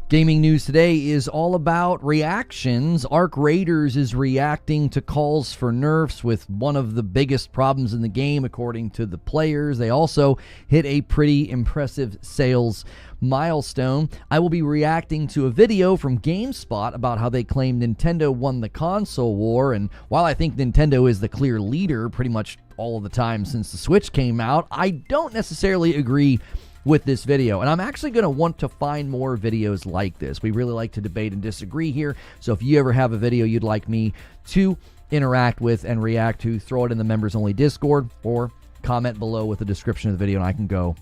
Gaming news today is all about reactions. Arcraiders is reacting to calls for nerfs with one of the biggest problems in the game, according to the players. They also hit a pretty impressive sales milestone. I will be reacting to a video from GameSpot about how they claim Nintendo won the console war, and while I think Nintendo is the clear leader pretty much all of the time since the Switch came out, I don't necessarily agree with this video, and I'm actually going to want to find more videos like this. We really like to debate and disagree here, so if you ever have a video you'd like me to interact with and react to, throw it in the members only Discord or comment below with the description of the video and I can go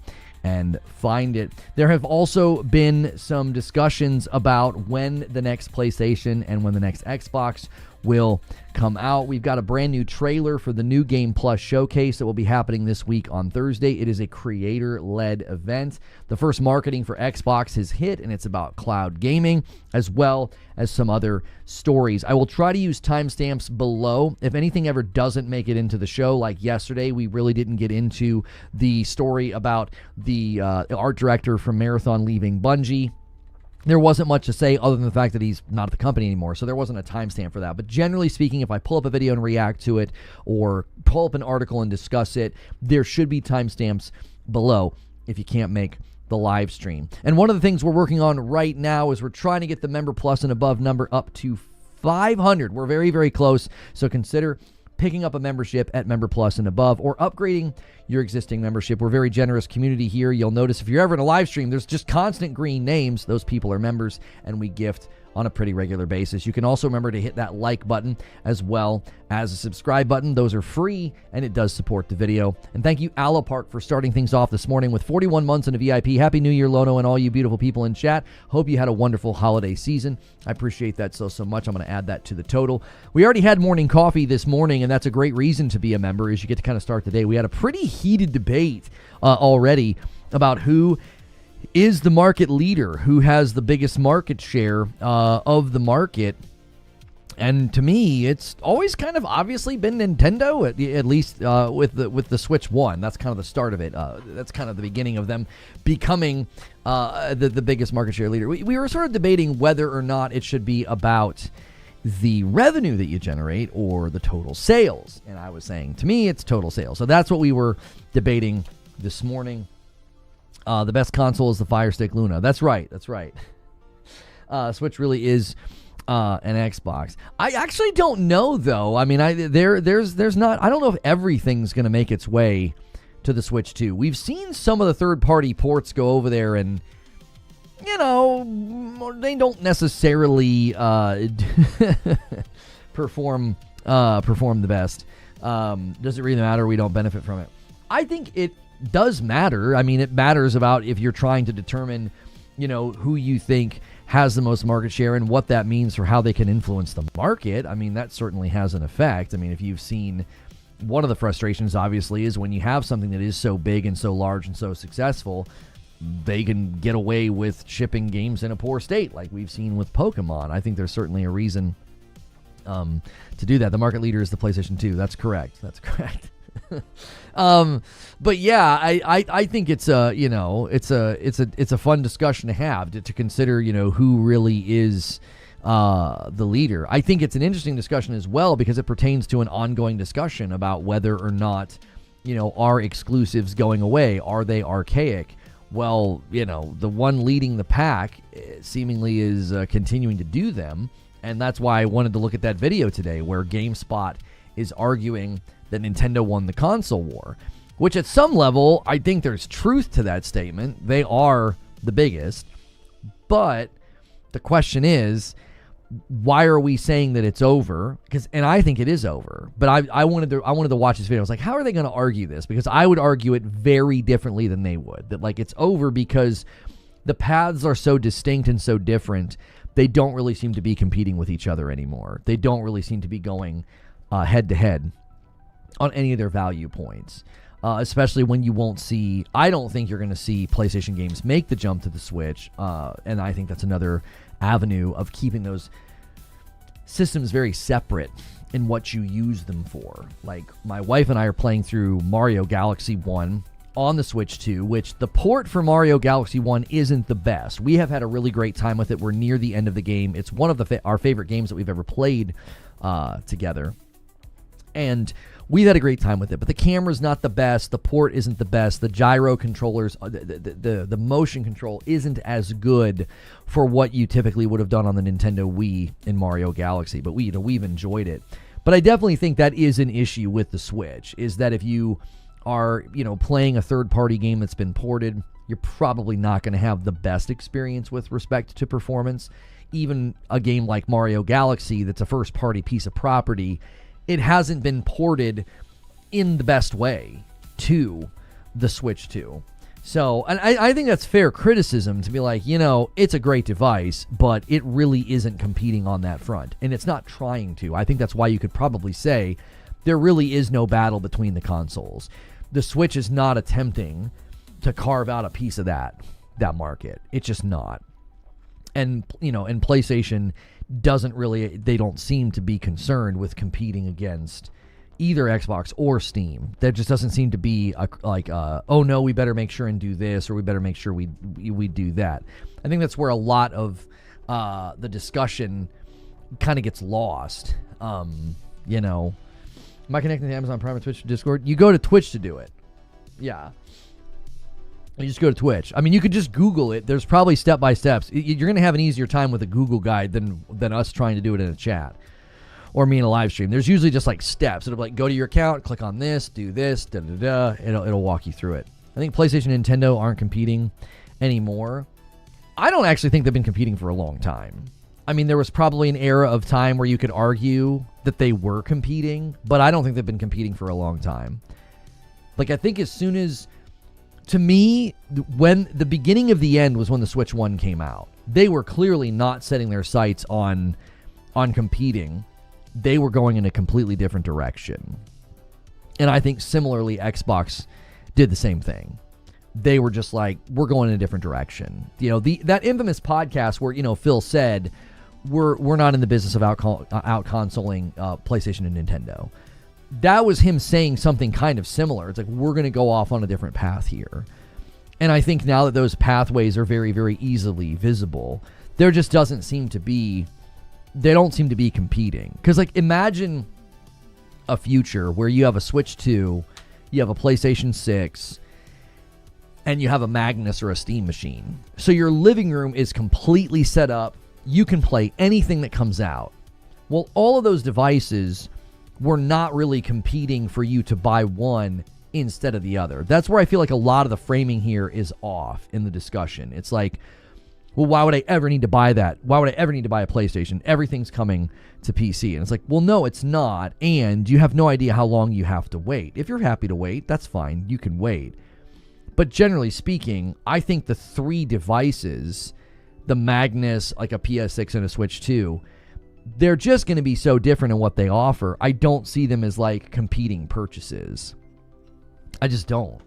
and find it. There have also been some discussions about when the next PlayStation and when the next Xbox will come out. We've got a brand new trailer for the New Game Plus showcase that will be happening this week on Thursday. It is a creator-led event. The first marketing for Xbox has hit, and it's about cloud gaming as well as some other stories. I will try to use timestamps below. If anything ever doesn't make it into the show, like yesterday, we really didn't get into the story about the art director from Marathon leaving Bungie. There wasn't much to say other than the fact that he's not at the company anymore, so there wasn't a timestamp for that. But generally speaking, if I pull up a video and react to it or pull up an article and discuss it, there should be timestamps below if you can't make the live stream. And one of the things we're working on right now is we're trying to get the Member Plus and above number up to 500. We're very, very close, so consider picking up a membership at Member Plus and above or upgrading your existing membership. We're a very generous community here. You'll notice if you're ever in a live stream, there's just constant green names. Those people are members, and we gift on a pretty regular basis. You can also remember to hit that like button as well as a subscribe button. Those are free, and it does support the video. And thank you, Alapark, for starting things off this morning with 41 months in a VIP. Happy New Year, Lono, and all you beautiful people in chat. Hope you had a wonderful holiday season. I appreciate that so much. I'm going to add that to the total. We already had morning coffee this morning, and that's a great reason to be a member, is you get to kind of start the day. We had a pretty heated debate already about who is the market leader, who has the biggest market share of the market. And to me, it's always kind of obviously been Nintendo, at least with the Switch 1. That's kind of the start of it. That's kind of the beginning of them becoming the biggest market share leader. We were sort of debating whether or not it should be about the revenue that you generate or the total sales. And I was saying, to me, it's total sales. So that's what we were debating this morning. The best console is the Fire Stick Luna. That's right. That's right. Switch really is an Xbox. I actually don't know, though. I mean, there's not. I don't know if everything's going to make its way to the Switch 2. We've seen some of the third-party ports go over there, and you know, they don't necessarily perform the best. Does it really matter? We don't benefit from it. I think it does matter. I mean, it matters about if you're trying to determine, you know, who you think has the most market share and what that means for how they can influence the market. I mean, that certainly has an effect. I mean, if you've seen, one of the frustrations obviously is when you have something that is so big and so large and so successful, they can get away with shipping games in a poor state like we've seen with Pokemon. I think there's certainly a reason to do that. The market leader is the PlayStation 2. That's correct. But yeah, I think it's a, you know, it's a fun discussion to have, to consider, you know, who really is the leader. I think it's an interesting discussion as well because it pertains to an ongoing discussion about whether or not, you know, are exclusives going away? Are they archaic? Well, you know, the one leading the pack seemingly is continuing to do them, and that's why I wanted to look at that video today where GameSpot is arguing that Nintendo won the console war, which at some level, I think there's truth to that statement. They are the biggest, but the question is, why are we saying that it's over? And I think it is over, but I wanted to watch this video. I was like, how are they going to argue this? Because I would argue it very differently than they would. That like it's over because the paths are so distinct and so different. They don't really seem to be competing with each other anymore. They don't really seem to be going head to head on any of their value points, especially when you won't see, I don't think you're going to see PlayStation games make the jump to the Switch, and I think that's another avenue of keeping those systems very separate in what you use them for. Like, my wife and I are playing through Mario Galaxy 1 on the Switch 2, which the port for Mario Galaxy 1 isn't the best. We have had a really great time with it. We're near the end of the game. It's one of our favorite games that we've ever played together. And we've had a great time with it, but the camera's not the best. The port isn't the best. The gyro controllers, the motion control isn't as good for what you typically would have done on the Nintendo Wii in Mario Galaxy. But we've enjoyed it. But I definitely think that is an issue with the Switch, is that if you are, playing a third-party game that's been ported, you're probably not going to have the best experience with respect to performance. Even a game like Mario Galaxy that's a first-party piece of property, it hasn't been ported in the best way to the Switch 2. So, and I think that's fair criticism to be like, it's a great device, but it really isn't competing on that front. And it's not trying to. I think that's why you could probably say there really is no battle between the consoles. The Switch is not attempting to carve out a piece of that market. It's just not. And, and PlayStation they don't seem to be concerned with competing against either Xbox or Steam. There just doesn't seem to be oh no, we better make sure and do this, or we better make sure we do that. I think that's where a lot of the discussion kind of gets lost. Am I connecting to Amazon Prime or Twitch or Discord? You go to Twitch to do it. Yeah. You just go to Twitch. I mean, you could just Google it. There's probably step-by-steps. You're going to have an easier time with a Google guide than us trying to do it in a chat or me in a live stream. There's usually just like steps. It'll be like, go to your account, click on this, do this, da-da-da. It'll walk you through it. I think PlayStation and Nintendo aren't competing anymore. I don't actually think they've been competing for a long time. I mean, there was probably an era of time where you could argue that they were competing, but I don't think they've been competing for a long time. Like, I think as soon as... To me, when the beginning of the end was when the Switch 1 came out. They were clearly not setting their sights on competing. They were going in a completely different direction. And I think similarly, Xbox did the same thing. They were just like, we're going in a different direction. That infamous podcast where, Phil said, we're not in the business of out-consoling PlayStation and Nintendo. That was him saying something kind of similar. It's like, we're going to go off on a different path here. And I think now that those pathways are very, very easily visible, there just doesn't seem to be, they don't seem to be competing. Because, like, imagine a future where you have a Switch 2, you have a PlayStation 6, and you have a Magnus or a Steam machine. So your living room is completely set up. You can play anything that comes out. Well, all of those devices were not really competing for you to buy one instead of the other. That's where I feel like a lot of the framing here is off in the discussion. It's like, well, why would I ever need to buy that? Why would I ever need to buy a PlayStation? Everything's coming to PC. And it's like, well, no, it's not. And you have no idea how long you have to wait. If you're happy to wait, that's fine. You can wait. But generally speaking, I think the three devices, the Magnus, like a PS6 and a Switch 2, they're just going to be so different in what they offer. I don't see them as like competing purchases. I just don't.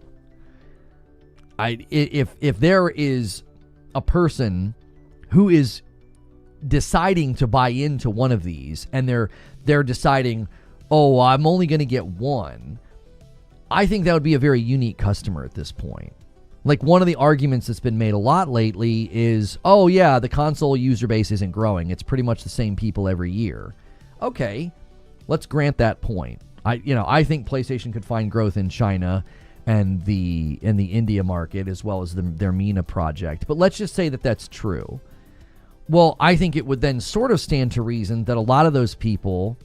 If there is a person who is deciding to buy into one of these and they're deciding, oh, I'm only going to get one, I think that would be a very unique customer at this point. Like, one of the arguments that's been made a lot lately is, oh yeah, the console user base isn't growing. It's pretty much the same people every year. Okay, let's grant that point. I think PlayStation could find growth in China and the India market, as well as their MENA project. But let's just say that that's true. Well, I think it would then sort of stand to reason that a lot of those people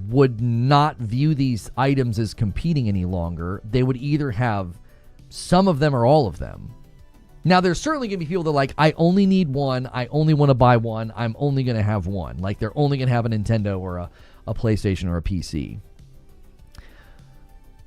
would not view these items as competing any longer. They would either have some of them or all of them. Now, there's certainly going to be people that are like, I only need one. I only want to buy one. I'm only going to have one. Like, they're only going to have a Nintendo or a PlayStation or a PC.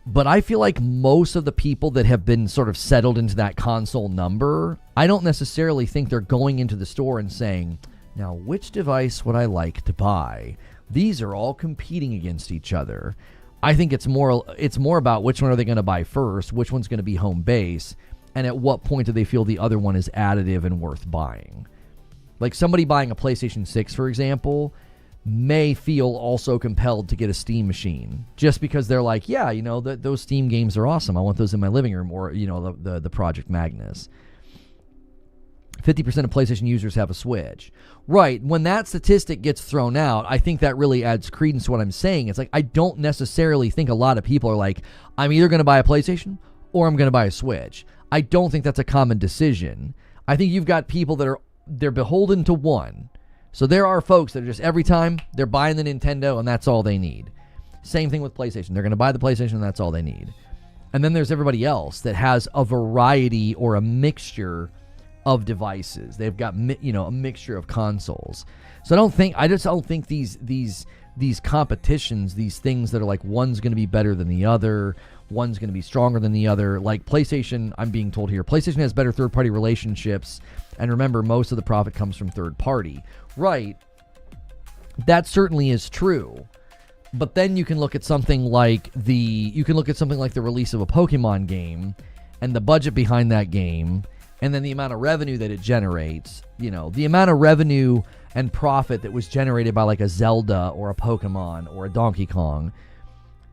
But I feel like most of the people that have been sort of settled into that console number, I don't necessarily think they're going into the store and saying, now, which device would I like to buy? These are all competing against each other. I think it's more about which one are they going to buy first, which one's going to be home base, and at what point do they feel the other one is additive and worth buying. Like, somebody buying a PlayStation 6, for example, may feel also compelled to get a Steam machine just because they're like, yeah, you know, those Steam games are awesome. I want those in my living room, or, you know, the Project Magnus. 50% of PlayStation users have a Switch. Right. When that statistic gets thrown out, I think that really adds credence to what I'm saying. It's like, I don't necessarily think a lot of people are like, I'm either going to buy a PlayStation or I'm going to buy a Switch. I don't think that's a common decision. I think you've got people that they're beholden to one. So there are folks that are just, every time they're buying the Nintendo and that's all they need. Same thing with PlayStation. They're going to buy the PlayStation and that's all they need. And then there's everybody else that has a variety or a mixture of devices. They've got, you know, a mixture of consoles. So I just don't think these competitions, these things that are like one's going to be better than the other, one's going to be stronger than the other. Like PlayStation, I'm being told here, PlayStation has better third-party relationships. And remember, most of the profit comes from third party. Right. That certainly is true. But then you can look at something like the release of a Pokemon game and the budget behind that game, and then the amount of revenue that it generates. You know, the amount of revenue and profit that was generated by like a Zelda or a Pokemon or a Donkey Kong.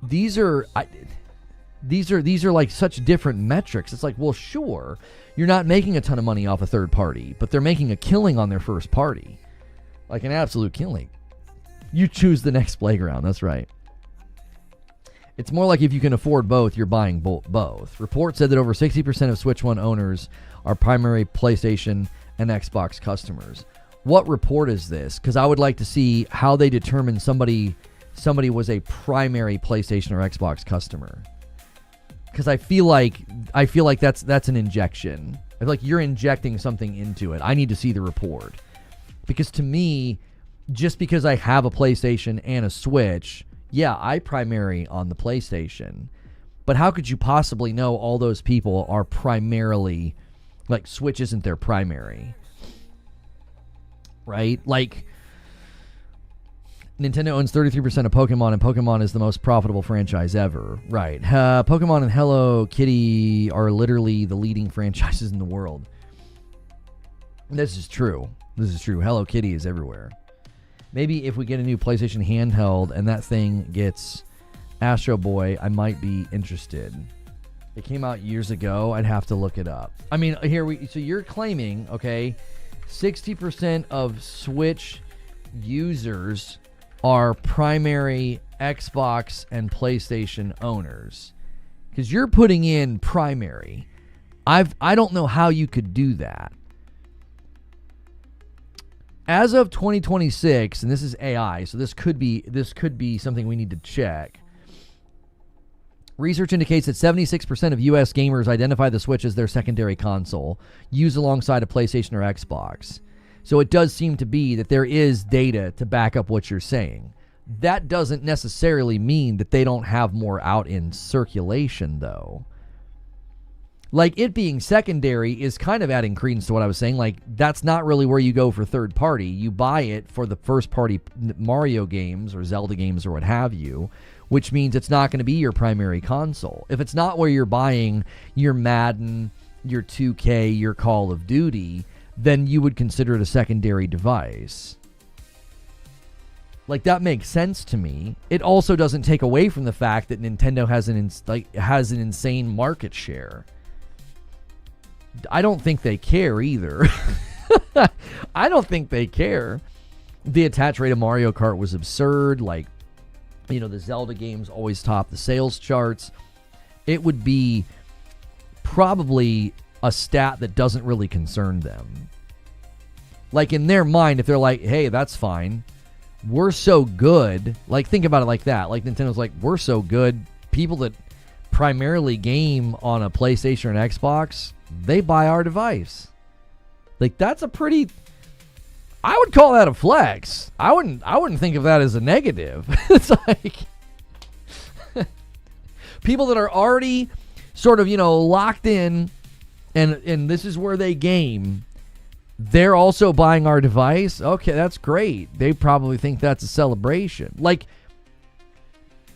These are like such different metrics. It's like, well, sure, you're not making a ton of money off a third party, but they're making a killing on their first party. Like an absolute killing. You choose the next playground. That's right. It's more like if you can afford both, you're buying both. Report said that over 60% of Switch One owners are primary PlayStation and Xbox customers. What report is this? Because I would like to see how they determine somebody was a primary PlayStation or Xbox customer. Because I feel like that's an injection. I feel like you're injecting something into it. I need to see the report. Because to me, just because I have a PlayStation and a Switch, yeah, I primary on the PlayStation. But how could you possibly know all those people are primarily, like, Switch isn't their primary? Right? Like, Nintendo owns 33% of Pokemon, and Pokemon is the most profitable franchise ever. Right. Pokemon and Hello Kitty are literally the leading franchises in the world. This is true. Hello Kitty is everywhere. Maybe if we get a new PlayStation handheld and that thing gets Astro Boy, I might be interested. It came out years ago. I'd have to look it up. I mean, so you're claiming, okay, 60% of Switch users are primary Xbox and PlayStation owners. Because you're putting in primary. I don't know how you could do that. As of 2026, and this is AI, so this could be something we need to check. Research indicates that 76% of U.S. gamers identify the Switch as their secondary console, used alongside a PlayStation or Xbox. So it does seem to be that there is data to back up what you're saying. That doesn't necessarily mean that they don't have more out in circulation, though. Like, it being secondary is kind of adding credence to what I was saying. Like, that's not really where you go for third party. You buy it for the first party Mario games or Zelda games or what have you, which means it's not going to be your primary console. If it's not where you're buying your Madden, your 2K, your Call of Duty, then you would consider it a secondary device. Like, that makes sense to me. It also doesn't take away from the fact that Nintendo has an insane market share. I don't think they care either. I don't think they care. The attach rate of Mario Kart was absurd. Like, you know, the Zelda games always top the sales charts. It would be probably a stat that doesn't really concern them. Like, in their mind, if they're like, hey, that's fine. We're so good. Like, think about it like that. Like, Nintendo's like, we're so good. People that primarily game on a PlayStation or an Xbox, they buy our device. Like, that's a pretty... I would call that a flex. I wouldn't think of that as a negative. It's like... people that are already sort of, you know, locked in, and this is where they game, they're also buying our device. Okay, that's great. They probably think that's a celebration. Like,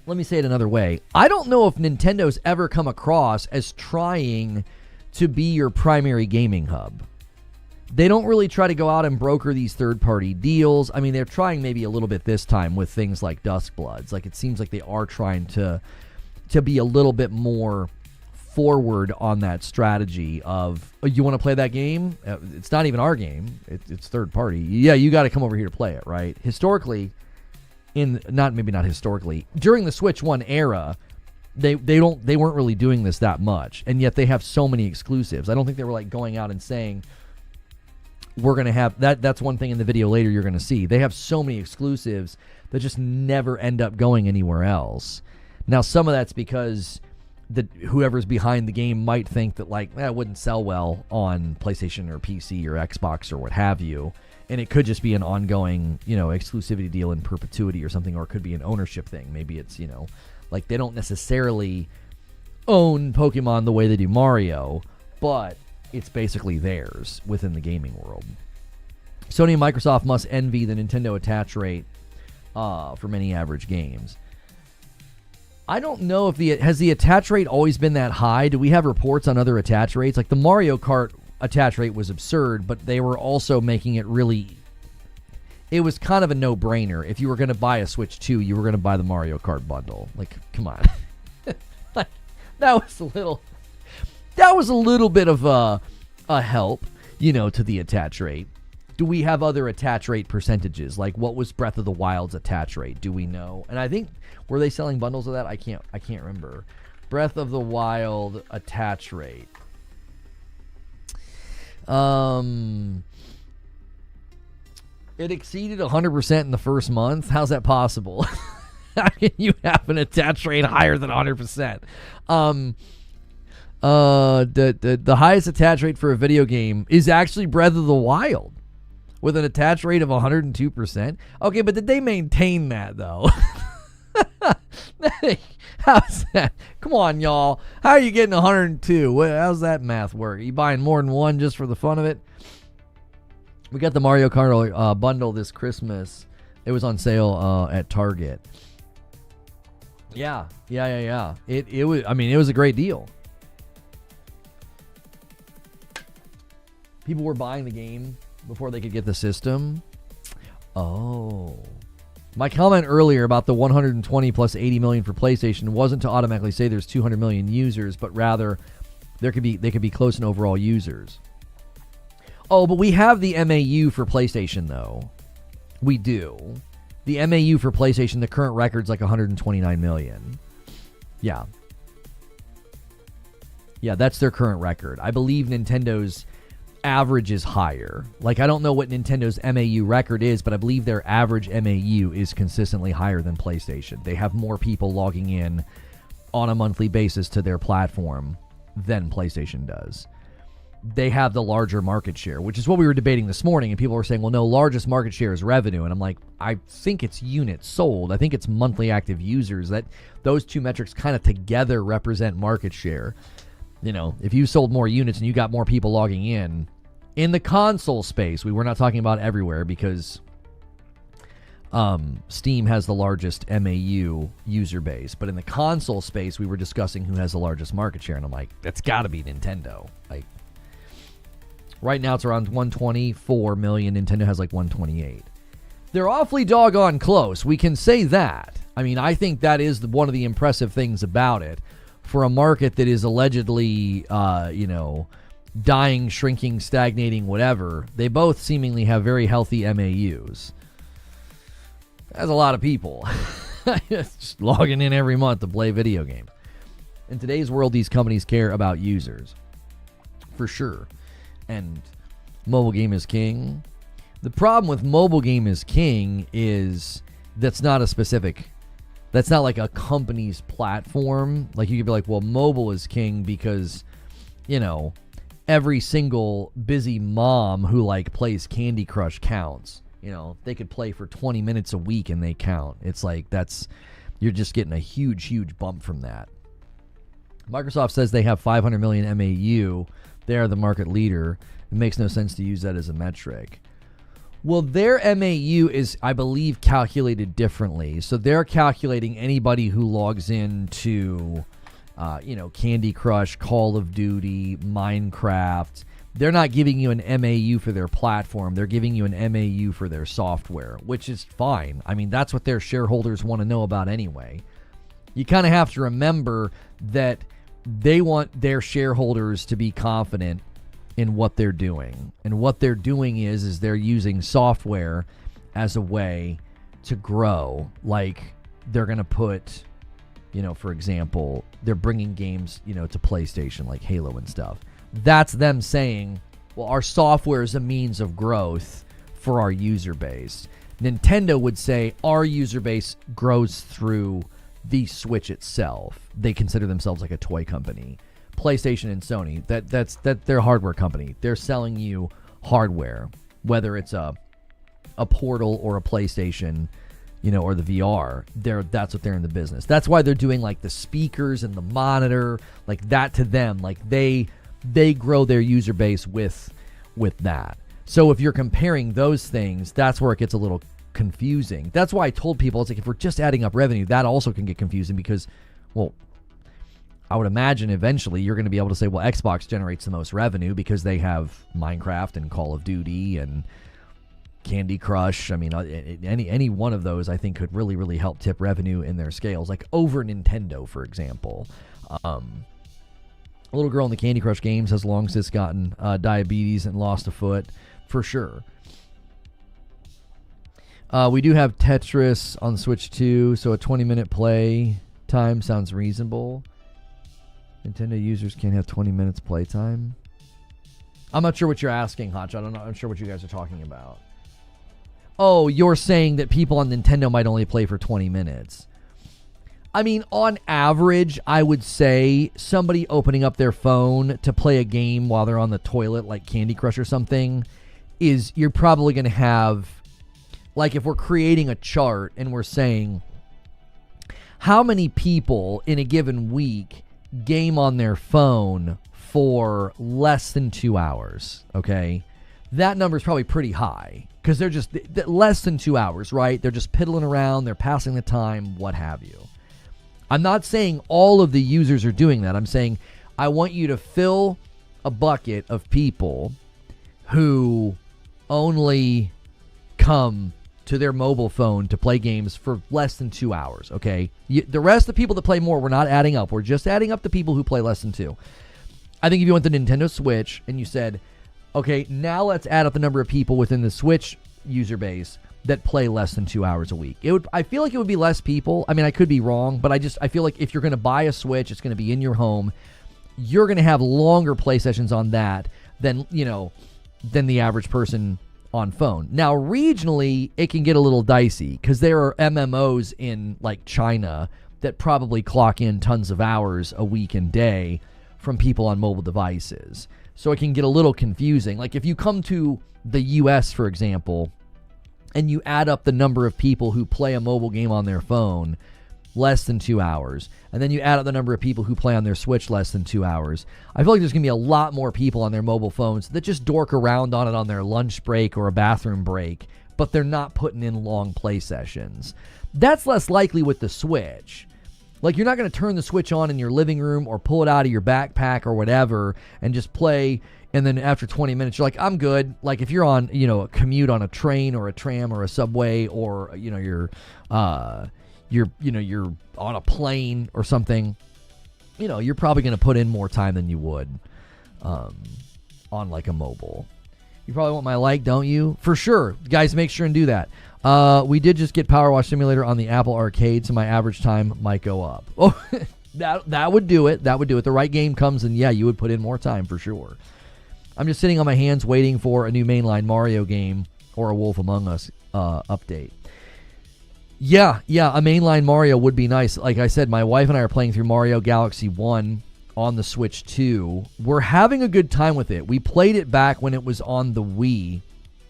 let me say it another way. I don't know if Nintendo's ever come across as trying to be your primary gaming hub. They don't really try to go out and broker these third-party deals. I mean, they're trying maybe a little bit this time with things like Duskbloods. Like, it seems like they are trying to be a little bit more forward on that strategy of, oh, you want to play that game? It's not even our game. It's third-party. Yeah, you got to come over here to play it, right? Historically, not historically, during the Switch 1 era, they weren't really doing this that much, and yet they have so many exclusives. I don't think they were like going out and saying, we're going to have that. That's one thing in the video later you're going to see. They have so many exclusives that just never end up going anywhere else. Now, some of that's because whoever's behind the game might think that, like, that wouldn't sell well on PlayStation or PC or Xbox or what have you. And it could just be an ongoing, exclusivity deal in perpetuity or something, or it could be an ownership thing. Maybe it's, like they don't necessarily own Pokemon the way they do Mario, but it's basically theirs within the gaming world. Sony and Microsoft must envy the Nintendo attach rate for many average games. I don't know if has the attach rate always been that high? Do we have reports on other attach rates? Like the Mario Kart attach rate was absurd, but they were also making it really... It was kind of a no-brainer. If you were going to buy a Switch 2, you were going to buy the Mario Kart bundle. Like, come on. Like, that was a little bit of a help, to the attach rate. Do we have other attach rate percentages? Like, what was Breath of the Wild's attach rate? Do we know? And I think, were they selling bundles of that? I can't remember. Breath of the Wild attach rate. It exceeded 100% in the first month. How's that possible? How can you have an attach rate higher than 100%? The highest attach rate for a video game is actually Breath of the Wild, with an attach rate of 102%. Okay, but did they maintain that, though? How's that? Come on, y'all. How are you getting 102? How's that math work? Are you buying more than one just for the fun of it? We got the Mario Kart bundle this Christmas. It was on sale at Target. Yeah. It was. I mean, it was a great deal. People were buying the game before they could get the system. Oh. My comment earlier about the 120 plus 80 million for PlayStation wasn't to automatically say there's 200 million users, but rather they could be close in overall users. Oh, but we have the MAU for PlayStation, though. We do. The MAU for PlayStation, the current record's like 129 million. Yeah. Yeah, that's their current record. I believe Nintendo's average is higher. Like, I don't know what Nintendo's MAU record is, but I believe their average MAU is consistently higher than PlayStation. They have more people logging in on a monthly basis to their platform than PlayStation does. They have the larger market share, which is what we were debating this morning, and people were saying, well, no, largest market share is revenue. And I'm like, I think it's units sold. I think it's monthly active users. That those two metrics kind of together represent market share. If you sold more units and you got more people logging in the console space, we were not talking about everywhere because Steam has the largest MAU user base. But in the console space, we were discussing who has the largest market share. And I'm like, that's got to be Nintendo. Like, right now it's around 124 million. Nintendo has like 128. They're awfully doggone close. We can say that. I mean, I think that is one of the impressive things about it. For a market that is allegedly, dying, shrinking, stagnating, whatever, they both seemingly have very healthy MAUs. That's a lot of people. Just logging in every month to play video games. In today's world, these companies care about users. For sure. And mobile game is king. The problem with mobile game is king is that's not like a company's platform. Like, you could be like, well, mobile is king because, every single busy mom who plays Candy Crush counts. They could play for 20 minutes a week and they count. It's like you're just getting a huge, huge bump from that. Microsoft says they have 500 million MAU. They are the market leader. It makes no sense to use that as a metric. Well, their MAU is, I believe, calculated differently. So they're calculating anybody who logs into, Candy Crush, Call of Duty, Minecraft. they're not giving you an MAU for their platform. They're giving you an MAU for their software, which is fine. I mean, that's what their shareholders want to know about anyway. You kind of have to remember that they want their shareholders to be confident in what they're doing. And what they're doing is they're using software as a way to grow. Like, they're going to put, for example, they're bringing games, to PlayStation, like Halo and stuff. That's them saying, well, our software is a means of growth for our user base. Nintendo would say our user base grows through the Switch itself. They consider themselves like a toy company. PlayStation and Sony, that's their hardware company. They're selling you hardware, whether it's a Portal or a PlayStation, or the VR. That's what they're in the business. That's why they're doing like the speakers and the monitor, like that to them. Like they grow their user base with that. So if you're comparing those things, that's where it gets a little confusing. That's why I told people, it's like, if we're just adding up revenue, that also can get confusing because, well, I would imagine eventually you're going to be able to say, well, Xbox generates the most revenue because they have Minecraft and Call of Duty and Candy Crush. I mean, any one of those I think could really, really help tip revenue in their scales, like over Nintendo, for example. A little girl in the Candy Crush games has long since gotten diabetes and lost a foot, for sure. We do have Tetris on Switch 2, so a 20-minute play time sounds reasonable. Nintendo users can't have 20 minutes play time. I'm not sure what you're asking, Hotshot. I'm not sure what you guys are talking about. Oh, you're saying that people on Nintendo might only play for 20 minutes. I mean, on average, I would say somebody opening up their phone to play a game while they're on the toilet, like Candy Crush or something, you're probably going to have, like, if we're creating a chart and we're saying how many people in a given week game on their phone for less than 2 hours, okay? That number is probably pretty high because they're just less than 2 hours, right? They're just piddling around, they're passing the time, what have you. I'm not saying all of the users are doing that. I'm saying I want you to fill a bucket of people who only come to their mobile phone to play games for less than 2 hours, okay? The rest of the people that play more, we're not adding up. We're just adding up the people who play less than 2. I think if you went to Nintendo Switch and you said, okay, now let's add up the number of people within the Switch user base that play less than 2 hours a week. I feel like it would be less people. I mean, I could be wrong, but I feel like if you're going to buy a Switch, it's going to be in your home. You're going to have longer play sessions on that than the average person on phone. Now, regionally, it can get a little dicey because there are MMOs in like China that probably clock in tons of hours a week and day from people on mobile devices. So it can get a little confusing. Like if you come to the US, for example, and you add up the number of people who play a mobile game on their phone less than 2 hours, and then you add up the number of people who play on their Switch less than 2 hours, I feel like there's going to be a lot more people on their mobile phones that just dork around on it on their lunch break or a bathroom break, but they're not putting in long play sessions. That's less likely with the Switch. Like, you're not going to turn the Switch on in your living room or pull it out of your backpack or whatever and just play, and then after 20 minutes, you're like, I'm good. Like, if you're on, a commute on a train or a tram or a subway, or, you're on a plane or something, you're probably going to put in more time than you would on, like, a mobile. You probably want my like, don't you? For sure. Guys, make sure and do that. We did just get Power Wash Simulator on the Apple Arcade, so my average time might go up. Oh, that would do it. That would do it. The right game comes, and yeah, you would put in more time for sure. I'm just sitting on my hands waiting for a new mainline Mario game or a Wolf Among Us update. Yeah, a mainline Mario would be nice. Like I said, my wife and I are playing through Mario Galaxy 1 on the Switch 2. We're having a good time with it. We played it back when it was on the Wii.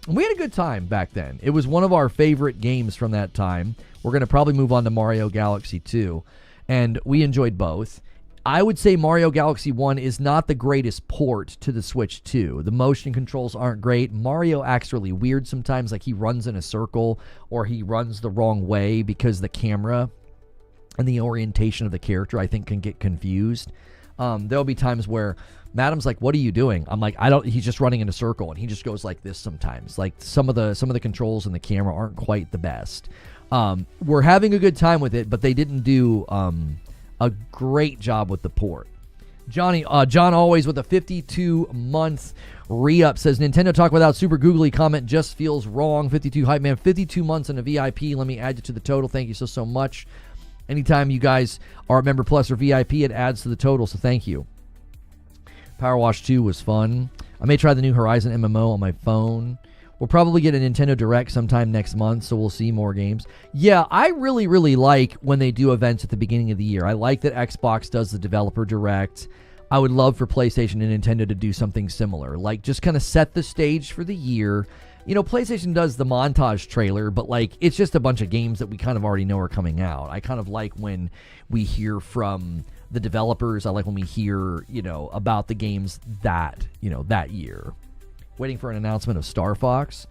We had a good time back then. It was one of our favorite games from that time. We're going to probably move on to Mario Galaxy 2, and we enjoyed both. I would say Mario Galaxy 1 is not the greatest port to the Switch 2. The motion controls aren't great. Mario acts really weird sometimes, like he runs in a circle or he runs the wrong way because the camera and the orientation of the character, I think, can get confused. There'll be times where Madam's like, "What are you doing?" I'm like, "I don't." He's just running in a circle, and he just goes like this sometimes. Like some of the controls in the camera aren't quite the best. We're having a good time with it, but they didn't do a great job with the port. John always with a 52-month re-up says, Nintendo talk without super googly comment just feels wrong. 52 hype man, 52 months in a VIP. Let me add you to the total. Thank you so much. Anytime you guys are a member plus or VIP, it adds to the total, so thank you. Power Wash 2 was fun. I may try the new Horizon MMO on my phone. We'll probably get a Nintendo Direct sometime next month, so we'll see more games. Yeah, I really, really like when they do events at the beginning of the year. I like that Xbox does the Developer Direct. I would love for PlayStation and Nintendo to do something similar. Like, just kind of set the stage for the year. You know, PlayStation does the montage trailer, but, like, it's just a bunch of games that we kind of already know are coming out. I kind of like when we hear from the developers. I like when we hear, you know, about the games that year. Waiting for an announcement of Star Fox.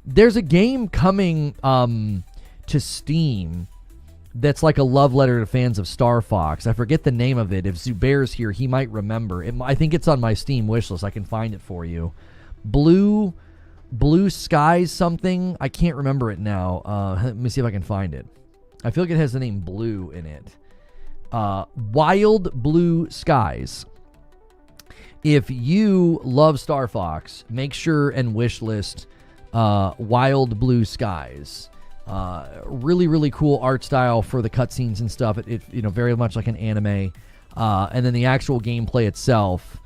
There's a game coming to Steam that's like a love letter to fans of Star Fox. I forget the name of it. If Zubair's here, he might remember. I think it's on my Steam wishlist. I can find it for you. Blue Skies something. I can't remember it now. Let me see if I can find it. I feel like it has the name Blue in it. Wild Blue Skies. If you love Star Fox, make sure and wishlist Wild Blue Skies. Really, really cool art style for the cutscenes and stuff. It very much like an anime. And then the actual gameplay itself,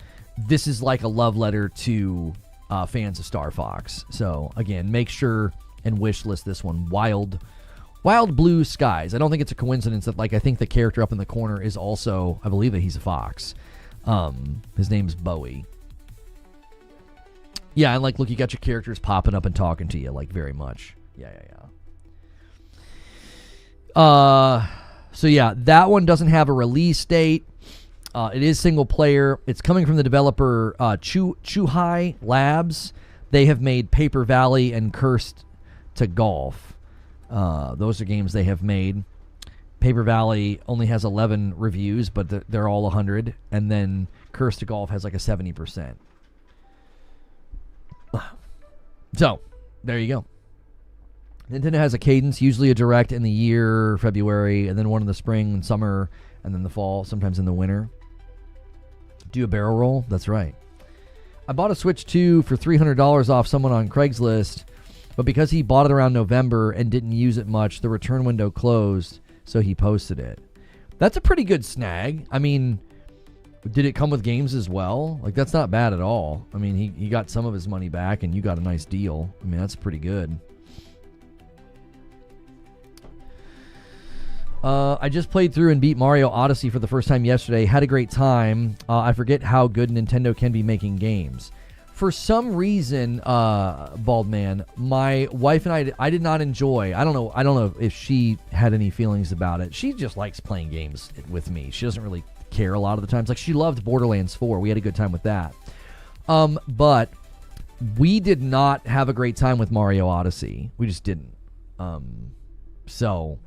this is like a love letter to fans of Star Fox. So again, make sure and wishlist this one, Wild Blue Skies. I don't think it's a coincidence that, like, I think the character up in the corner is also, I believe that he's a fox. His name's Bowie. Yeah, and like, look, you got your characters popping up and talking to you, like, very much. Yeah. So yeah, that one doesn't have a release date. It is single player. It's coming from the developer Chuhai Labs. They have made Paper Valley and Cursed to Golf. Those are games they have made. Paper Valley only has 11 reviews, but they're all 100. And then Cursed to Golf has like a 70%. So, there you go. Nintendo has a cadence, usually a direct in the year, February, and then one in the spring and summer, and then the fall, sometimes in the winter. Do a barrel roll? That's right. I bought a Switch 2 for $300 off someone on Craigslist, but because he bought it around November and didn't use it much, the return window closed, so he posted it. That's a pretty good snag. I mean, did it come with games as well? Like, that's not bad at all. I mean, he got some of his money back, and you got a nice deal. I mean, that's pretty good. I just played through and beat Mario Odyssey for the first time yesterday. Had a great time. I forget how good Nintendo can be making games. For some reason, Bald Man, my wife and I did not enjoy. I don't know if she had any feelings about it. She just likes playing games with me. She doesn't really care a lot of the times. Like, she loved Borderlands 4. We had a good time with that. But we did not have a great time with Mario Odyssey. We just didn't. So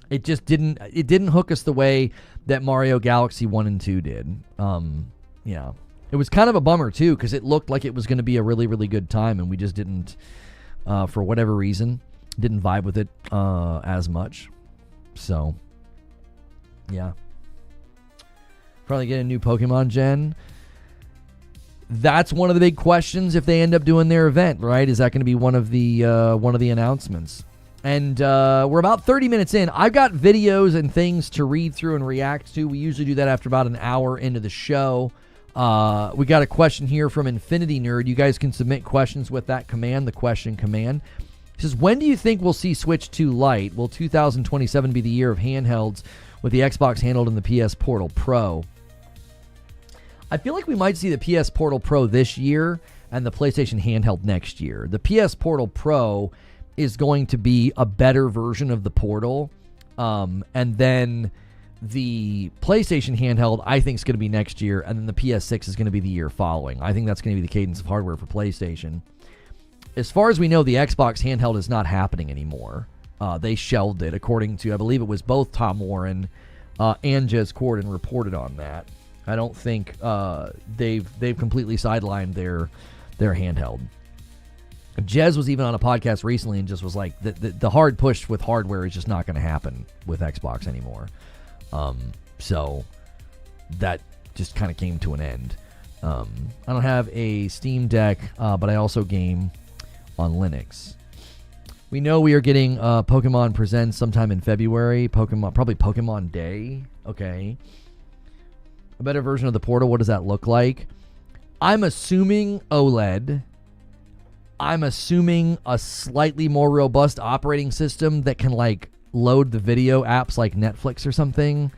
it just didn't hook us the way that Mario Galaxy 1 and 2 did. Yeah. It was kind of a bummer, too, because it looked like it was going to be a really, really good time, and we just didn't, for whatever reason, didn't vibe with it as much. So, yeah. Probably get a new Pokemon gen. That's one of the big questions if they end up doing their event, right? Is that going to be one of the announcements? And we're about 30 minutes in. I've got videos and things to read through and react to. We usually do that after about an hour into the show. We got a question here from Infinity Nerd. You guys can submit questions with that command, the question command. It says, when do you think we'll see Switch 2 Lite? Will 2027 be the year of handhelds with the Xbox handheld and the PS Portal Pro? I feel like we might see the PS Portal Pro this year and the PlayStation handheld next year. The PS Portal Pro is going to be a better version of the Portal. And then the PlayStation handheld, I think, is going to be next year. And then the PS6 is going to be the year following. I think that's going to be the cadence of hardware for PlayStation. As far as we know, the Xbox handheld is not happening anymore. They shelved it, according to, I believe it was both Tom Warren and Jez Corden reported on that. I don't think they've completely sidelined their handheld. Jez was even on a podcast recently and just was like, the hard push with hardware is just not going to happen with Xbox anymore. So that just kind of came to an end. I don't have a Steam Deck, but I also game on Linux. We know we are getting Pokemon Presents sometime in February. Probably Pokemon Day. Okay. A better version of the Portal. What does that look like? I'm assuming OLED. I'm assuming a slightly more robust operating system that can like load the video apps like Netflix or something.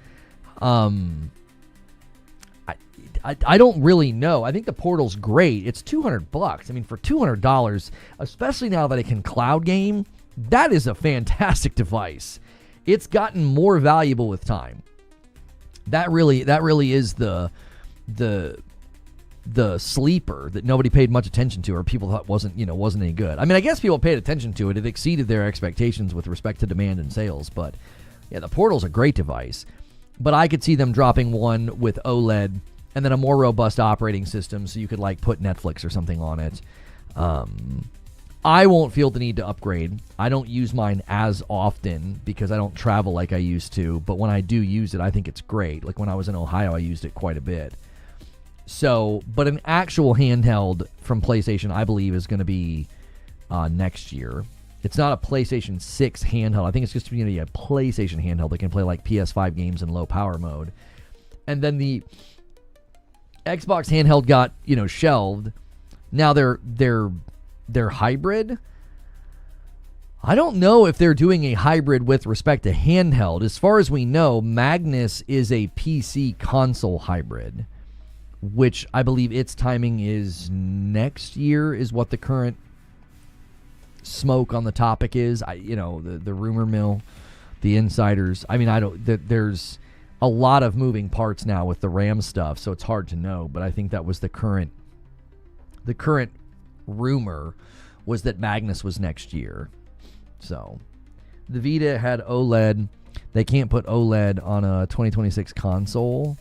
I don't really know. I think the Portal's great. It's $200. I mean, for $200, especially now that it can cloud game, that is a fantastic device. It's gotten more valuable with time. That really is the sleeper that nobody paid much attention to, or people thought wasn't any good. I mean, I guess people paid attention to it. It exceeded their expectations with respect to demand and sales. But yeah, the Portal's a great device. But I could see them dropping one with OLED and then a more robust operating system so you could like put Netflix or something on it. I won't feel the need to upgrade. I don't use mine as often because I don't travel like I used to. But when I do use it, I think it's great. Like when I was in Ohio, I used it quite a bit. So, but an actual handheld from PlayStation, I believe, is going to be next year. It's not a PlayStation 6 handheld. I think it's just going to be a PlayStation handheld that can play like PS5 games in low power mode. And then the Xbox handheld got, shelved. Now they're hybrid. I don't know if they're doing a hybrid with respect to handheld. As far as we know, Magnus is a PC console hybrid, which I believe its timing is next year, is what the current smoke on the topic is. The rumor mill, the insiders. I mean, there's a lot of moving parts now with the RAM stuff, so it's hard to know. But I think that was the current rumor was that Magnus was next year. So the Vita had OLED. They can't put OLED on a 2026 console.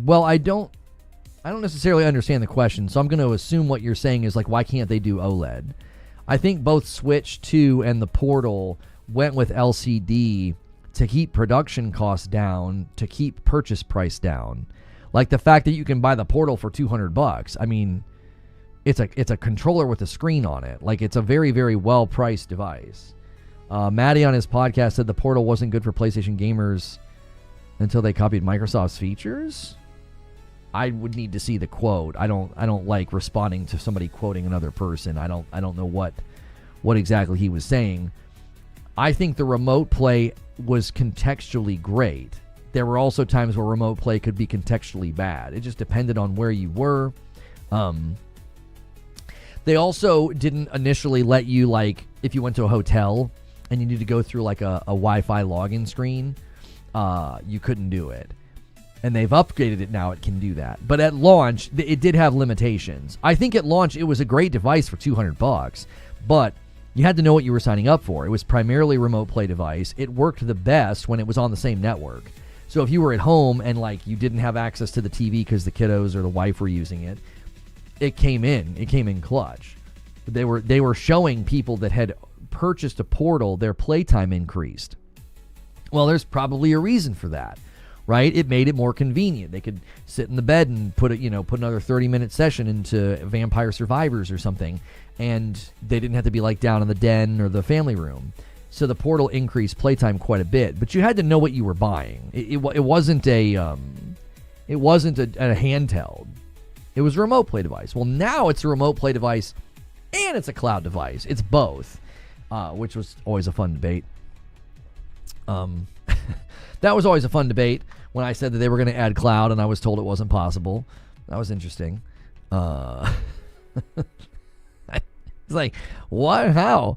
Well, I don't necessarily understand the question, so I'm going to assume what you're saying is like, why can't they do OLED? I think both Switch 2 and the Portal went with LCD to keep production costs down, to keep purchase price down. Like the fact that you can buy the Portal for $200. I mean, it's a controller with a screen on it. Like it's a very, very well-priced device. Maddie on his podcast said the Portal wasn't good for PlayStation gamers until they copied Microsoft's features. I would need to see the quote. I don't like responding to somebody quoting another person. I don't know what exactly he was saying. I think the remote play was contextually great. There were also times where remote play could be contextually bad. It just depended on where you were. They also didn't initially let you, like, if you went to a hotel and you need to go through like a Wi-Fi login screen, you couldn't do it. And they've upgraded it now. It can do that. But at launch, it did have limitations. I think at launch, it was a great device for $200, but you had to know what you were signing up for. It was primarily a remote play device. It worked the best when it was on the same network. So if you were at home and like you didn't have access to the TV because the kiddos or the wife were using it, it came in clutch. They were showing people that had purchased a Portal, their playtime increased. Well, there's probably a reason for that, right? It made it more convenient. They could sit in the bed and put another 30-minute session into Vampire Survivors or something, and they didn't have to be like down in the den or the family room. So the Portal increased playtime quite a bit, but you had to know what you were buying. It wasn't a handheld. It was a remote play device. Well, now it's a remote play device and it's a cloud device. It's both, which was always a fun debate. That was always a fun debate when I said that they were going to add cloud and I was told it wasn't possible. That was interesting. It's like, what? How?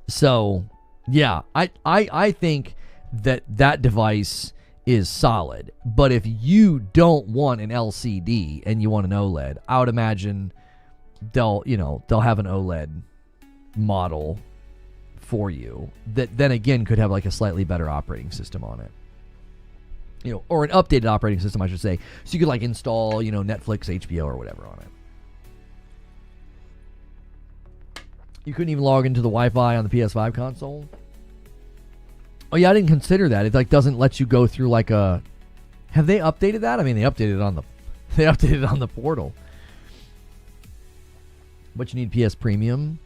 So, yeah, I think that device is solid. But if you don't want an LCD and you want an OLED, I would imagine they'll have an OLED model for you that then again could have like a slightly better operating system on it. You know, or an updated operating system, I should say. So you could like install, you know, Netflix, HBO, or whatever on it. You couldn't even log into the Wi-Fi on the PS5 console. Oh yeah, I didn't consider that. It like doesn't let you go through like a. Have they updated that? I mean, they updated it on the. They updated it on the portal. But you need PS Premium.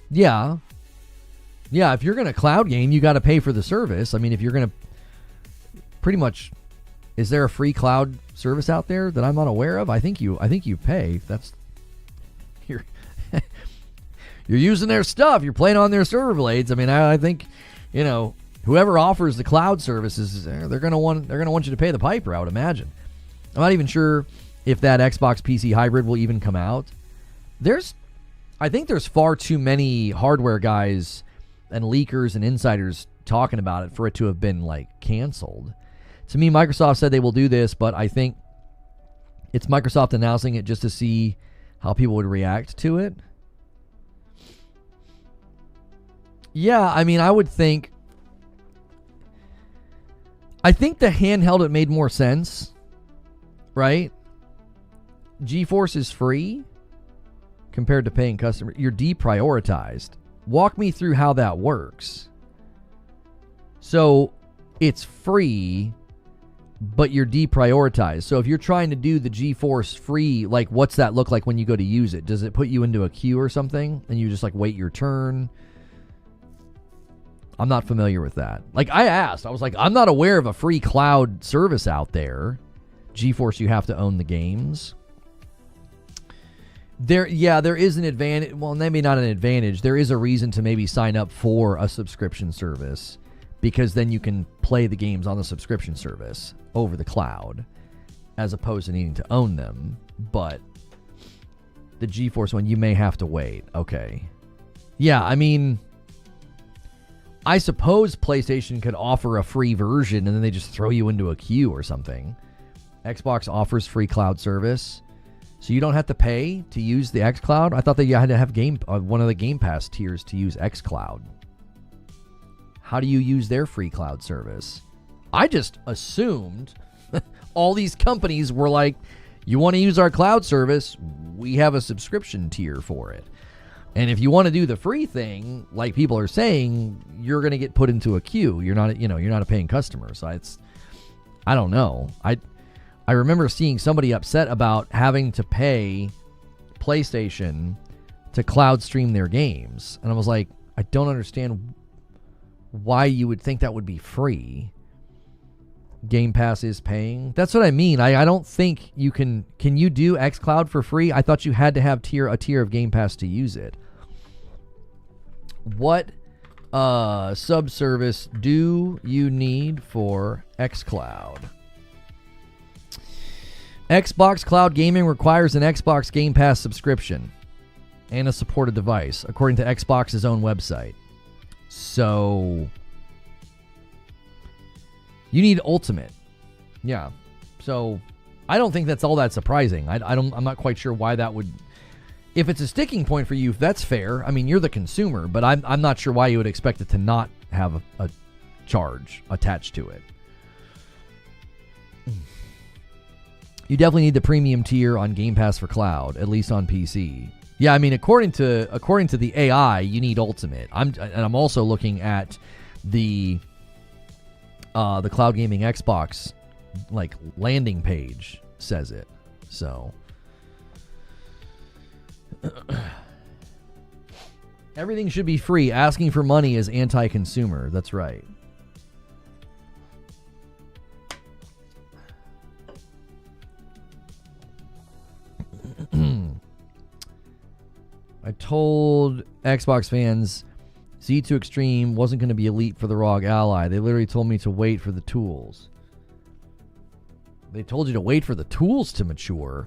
Yeah. Yeah, if you're going to cloud game, you got to pay for the service. I mean, if you're going to pretty much, is there a free cloud service out there that I'm not aware of? I think you pay. That's you're you're using their stuff. You're playing on their server blades. I mean, I think, you know, whoever offers the cloud services, they're going to want you to pay the piper, I would imagine. I'm not even sure if that Xbox PC hybrid will even come out. I think there's far too many hardware guys and leakers and insiders talking about it for it to have been like canceled. To me, Microsoft said they will do this, but I think it's Microsoft announcing it just to see how people would react to it. Yeah, I mean, I think the handheld, it made more sense, right? GeForce is free compared to paying customer. You're deprioritized. Walk me through how that works. So it's free, but you're deprioritized. So if you're trying to do the GeForce free, like what's that look like when you go to use it? Does it put you into a queue or something and you just like wait your turn? I'm not familiar with that. Like I was like, I'm not aware of a free cloud service out there. GeForce, you have to own the games. There is an advantage. Well, maybe not an advantage. There is a reason to maybe sign up for a subscription service because then you can play the games on the subscription service over the cloud as opposed to needing to own them. But the GeForce one, you may have to wait. Okay. Yeah, I mean, I suppose PlayStation could offer a free version and then they just throw you into a queue or something. Xbox offers free cloud service. So you don't have to pay to use the xCloud? I thought that you had to have one of the Game Pass tiers to use xCloud. How do you use their free cloud service? I just assumed all these companies were like, you want to use our cloud service, we have a subscription tier for it. And if you want to do the free thing, like people are saying, you're going to get put into a queue. You're not a paying customer. So I don't know. I remember seeing somebody upset about having to pay PlayStation to cloud stream their games. And I was like, I don't understand why you would think that would be free. Game Pass is paying. That's what I mean. I don't think you can you do xCloud for free? I thought you had to have a tier of Game Pass to use it. What subservice do you need for xCloud? Xbox Cloud Gaming requires an Xbox Game Pass subscription and a supported device, according to Xbox's own website. So you need Ultimate. Yeah. So I don't think that's all that surprising. I'm not quite sure why that would. If it's a sticking point for you, that's fair. I mean, you're the consumer, but I'm not sure why you would expect it to not have a charge attached to it. You definitely need the premium tier on Game Pass for cloud, at least on PC. Yeah, I mean, according to the AI, you need Ultimate. I'm also looking at the Cloud Gaming Xbox like landing page says it. So everything should be free. Asking for money is anti-consumer. That's right. I told Xbox fans Z2 Extreme wasn't going to be elite for the ROG Ally. They literally told me to wait for the tools. They told you to wait for the tools to mature.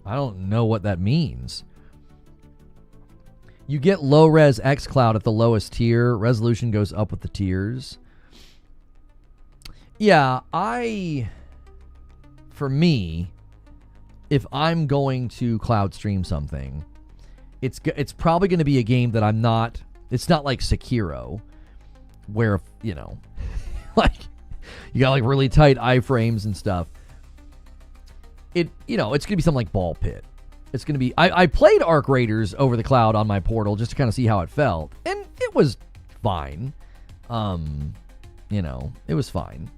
I don't know what that means. You get low-res xCloud at the lowest tier. Resolution goes up with the tiers. Yeah, for me, if I'm going to cloud stream something, it's probably going to be a game that I'm not It's not like Sekiro, where, you know, like, you got like really tight iframes and stuff. It's going to be something like Ball Pit. It's going to be, I played arcraiders over the cloud on my Portal just to kind of see how it felt, and it was fine. It was fine.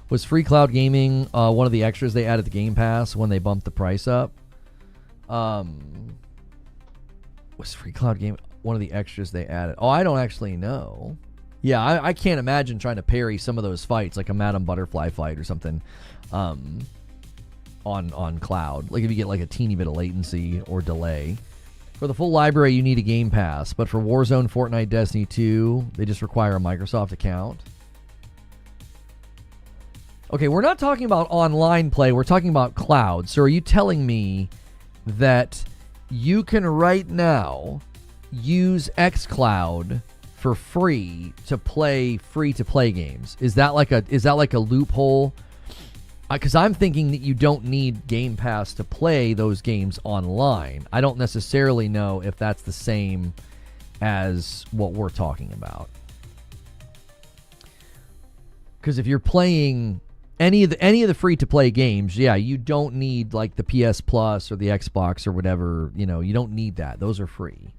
Was free cloud gaming one of the extras they added to Game Pass when they bumped the price up? Was free cloud game one of the extras they added? Oh, I don't actually know. Yeah, I can't imagine trying to parry some of those fights, like a Madame Butterfly fight or something, on cloud. Like if you get like a teeny bit of latency or delay. For the full library, you need a Game Pass, but for Warzone, Fortnite, Destiny 2, they just require a Microsoft account. Okay, we're not talking about online play, we're talking about cloud. So are you telling me that you can right now use xCloud for free to play free-to-play games? Is that like a loophole? Because I'm thinking that you don't need Game Pass to play those games online. I don't necessarily know if that's the same as what we're talking about. Because if you're playing any of the free-to-play games, yeah, you don't need like the PS Plus or the Xbox or whatever. You don't need that. Those are free.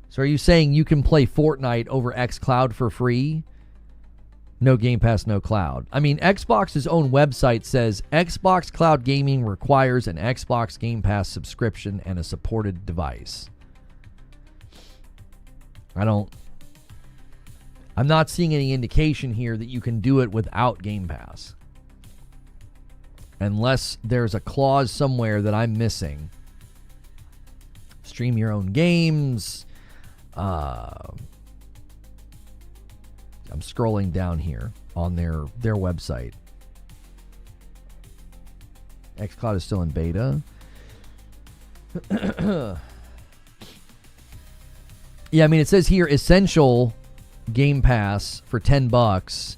So are you saying you can play Fortnite over xCloud for free? No Game Pass, no cloud. I mean, Xbox's own website says Xbox Cloud Gaming requires an Xbox Game Pass subscription and a supported device. I'm not seeing any indication here that you can do it without Game Pass. Unless there's a clause somewhere that I'm missing. Stream your own games. I'm scrolling down here on their website. xCloud is still in beta. Yeah, I mean, it says here Essential Game Pass for $10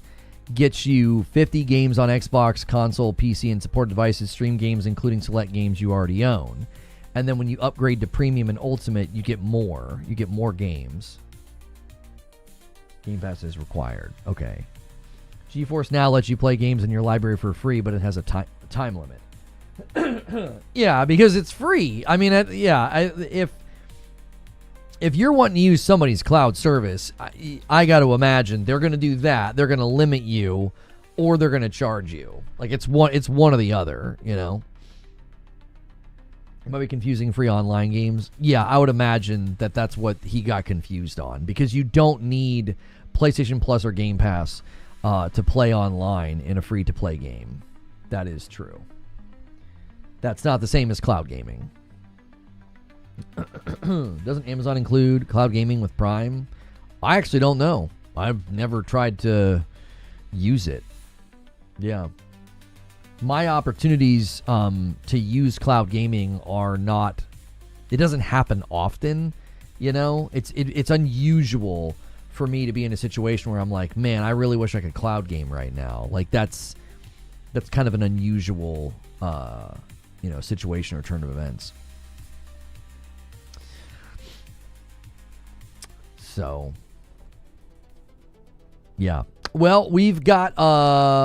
gets you 50 games on Xbox, console, PC, and supported devices, stream games, including select games you already own. And then when you upgrade to Premium and Ultimate, you get more. You get more games. Game Pass is required. Okay. GeForce Now lets you play games in your library for free, but it has a time limit. Yeah, because it's free. I mean, if you're wanting to use somebody's cloud service, I got to imagine they're going to do that. They're going to limit you, or they're going to charge you. Like it's one or the other. It might be confusing free online games. Yeah, I would imagine that's what he got confused on, because you don't need PlayStation Plus or Game Pass to play online in a free-to-play game. That is true. That's not the same as cloud gaming. Doesn't Amazon include cloud gaming with Prime? I actually don't know. I've never tried to use it. Yeah. My opportunities to use cloud gaming are not, it doesn't happen often, it's unusual for me to be in a situation where I'm like, man, I really wish I could cloud game right now. Like that's kind of an unusual situation or turn of events. So yeah. Well, we've got,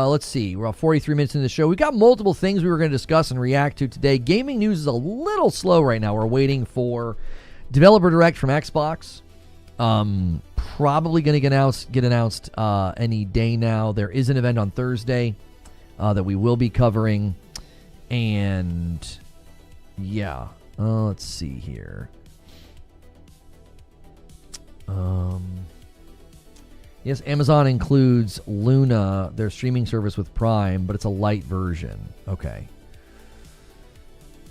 let's see, we're about 43 minutes into the show. We've got multiple things we were going to discuss and react to today. Gaming news is a little slow right now. We're waiting for Developer Direct from Xbox. Probably going to get announced any day now. There is an event on Thursday that we will be covering. And, yeah, let's see here. Yes, Amazon includes Luna, their streaming service with Prime, but it's a light version. Okay.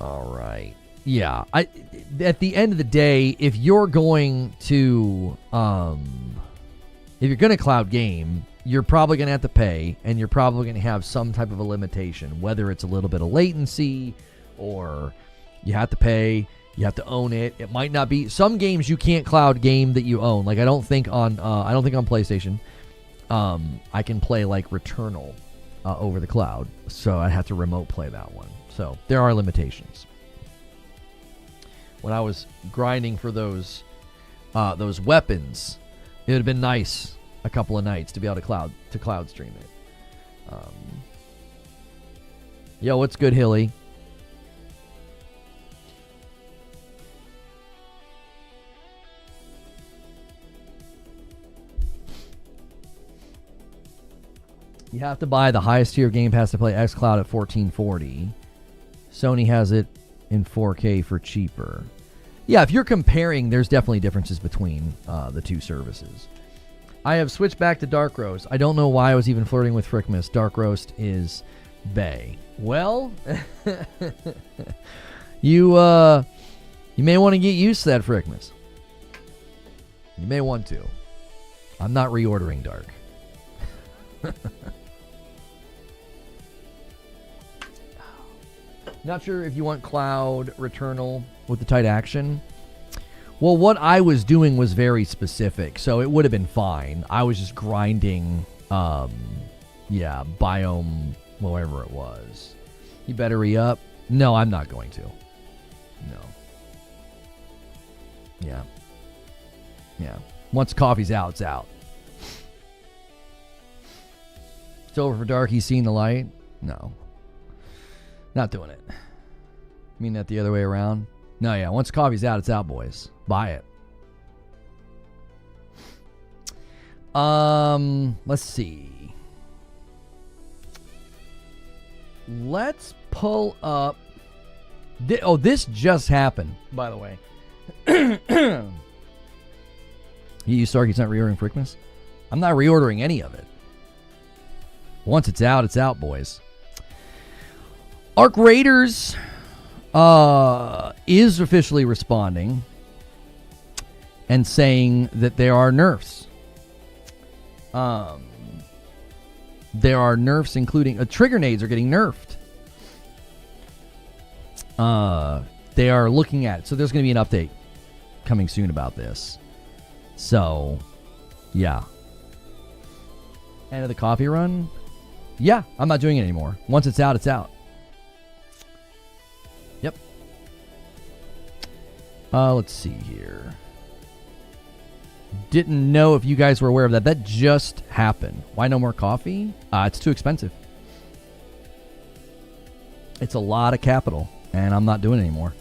All right. Yeah. At the end of the day, if you're going to cloud game, you're probably going to have to pay, and you're probably going to have some type of a limitation, whether it's a little bit of latency or you have to pay. You have to own it. It might not be. Some games you can't cloud game that you own. Like I don't think on PlayStation, I can play like Returnal over the cloud. So I have to remote play that one. So there are limitations. When I was grinding for those those weapons, it would have been nice a couple of nights to be able to cloud stream it. Yo, what's good, Hilly? You have to buy the highest tier of Game Pass to play xCloud at $14.40. Sony has it in 4K for cheaper. Yeah, if you're comparing, there's definitely differences between the two services. I have switched back to Dark Roast. I don't know why I was even flirting with Frickmas. Dark Roast is bae. Well, you may want to get used to that, Frickmas. You may want to. I'm not reordering Dark. Not sure if you want Cloud Returnal with the tight action. Well, what I was doing was very specific, so it would have been fine. I was just grinding, biome, whatever it was. You better re-up. No, I'm not going to. No. Yeah. Yeah. Once coffee's out, it's out. It's over for Dark. He's seen the light. No. Not doing it. You mean that the other way around? No, yeah. Once coffee's out, it's out, boys. Buy it. Let's see. Let's pull up. This just happened, by the way. You Starkey's not reordering Frickmas? I'm not reordering any of it. Once it's out, boys. Arcraiders is officially responding and saying that there are nerfs. There are nerfs, including trigger nades are getting nerfed. They are looking at it. So there's going to be an update coming soon about this. So, yeah. End of the coffee run? Yeah, I'm not doing it anymore. Once it's out, it's out. Yep. Let's see here. Didn't know if you guys were aware of that. That just happened. Why no more coffee? It's too expensive. It's a lot of capital, and I'm not doing it anymore.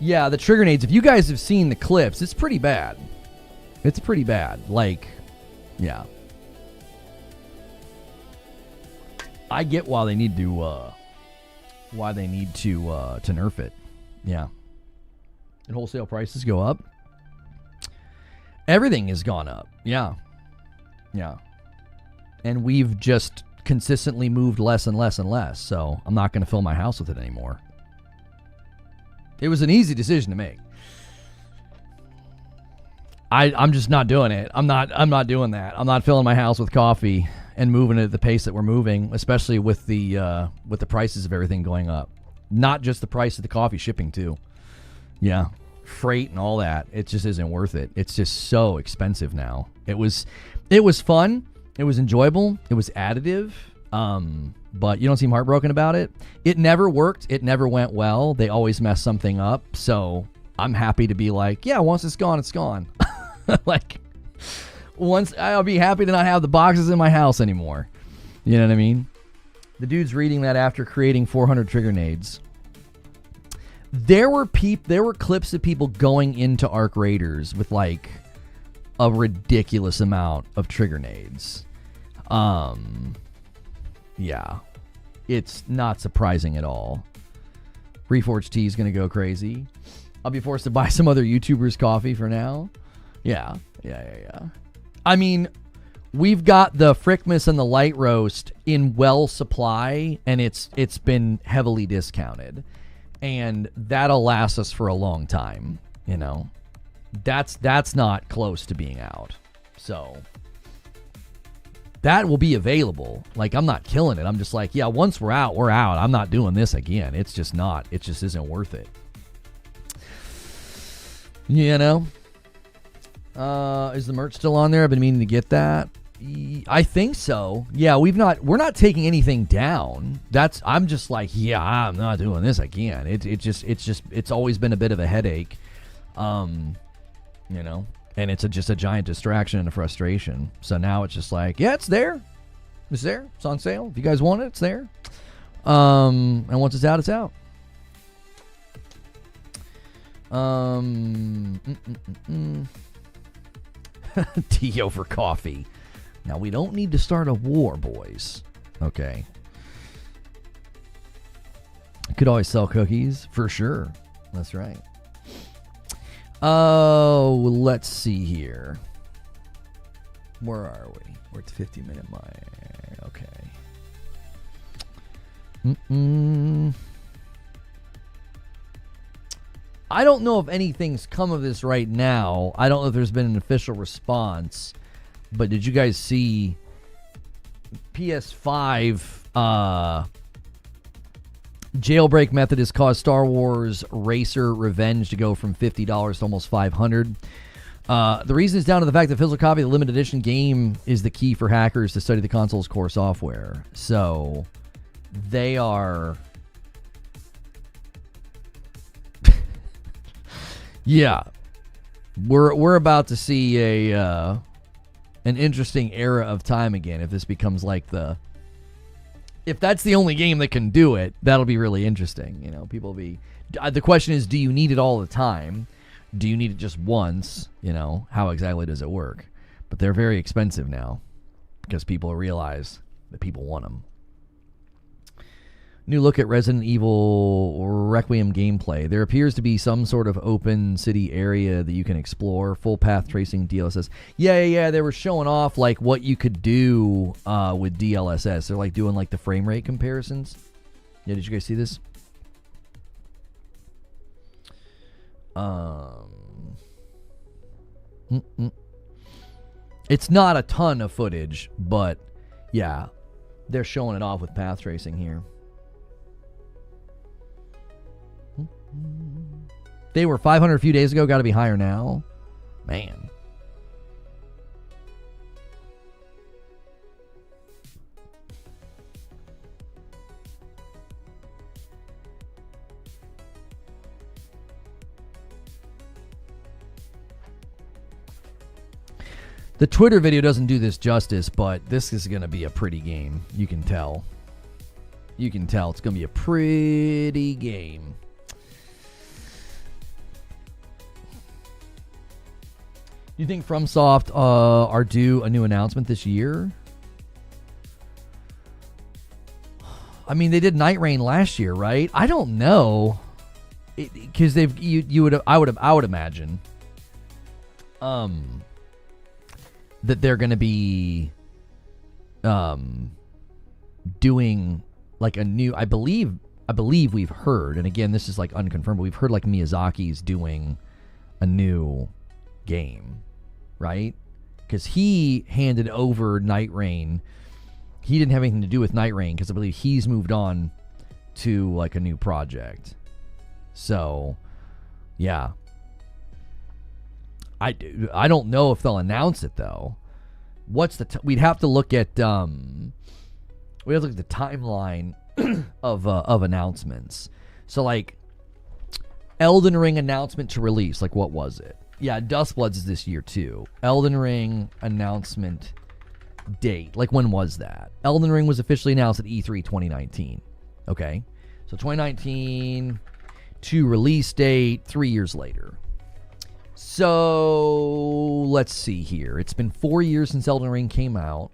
Yeah, the trigger nades, if you guys have seen the clips, it's pretty bad. It's pretty bad. Like, yeah. I get why they need to nerf it. Yeah. And wholesale prices go up. Everything has gone up. Yeah. Yeah. And we've just consistently moved less and less and less. So I'm not going to fill my house with it anymore. It was an easy decision to make. I'm just not doing it. I'm not doing that. I'm not filling my house with coffee and moving it at the pace that we're moving, especially with the prices of everything going up. Not just the price of the coffee, shipping too. Yeah. Freight and all that. It just isn't worth it. It's just so expensive now. It was fun. It was enjoyable. It was additive. But you don't seem heartbroken about it. It never worked. It never went well. They always mess something up. So I'm happy to be like, yeah, once it's gone, it's gone. Like, once I'll be happy to not have the boxes in my house anymore. You know what I mean? The dude's reading that after creating 400 trigger nades. There were clips of people going into Arcraiders with like a ridiculous amount of trigger nades. Yeah, it's not surprising at all. Reforged Tea is going to go crazy. I'll be forced to buy some other YouTubers' coffee for now. Yeah. I mean, we've got the Frickmas and the Light Roast in well supply, and it's been heavily discounted. And that'll last us for a long time, you know. That's not close to being out. So that will be available. Like, I'm not killing it. I'm just like, yeah, once we're out, we're out. I'm not doing this again. It's just not. It just isn't worth it. You know? Is the merch still on there? I've been meaning to get that. I think so. Yeah, we're not taking anything down. I'm just like, yeah, I'm not doing this. I can't. It's always been a bit of a headache, and it's just a giant distraction and a frustration. So now it's just like, yeah, it's there. It's there. It's on sale. If you guys want it, it's there. And once it's out, it's out. Tea over coffee. Now, we don't need to start a war, boys. Okay. Could always sell cookies, for sure. That's right. Oh, let's see here. Where are we? We're at the 50-minute mark. Okay. I don't know if anything's come of this right now. I don't know if there's been an official response. But did you guys see PS5 jailbreak method has caused Star Wars Racer Revenge to go from $50 to almost $500? The reason is down to the fact that physical copy of the limited edition game is the key for hackers to study the console's core software. So they are... yeah. We're about to see an interesting era of time again. If this becomes like if that's the only game that can do it, that'll be really interesting. People will be. The question is, do you need it all the time? Do you need it just once? How exactly does it work? But they're very expensive now because people realize that people want them. New look at Resident Evil Requiem gameplay. There appears to be some sort of open city area that you can explore. Full path tracing DLSS. Yeah. They were showing off like what you could do with DLSS. They're like doing like the frame rate comparisons. Yeah, did you guys see this? It's not a ton of footage, but yeah, they're showing it off with path tracing here. They were 500 a few days ago. Got to be higher now. Man. The Twitter video doesn't do this justice, but this is going to be a pretty game. You can tell. You can tell it's going to be a pretty game. Do you think FromSoft are due a new announcement this year? I mean, they did Night Rain last year, right? I don't know, because I would imagine that they're going to be doing like a new. I believe we've heard, and again, this is like unconfirmed, but we've heard like Miyazaki's doing a new game. Right? Because he handed over Night Rain. He didn't have anything to do with Night Rain because I believe he's moved on to like a new project. So, yeah. I don't know if they'll announce it though. What's we'd have to look at we have to look at the timeline of announcements. So like Elden Ring announcement to release, like what was it? Yeah, Dustbloods is this year too. Elden Ring announcement date. Like when was that? Elden Ring was officially announced at E3 2019. Okay. So 2019 to release date 3 years later. So let's see here. It's been 4 years since Elden Ring came out.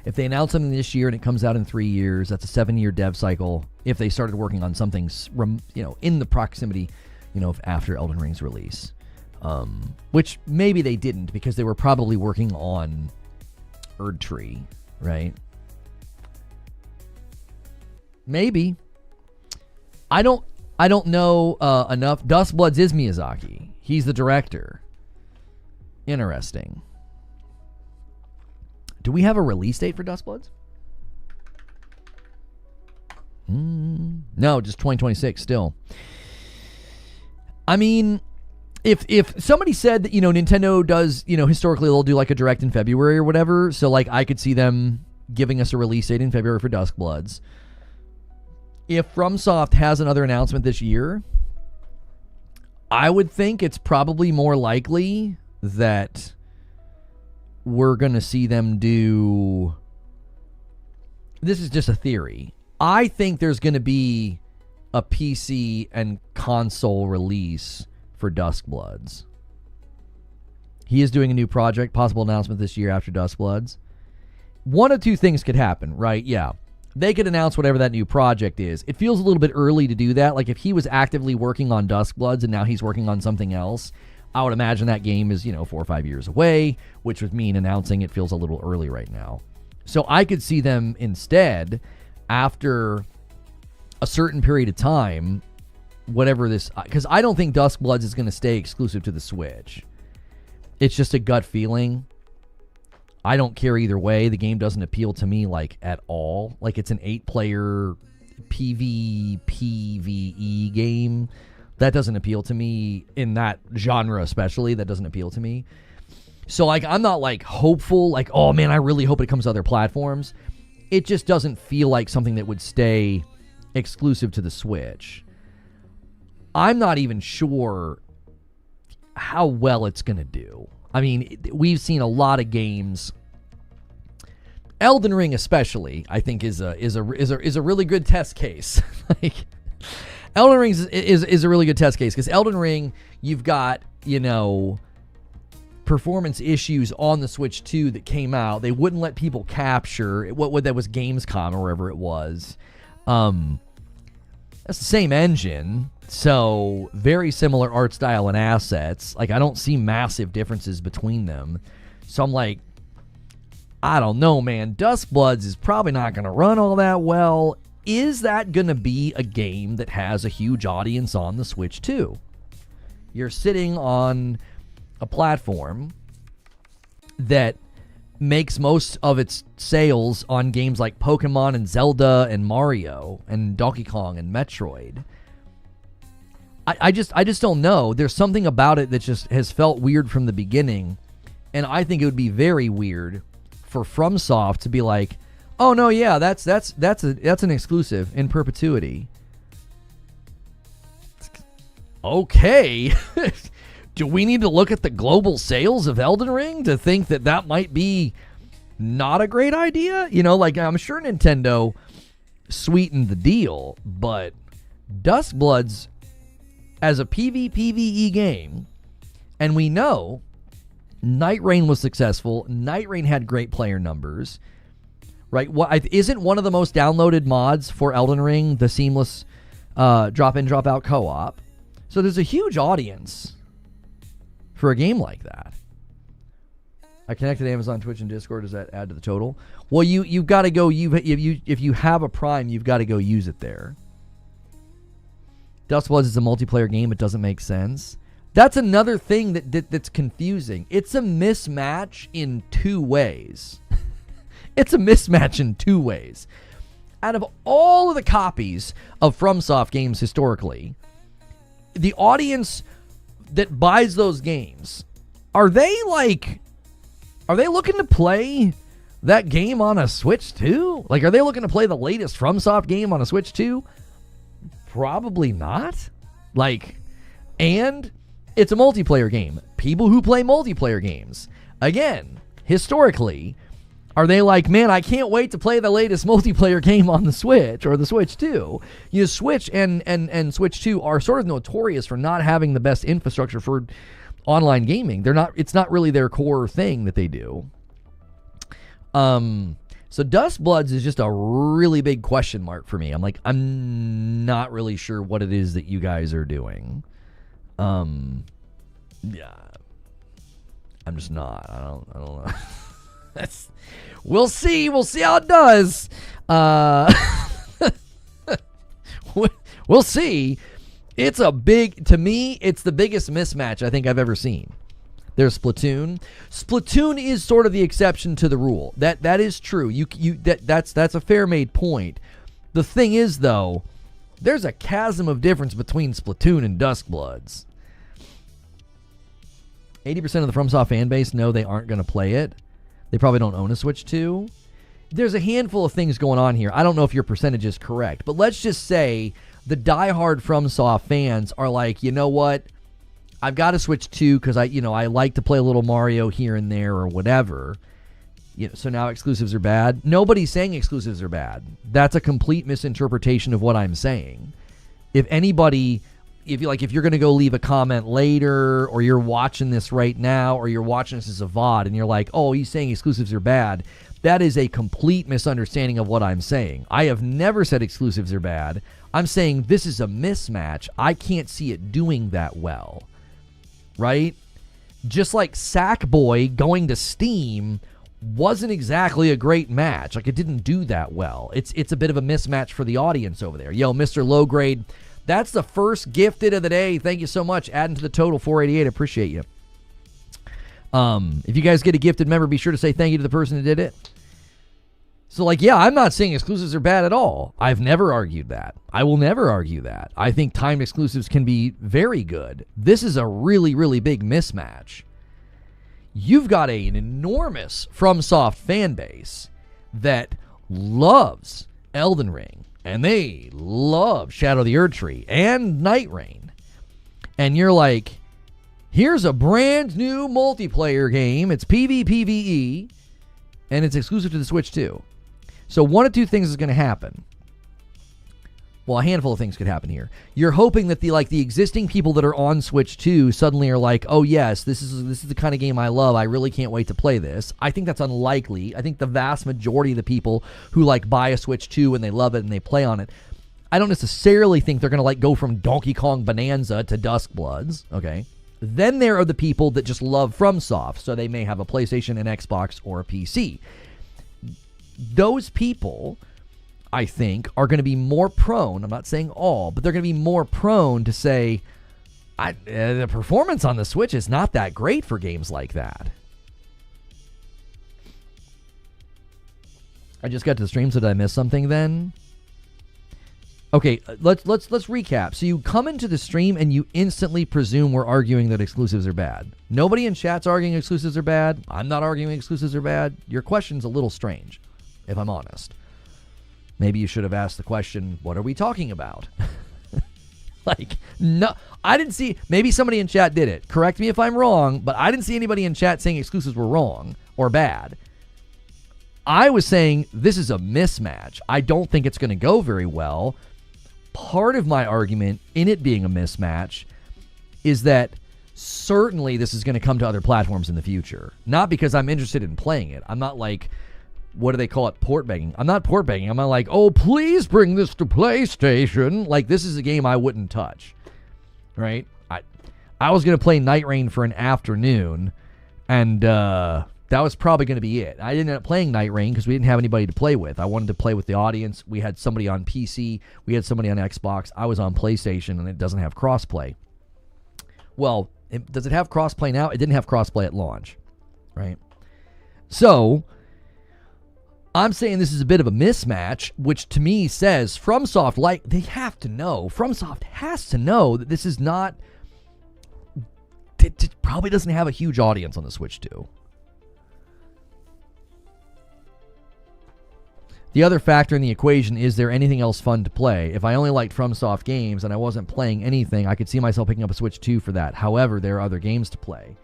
If they announce something this year and it comes out in 3 years, that's a 7-year dev cycle. If they started working on something, in the proximity, of after Elden Ring's release, which maybe they didn't because they were probably working on Erdtree, right? Maybe. I don't know enough. Dustbloods is Miyazaki. He's the director. Interesting. Do we have a release date for Dustbloods? No, just 2026 still. I mean, if somebody said that, Nintendo does, historically they'll do like a direct in February or whatever, so like I could see them giving us a release date in February for Duskbloods. If FromSoft has another announcement this year, I would think it's probably more likely that we're going to see them do... This is just a theory. I think there's going to be a PC and console release for Duskbloods. He is doing a new project, possible announcement this year after Duskbloods. One of two things could happen, right? Yeah. They could announce whatever that new project is. It feels a little bit early to do that. Like if he was actively working on Duskbloods and now he's working on something else, I would imagine that game is, 4 or 5 years away, which would mean announcing it feels a little early right now. So I could see them instead, after a certain period of time, whatever this... Because I don't think Duskbloods is going to stay exclusive to the Switch. It's just a gut feeling. I don't care either way. The game doesn't appeal to me, like, at all. Like, it's an 8-player PvE game. That doesn't appeal to me in that genre especially. That doesn't appeal to me. So, like, I'm not, like, hopeful. Like, oh, man, I really hope it comes to other platforms. It just doesn't feel like something that would stay exclusive to the Switch. I'm not even sure how well it's going to do. I mean, we've seen a lot of games. Elden Ring, especially, I think is a really good test case. Like, Elden Ring is a really good test case because Elden Ring, you've got performance issues on the Switch 2 that came out. They wouldn't let people capture what that was Gamescom or wherever it was. That's the same engine. So, very similar art style and assets. Like, I don't see massive differences between them. So, I'm like, I don't know, man. Duskbloods is probably not going to run all that well. Is that going to be a game that has a huge audience on the Switch 2? You're sitting on a platform that makes most of its sales on games like Pokemon and Zelda and Mario and Donkey Kong and Metroid. I just don't know. There's something about it that just has felt weird from the beginning, and I think it would be very weird for FromSoft to be like, "Oh no, yeah, that's an exclusive in perpetuity." Okay, do we need to look at the global sales of Elden Ring to think that might be not a great idea? Like I'm sure Nintendo sweetened the deal, but Duskbloods as a PvE game, and we know Night Rain was successful. Night Rain had great player numbers, right? Isn't one of the most downloaded mods for Elden Ring the seamless drop-in, drop-out co-op? So there's a huge audience for a game like that. I connected Amazon, Twitch, and Discord. Does that add to the total? Well, you've got to go. If you have a Prime, you've got to go use it there. Duskbloods is a multiplayer game. It doesn't make sense. That's another thing that's confusing. It's a mismatch in two ways. It's a mismatch in two ways. Out of all of the copies of FromSoft games historically, the audience that buys those games, are they looking to play that game on a Switch 2? Like, are they looking to play the latest FromSoft game on a Switch 2? Probably not. Like, and it's a multiplayer game. People who play multiplayer games, again, historically, are they like, man, I can't wait to play the latest multiplayer game on the Switch or the Switch 2? Switch and Switch 2 are sort of notorious for not having the best infrastructure for online gaming. It's not really their core thing that they do. So Duskbloods is just a really big question mark for me. I'm not really sure what it is that you guys are doing. Yeah, I'm just not. I don't know. We'll see. We'll see how it does. We'll see. To me, it's the biggest mismatch I think I've ever seen. There's Splatoon. Splatoon is sort of the exception to the rule. That is true. That's a fair made point. The thing is, though, there's a chasm of difference between Splatoon and Duskbloods. 80% of the FromSoft fan base know they aren't going to play it. They probably don't own a Switch 2. There's a handful of things going on here. I don't know if your percentage is correct, but let's just say the diehard FromSoft fans are like, you know what? I've got a Switch 2 because I like to play a little Mario here and there or whatever. So now exclusives are bad. Nobody's saying exclusives are bad. That's a complete misinterpretation of what I'm saying. If anybody, if you're going to go leave a comment later, or you're watching this right now, or you're watching this as a VOD, and you're like, oh, he's saying exclusives are bad, that is a complete misunderstanding of what I'm saying. I have never said exclusives are bad. I'm saying this is a mismatch. I can't see it doing that well. Right? Just like Sackboy going to Steam wasn't exactly a great match. Like, it didn't do that well. It's a bit of a mismatch for the audience over there. Yo, Mr. Low Grade, that's the first gifted of the day. Thank you so much. Adding to the total 488. Appreciate you. If you guys get a gifted member, be sure to say thank you to the person who did it. So, like, yeah, I'm not saying exclusives are bad at all. I've never argued that. I will never argue that. I think timed exclusives can be very good. This is a really, really big mismatch. You've got an enormous FromSoft fan base that loves Elden Ring, and they love Shadow of the Erdtree and Night Rain. And you're like, here's a brand new multiplayer game. It's PvPvE, and it's exclusive to the Switch 2. So one of two things is going to happen. Well, a handful of things could happen here. You're hoping that the existing people that are on Switch 2 suddenly are like, oh yes, this is the kind of game I love. I really can't wait to play this. I think that's unlikely. I think the vast majority of the people who buy a Switch 2 and they love it and they play on it, I don't necessarily think they're going to go from Donkey Kong Bonanza to Duskbloods, okay? Then there are the people that just love FromSoft, so they may have a PlayStation, an Xbox, or a PC. Those people, I think, are going to be more prone, I'm not saying all, but they're going to be more prone to say, the performance on the Switch is not that great for games like that. I just got to the stream, so did I miss something then? Okay, let's recap. So you come into the stream and you instantly presume we're arguing that exclusives are bad. Nobody in chat's arguing exclusives are bad. I'm not arguing exclusives are bad. Your question's a little strange, if I'm honest. Maybe you should have asked the question, what are we talking about? No, I didn't see, maybe somebody in chat did it. Correct me if I'm wrong, but I didn't see anybody in chat saying exclusives were wrong or bad. I was saying this is a mismatch. I don't think it's going to go very well. Part of my argument in it being a mismatch is that certainly this is going to come to other platforms in the future. Not because I'm interested in playing it. I'm not what do they call it? Port begging. I'm not port begging. I'm not oh, please bring this to PlayStation. This is a game I wouldn't touch. Right? I was going to play Night Rain for an afternoon, and that was probably going to be it. I didn't end up playing Night Rain because we didn't have anybody to play with. I wanted to play with the audience. We had somebody on PC. We had somebody on Xbox. I was on PlayStation, and it doesn't have crossplay. Well, does it have crossplay now? It didn't have crossplay at launch. Right? So I'm saying this is a bit of a mismatch, which to me says FromSoft, they have to know. FromSoft has to know that this is not, it probably doesn't have a huge audience on the Switch 2. The other factor in the equation is there anything else fun to play? If I only liked FromSoft games and I wasn't playing anything, I could see myself picking up a Switch 2 for that. However, there are other games to play.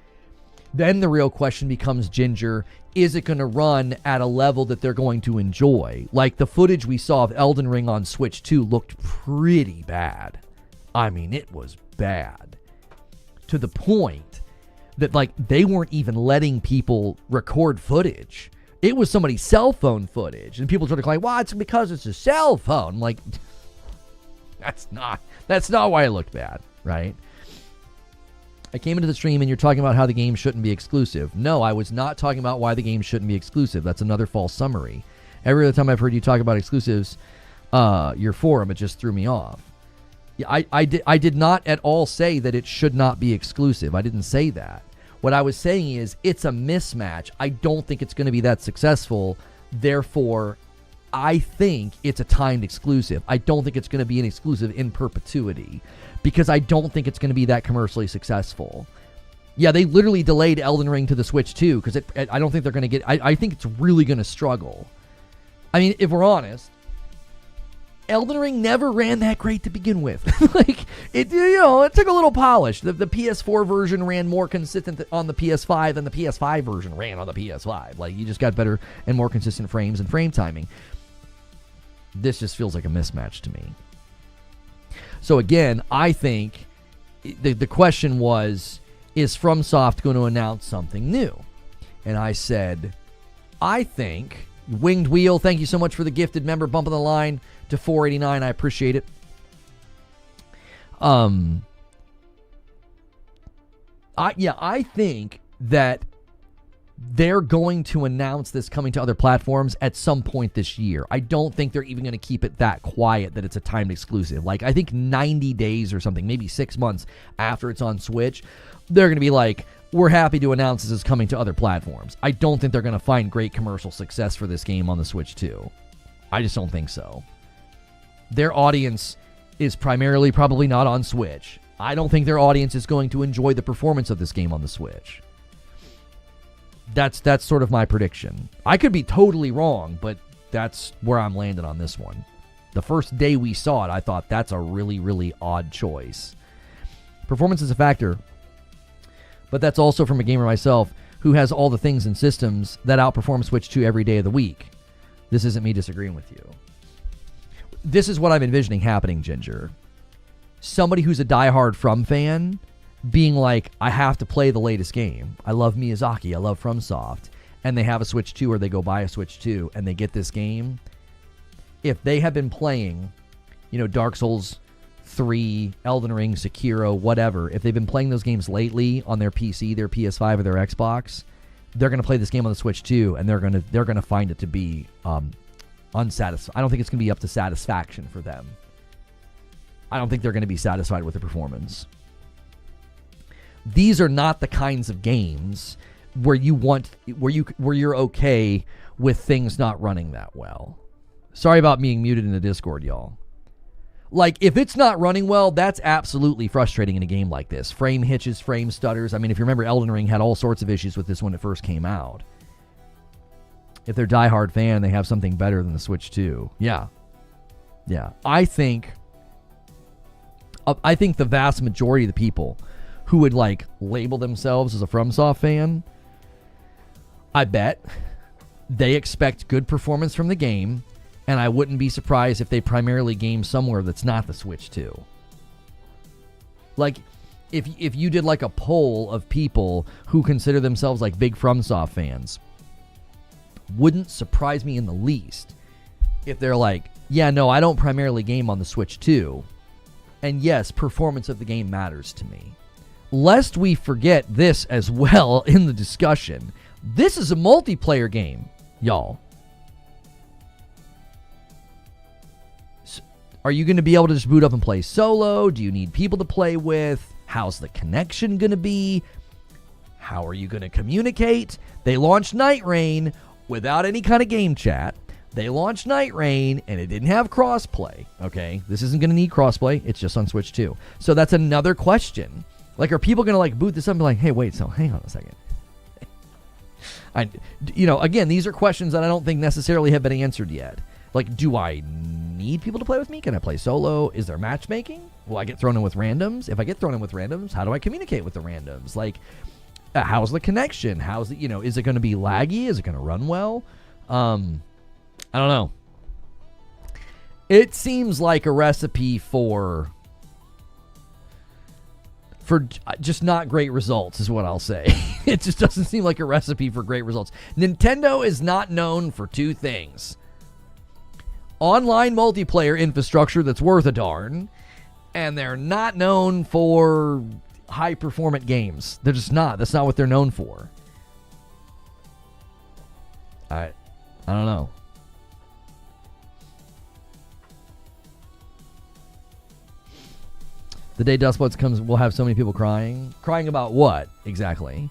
Then the real question becomes, Ginger, is it going to run at a level that they're going to enjoy? The footage we saw of Elden Ring on Switch 2 looked pretty bad. I mean, it was bad. To the point that, they weren't even letting people record footage. It was somebody's cell phone footage. And people started well, it's because it's a cell phone. I'm that's not why it looked bad, right? I came into the stream and you're talking about how the game shouldn't be exclusive. No, I was not talking about why the game shouldn't be exclusive. That's another false summary. Every other time I've heard you talk about exclusives, your forum, it just threw me off. Yeah, I did not at all say that it should not be exclusive. I didn't say that. What I was saying is it's a mismatch. I don't think it's going to be that successful. Therefore, I think it's a timed exclusive. I don't think it's going to be an exclusive in perpetuity because I don't think it's going to be that commercially successful. Yeah, they literally delayed Elden Ring to the Switch too, because I don't think they're going to get... I think it's really going to struggle. I mean, if we're honest, Elden Ring never ran that great to begin with. Like, it took a little polish. The PS4 version ran more consistent on the PS5 than the PS5 version ran on the PS5. Like, you just got better and more consistent frames and frame timing. This just feels like a mismatch to me. So again, I think the question was, is FromSoft going to announce something new? And I said, I think... Winged Wheel, thank you so much for the gifted member bump on the line to 489. I appreciate it. I think that they're going to announce this coming to other platforms at some point this year. I don't think they're even going to keep it that quiet that it's a timed exclusive. Like, I think 90 days or something, maybe 6 months after it's on Switch, they're going to be like, we're happy to announce this is coming to other platforms. I don't think they're going to find great commercial success for this game on the Switch 2. I just don't think so. Their audience is primarily probably not on Switch. I don't think their audience is going to enjoy the performance of this game on the Switch. That's sort of my prediction. I could be totally wrong, but that's where I'm landing on this one. The first day we saw it, I thought that's a really, really odd choice. Performance is a factor, but that's also from a gamer myself who has all the things and systems that outperform Switch 2 every day of the week. This isn't me disagreeing with you. This is what I'm envisioning happening, Ginger. Somebody who's a diehard From fan being like, I have to play the latest game. I love Miyazaki. I love FromSoft. And they have a Switch 2 or they go buy a Switch 2 and they get this game. If they have been playing, Dark Souls 3, Elden Ring, Sekiro, whatever, if they've been playing those games lately on their PC, their PS5, or their Xbox, they're going to play this game on the Switch too, and they're going to find it to be unsatisfying. I don't think it's going to be up to satisfaction for them. I don't think they're going to be satisfied with the performance. These are not the kinds of games where you're okay with things not running that well. Sorry about being muted in the Discord, y'all. Like, if it's not running well, that's absolutely frustrating in a game like this. Frame hitches, frame stutters. I mean, if you remember, Elden Ring had all sorts of issues with this when it first came out. If they're a diehard fan, they have something better than the Switch 2. Yeah. I think the vast majority of the people who would, label themselves as a FromSoft fan, I bet they expect good performance from the game. And I wouldn't be surprised if they primarily game somewhere that's not the Switch 2. Like, if you did a poll of people who consider themselves big FromSoft fans, wouldn't surprise me in the least if they're like, yeah, no, I don't primarily game on the Switch 2. And yes, performance of the game matters to me. Lest we forget this as well in the discussion, this is a multiplayer game, y'all. Are you going to be able to just boot up and play solo? Do you need people to play with? How's the connection going to be? How are you going to communicate? They launched Night Rain without any kind of game chat. They launched Night Rain, and it didn't have crossplay. Okay, this isn't going to need crossplay. It's just on Switch 2. So that's another question. Are people going to boot this up and be like, hey, wait, so hang on a second. Again, these are questions that I don't think necessarily have been answered yet. Do I need people to play with me? Can I play solo? Is there matchmaking? Will I get thrown in with randoms? If I get thrown in with randoms, how do I communicate with the randoms? How's the connection? How's the, is it going to be laggy? Is it going to run well? I don't know. It seems like a recipe for just not great results is what I'll say. It just doesn't seem like a recipe for great results. Nintendo is not known for two things: online multiplayer infrastructure that's worth a darn, and they're not known for high-performant games. They're just not. That's not what they're known for. I don't know. The day Dustbloods comes, we'll have so many people crying. Crying about what, exactly?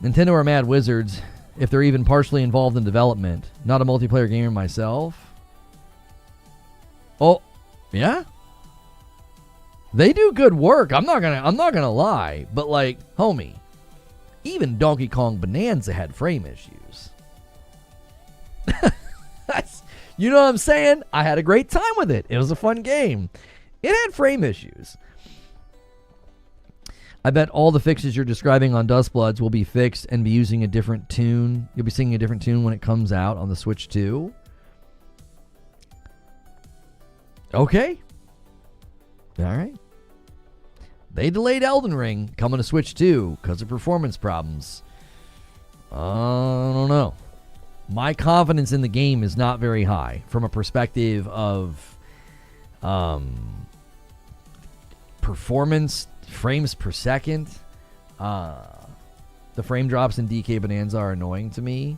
Nintendo are mad wizards if they're even partially involved in development. Not a multiplayer gamer myself. Oh, yeah? They do good work. I'm not gonna lie. But like, homie, even Donkey Kong Bonanza had frame issues. You know what I'm saying? I had a great time with it. It was a fun game. It had frame issues. I bet all the fixes you're describing on Dustbloods will be fixed and be using a different tune. You'll be singing a different tune when it comes out on the Switch 2. Okay. All right. They delayed Elden Ring coming to Switch 2 because of performance problems. I don't know. My confidence in the game is not very high from a perspective of performance, frames per second. The frame drops in DK Bonanza are annoying to me.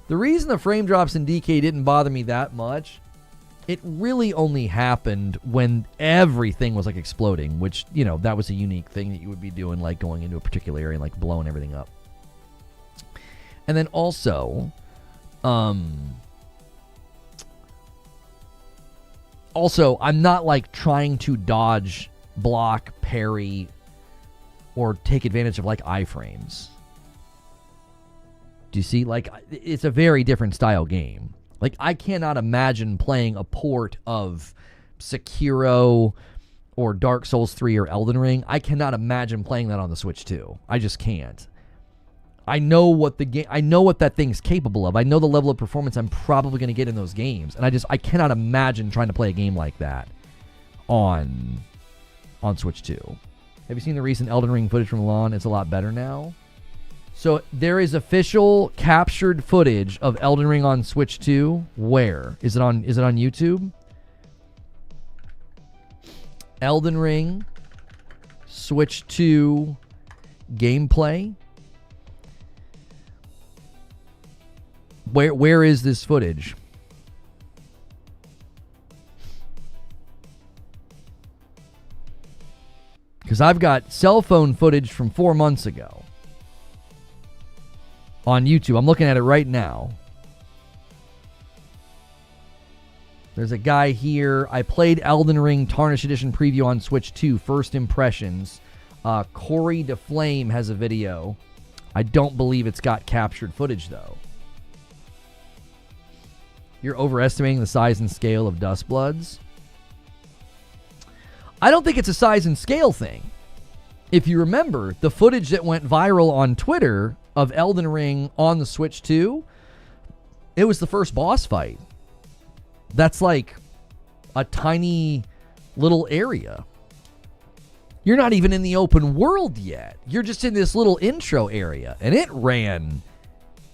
The reason the frame drops in DK didn't bother me that much, it really only happened when everything was like exploding, which, you know, that was a unique thing that you would be doing, like going into a particular area and like blowing everything up. And then also, I'm not like trying to dodge, block, parry, or take advantage of like iframes. Do you see? Like, it's a very different style game. Like, I cannot imagine playing a port of Sekiro or Dark Souls 3 or Elden Ring. I cannot imagine playing that on the Switch 2. I just can't. I know what that thing's capable of. I know the level of performance I'm probably going to get in those games, and I cannot imagine trying to play a game like that on Switch 2. Have you seen the recent Elden Ring footage from Milan? It's a lot better now. So there is official captured footage of Elden Ring on Switch 2. Where? Is it on YouTube? Elden Ring Switch 2 gameplay. Where is this footage? Because I've got cell phone footage from 4 months ago on YouTube. I'm looking at it right now. There's a guy here. I played Elden Ring Tarnished Edition preview on Switch 2. First impressions. Corey DeFlame has a video. I don't believe it's got captured footage, though. You're overestimating the size and scale of Dustbloods. I don't think it's a size and scale thing. If you remember, the footage that went viral on Twitter of Elden Ring on the Switch 2, it was the first boss fight. That's like a tiny little area. You're not even in the open world yet. You're just in this little intro area, and it ran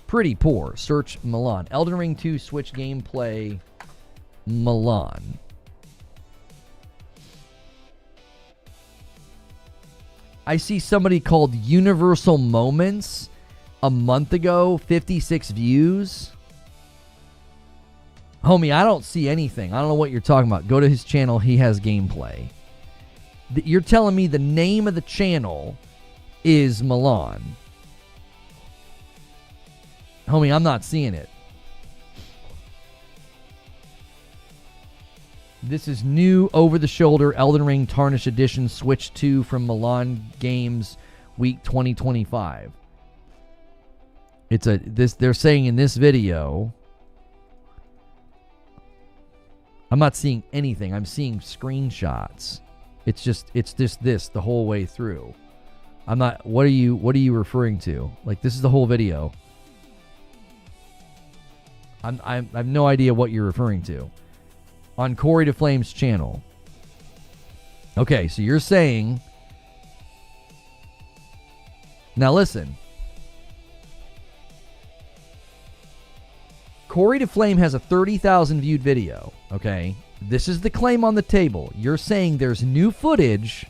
pretty poor. Search Milan. Elden Ring 2 Switch gameplay Milan. I see somebody called Universal Moments a month ago, 56 views. Homie, I don't see anything. I don't know what you're talking about. Go to his channel. He has gameplay. You're telling me the name of the channel is Milan. Homie, I'm not seeing it. This is new over-the-shoulder Elden Ring Tarnished Edition Switch 2 from Milan Games Week 2025. They're saying in this video, I'm not seeing anything. I'm seeing screenshots. It's just this the whole way through. I'm not. What are you referring to? Like, this is the whole video. I have no idea what you're referring to. On Corey DeFlame's channel. Okay, so you're saying... Now listen. Corey DeFlame has a 30,000 viewed video, okay? This is the claim on the table. You're saying there's new footage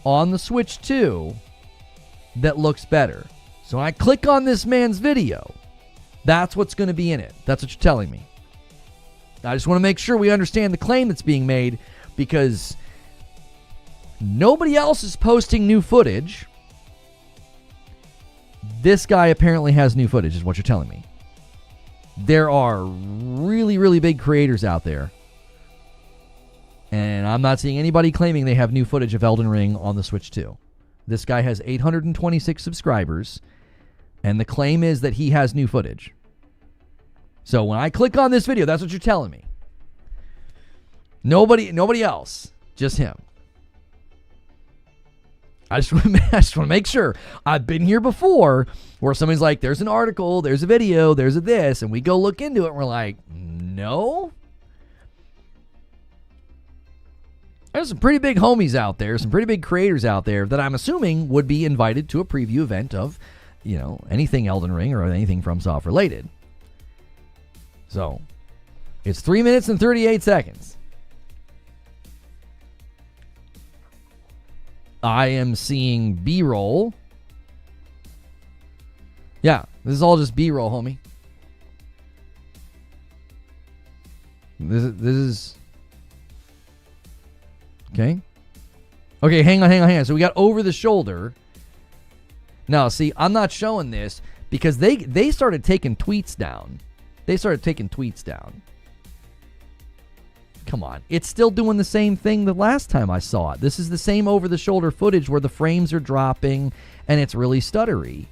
on the Switch 2 that looks better. So when I click on this man's video, that's what's going to be in it. That's what you're telling me. I just want to make sure we understand the claim that's being made, because nobody else is posting new footage. This guy apparently has new footage, is what you're telling me. There are really, really big creators out there, And I'm not seeing anybody claiming they have new footage of Elden Ring on the Switch 2. This guy has 826 subscribers, and the claim is that he has new footage. So when I click on this video, that's what you're telling me. Nobody else, just him. I just want to make sure. I've been here before where somebody's like, there's an article, there's a video, there's a this, and we go look into it, and we're like, no. There's some pretty big homies out there, some pretty big creators out there that I'm assuming would be invited to a preview event of, you know, anything Elden Ring or anything FromSoft related. So, it's 3 minutes and 38 seconds. I am seeing B-roll. Yeah, this is all just B-roll, homie. This is okay. Okay, hang on. So we got over the shoulder. Now, see, I'm not showing this because they started taking tweets down. Come on. It's still doing the same thing the last time I saw it. This is the same over-the-shoulder footage where the frames are dropping and it's really stuttery.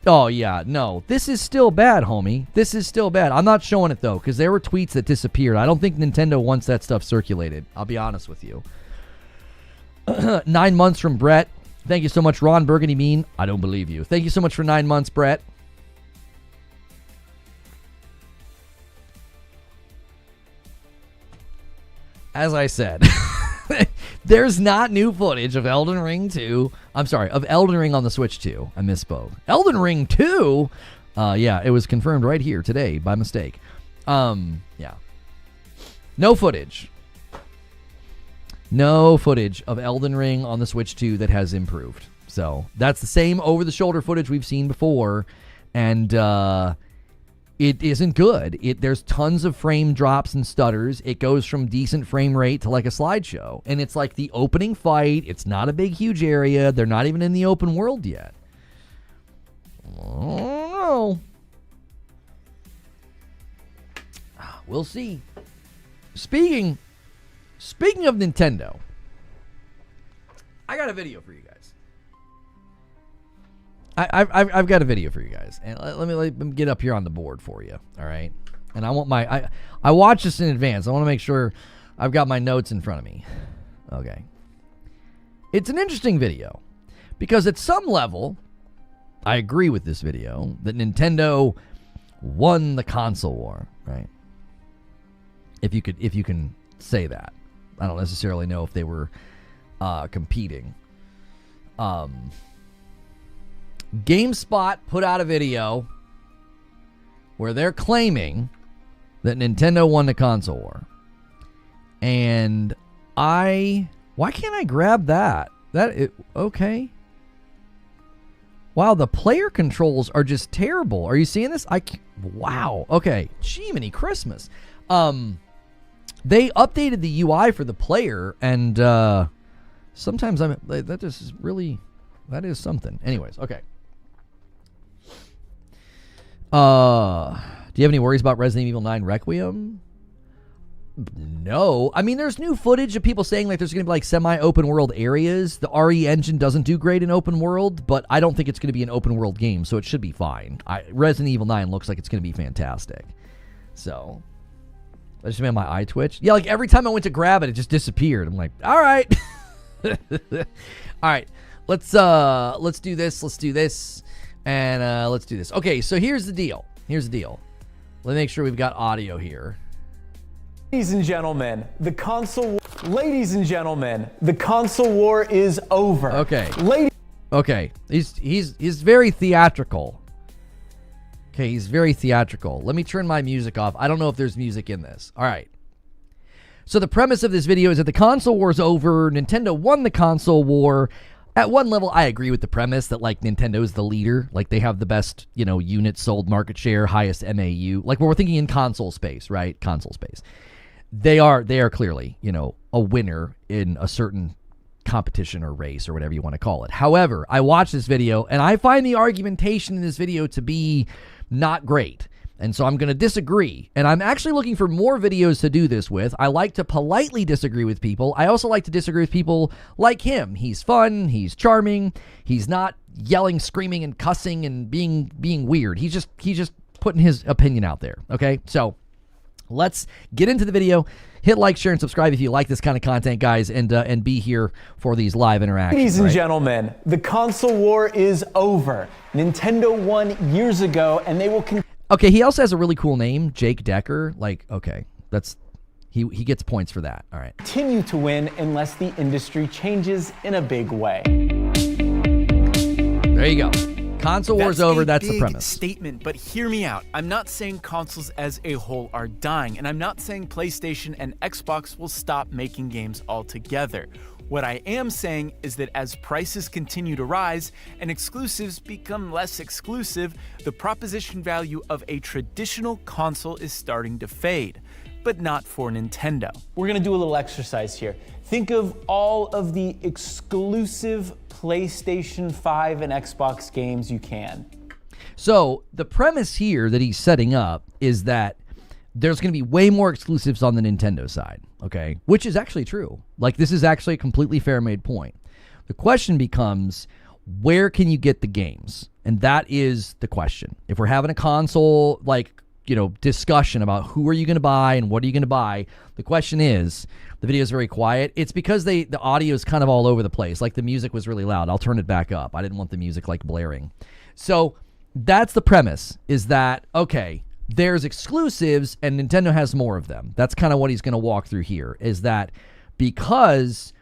Oh, yeah. No. This is still bad, homie. This is still bad. I'm not showing it, though, because there were tweets that disappeared. I don't think Nintendo wants that stuff circulated. I'll be honest with you. 9 months from Brett. Thank you so much, Ron Burgundy Mean. I don't believe you. Thank you so much for 9 months, Brett. As I said, there's not new footage of Elden Ring 2. I'm sorry, of Elden Ring on the Switch 2. I misspoke. Elden Ring 2? Yeah, it was confirmed right here today by mistake. Yeah. No footage. No footage of Elden Ring on the Switch 2 that has improved. So that's the same over-the-shoulder footage we've seen before, and it isn't good. There's tons of frame drops and stutters. It goes from decent frame rate to like a slideshow, and it's like the opening fight. It's not a big, huge area. They're not even in the open world yet. Oh, no. We'll see. Speaking of Nintendo, I got a video for you guys. I've got a video for you guys, and let me get up here on the board for you. All right, and I want I watched this in advance. I want to make sure I've got my notes in front of me. Okay, it's an interesting video because at some level, I agree with this video that Nintendo won the console war. Right? If you can say that. I don't necessarily know if they were competing. GameSpot put out a video where they're claiming that Nintendo won the console war. And why can't I grab that? Okay. Wow, the player controls are just terrible. Are you seeing this? Wow. Okay. Jiminy Christmas. They updated the UI for the player, and sometimes that is something. Anyways, okay. Do you have any worries about Resident Evil 9 Requiem? No. I mean, there's new footage of people saying like there's going to be like semi-open world areas. The RE engine doesn't do great in open world, but I don't think it's going to be an open world game, so it should be fine. Resident Evil 9 looks like it's going to be fantastic. So I just made my eye twitch. Yeah, like every time I went to grab it, it just disappeared. I'm like, all right. All right. Let's do this. Let's do this. And let's do this. Okay, so here's the deal. Let me make sure we've got audio here. Ladies and gentlemen, the console war is over. Okay. Okay. He's very theatrical. Okay, he's very theatrical. Let me turn my music off. I don't know if there's music in this. All right. So the premise of this video is that the console war is over. Nintendo won the console war. At one level, I agree with the premise that, like, Nintendo's the leader. Like, they have the best, units sold, market share, highest MAU. Like, we're thinking in console space, right? Console space. They are clearly, a winner in a certain competition or race or whatever you want to call it. However, I watched this video and I find the argumentation in this video to be not great. And so I'm going to disagree. And I'm actually looking for more videos to do this with. I like to politely disagree with people. I also like to disagree with people like him. He's fun. He's charming. He's not yelling, screaming, and cussing and being weird. He's just putting his opinion out there. Okay, so let's get into the video. Hit like, share, and subscribe if you like this kind of content, guys, and be here for these live interactions. Ladies and gentlemen, the console war is over. Nintendo won years ago, and they will continue. Okay, he also has a really cool name, Jake Decker. Like, okay, that's he gets points for that. All right. Continue to win unless the industry changes in a big way. There you go. Console war's over. That's the premise. Statement, but hear me out. I'm not saying consoles as a whole are dying, and I'm not saying PlayStation and Xbox will stop making games altogether. What I am saying is that as prices continue to rise and exclusives become less exclusive, the proposition value of a traditional console is starting to fade, but not for Nintendo. We're gonna do a little exercise here. Think of all of the exclusive PlayStation 5 and Xbox games you can. So the premise here that he's setting up is that there's going to be way more exclusives on the Nintendo side, okay? Which is actually true. Like, this is actually a completely fair made point. The question becomes, where can you get the games? And that is the question. If we're having a console, like, you know, discussion about who are you going to buy and what are you going to buy, the question is, the video is very quiet. It's because the audio is kind of all over the place. Like, the music was really loud. I'll turn it back up. I didn't want the music, like, blaring. So that's the premise, is that, okay, there's exclusives and Nintendo has more of them. That's kind of what he's going to walk through here, is that because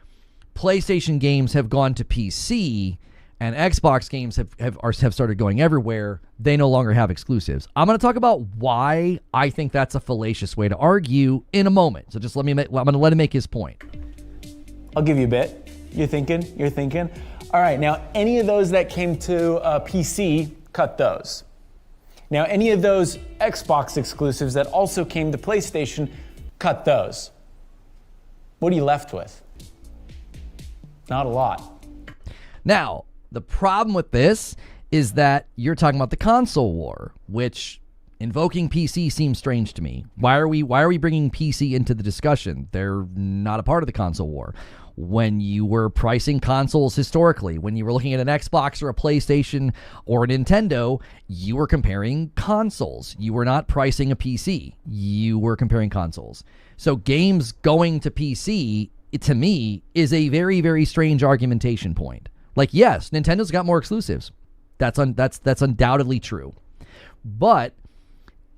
PlayStation games have gone to PC and Xbox games have started going everywhere, they no longer have exclusives. I'm going to talk about why I think that's a fallacious way to argue in a moment. So just I'm going to let him make his point. I'll give you a bit. You're thinking. All right, now any of those that came to PC, cut those. Now, any of those Xbox exclusives that also came to PlayStation, cut those. What are you left with? Not a lot. Now, the problem with this is that you're talking about the console war, which invoking PC seems strange to me. Why are we bringing PC into the discussion? They're not a part of the console war. When you were pricing consoles historically, when you were looking at an Xbox or a PlayStation or a Nintendo, you were comparing consoles. You were not pricing a PC. You were comparing consoles. So games going to PC, to me, is a very, very strange argumentation point. Like, yes, Nintendo's got more exclusives. That's undoubtedly true. But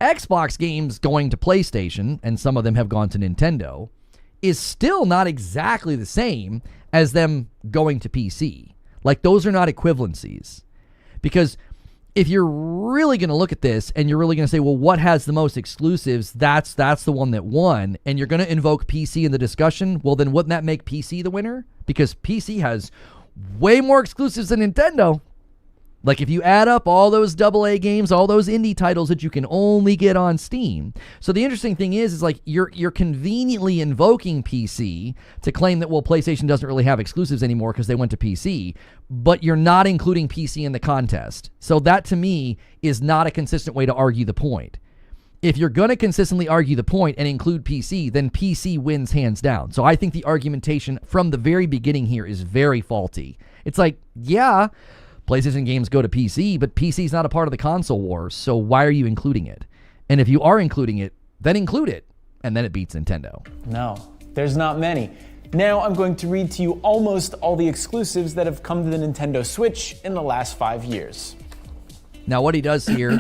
Xbox games going to PlayStation, and some of them have gone to Nintendo, is still not exactly the same as them going to PC. Like, those are not equivalencies. Because if you're really going to look at this and you're really going to say, well, what has the most exclusives? That's the one that won. And you're going to invoke PC in the discussion. Well, then wouldn't that make PC the winner? Because PC has way more exclusives than Nintendo. Like, if you add up all those AA games, all those indie titles that you can only get on Steam. So the interesting thing is like you're conveniently invoking PC to claim that, well, PlayStation doesn't really have exclusives anymore because they went to PC, but you're not including PC in the contest. So that, to me, is not a consistent way to argue the point. If you're going to consistently argue the point and include PC, then PC wins hands down. So I think the argumentation from the very beginning here is very faulty. It's like, yeah, PlayStation games go to PC, but PC's not a part of the console war, so why are you including it? And if you are including it, then include it, and then it beats Nintendo. No, there's not many. Now I'm going to read to you almost all the exclusives that have come to the Nintendo Switch in the last 5 years. Now what he does here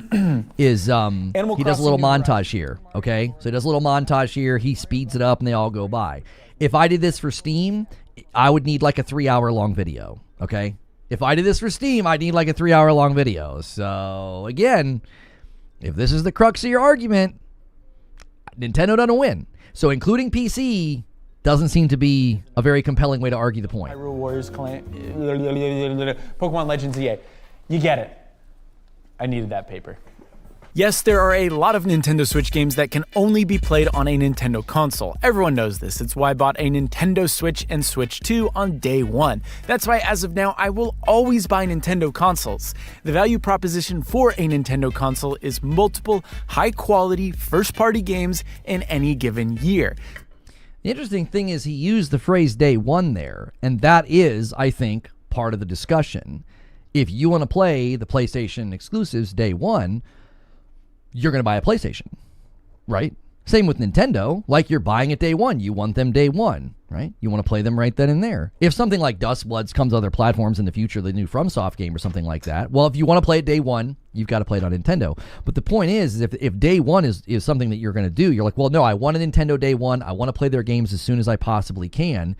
is he does a little montage here, okay? So he does a little montage here, he speeds it up, and they all go by. If I did this for Steam, I would need like a 3-hour-long video, okay? If I did this for Steam, I'd need like a 3-hour-long video. So, again, if this is the crux of your argument, Nintendo doesn't win. So including PC doesn't seem to be a very compelling way to argue the point. Hyrule Warriors Clan, Pokemon Legends EA. You get it. I needed that paper. Yes, there are a lot of Nintendo Switch games that can only be played on a Nintendo console. Everyone knows this. It's why I bought a Nintendo Switch and Switch 2 on day one. That's why as of now, I will always buy Nintendo consoles. The value proposition for a Nintendo console is multiple, high-quality, first-party games in any given year. The interesting thing is he used the phrase day one there, and that is, I think, part of the discussion. If you want to play the PlayStation exclusives day one, you're going to buy a PlayStation, right? Same with Nintendo. Like, you're buying it day one. You want them day one, right? You want to play them right then and there. If something like Dustbloods comes on other platforms in the future, the new FromSoft game or something like that, well, if you want to play it day one, you've got to play it on Nintendo. But the point is if day one is something that you're going to do, you're like, well, no, I want a Nintendo day one. I want to play their games as soon as I possibly can.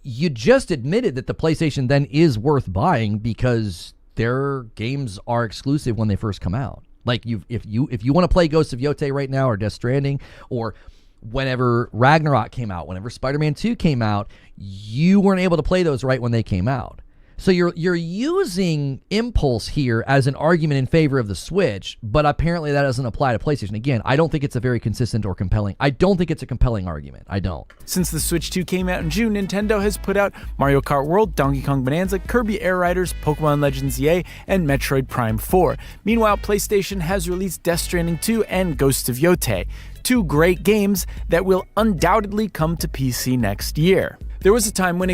You just admitted that the PlayStation then is worth buying because their games are exclusive when they first come out. Like, if you want to play Ghosts of Yotei right now, or Death Stranding, or whenever Ragnarok came out, whenever Spider-Man 2 came out, you weren't able to play those right when they came out. So you're using Impulse here as an argument in favor of the Switch, but apparently that doesn't apply to PlayStation. Again, I don't think it's a very consistent or compelling. I don't think it's a compelling argument. I don't. Since the Switch 2 came out in June, Nintendo has put out Mario Kart World, Donkey Kong Bonanza, Kirby Air Riders, Pokemon Legends EA, and Metroid Prime 4. Meanwhile, PlayStation has released Death Stranding 2 and Ghosts of Yotei, two great games that will undoubtedly come to PC next year. There was a time when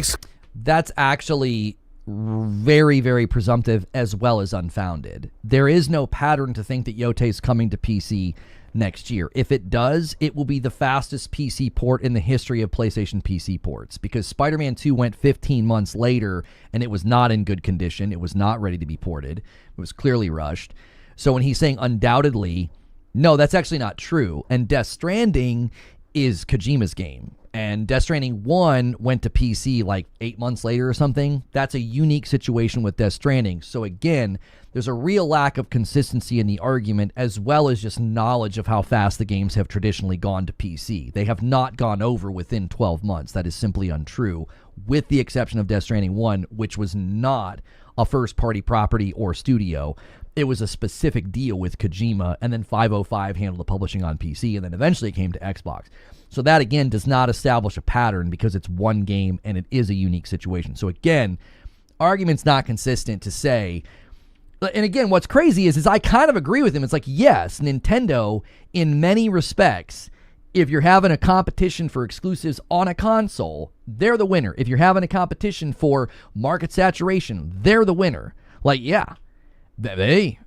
that's actually very, very presumptive as well as unfounded. There is no pattern to think that Yotei is coming to PC next year. If it does, it will be the fastest PC port in the history of PlayStation PC ports, because Spider-Man 2 went 15 months later and it was not in good condition. It was not ready to be ported. It was clearly rushed. So when he's saying undoubtedly, no, that's actually not true. And Death Stranding is Kojima's game. And Death Stranding 1 went to PC like 8 months later or something. That's a unique situation with Death Stranding. So again, there's a real lack of consistency in the argument, as well as just knowledge of how fast the games have traditionally gone to PC. They have not gone over within 12 months. That is simply untrue, with the exception of Death Stranding 1, which was not a first-party property or studio. It was a specific deal with Kojima, and then 505 handled the publishing on PC, and then eventually it came to Xbox. So that, again, does not establish a pattern because it's one game and it is a unique situation. So again, argument's not consistent to say. And again, what's crazy is I kind of agree with him. It's like, yes, Nintendo, in many respects, if you're having a competition for exclusives on a console, they're the winner. If you're having a competition for market saturation, they're the winner. Like, yeah, they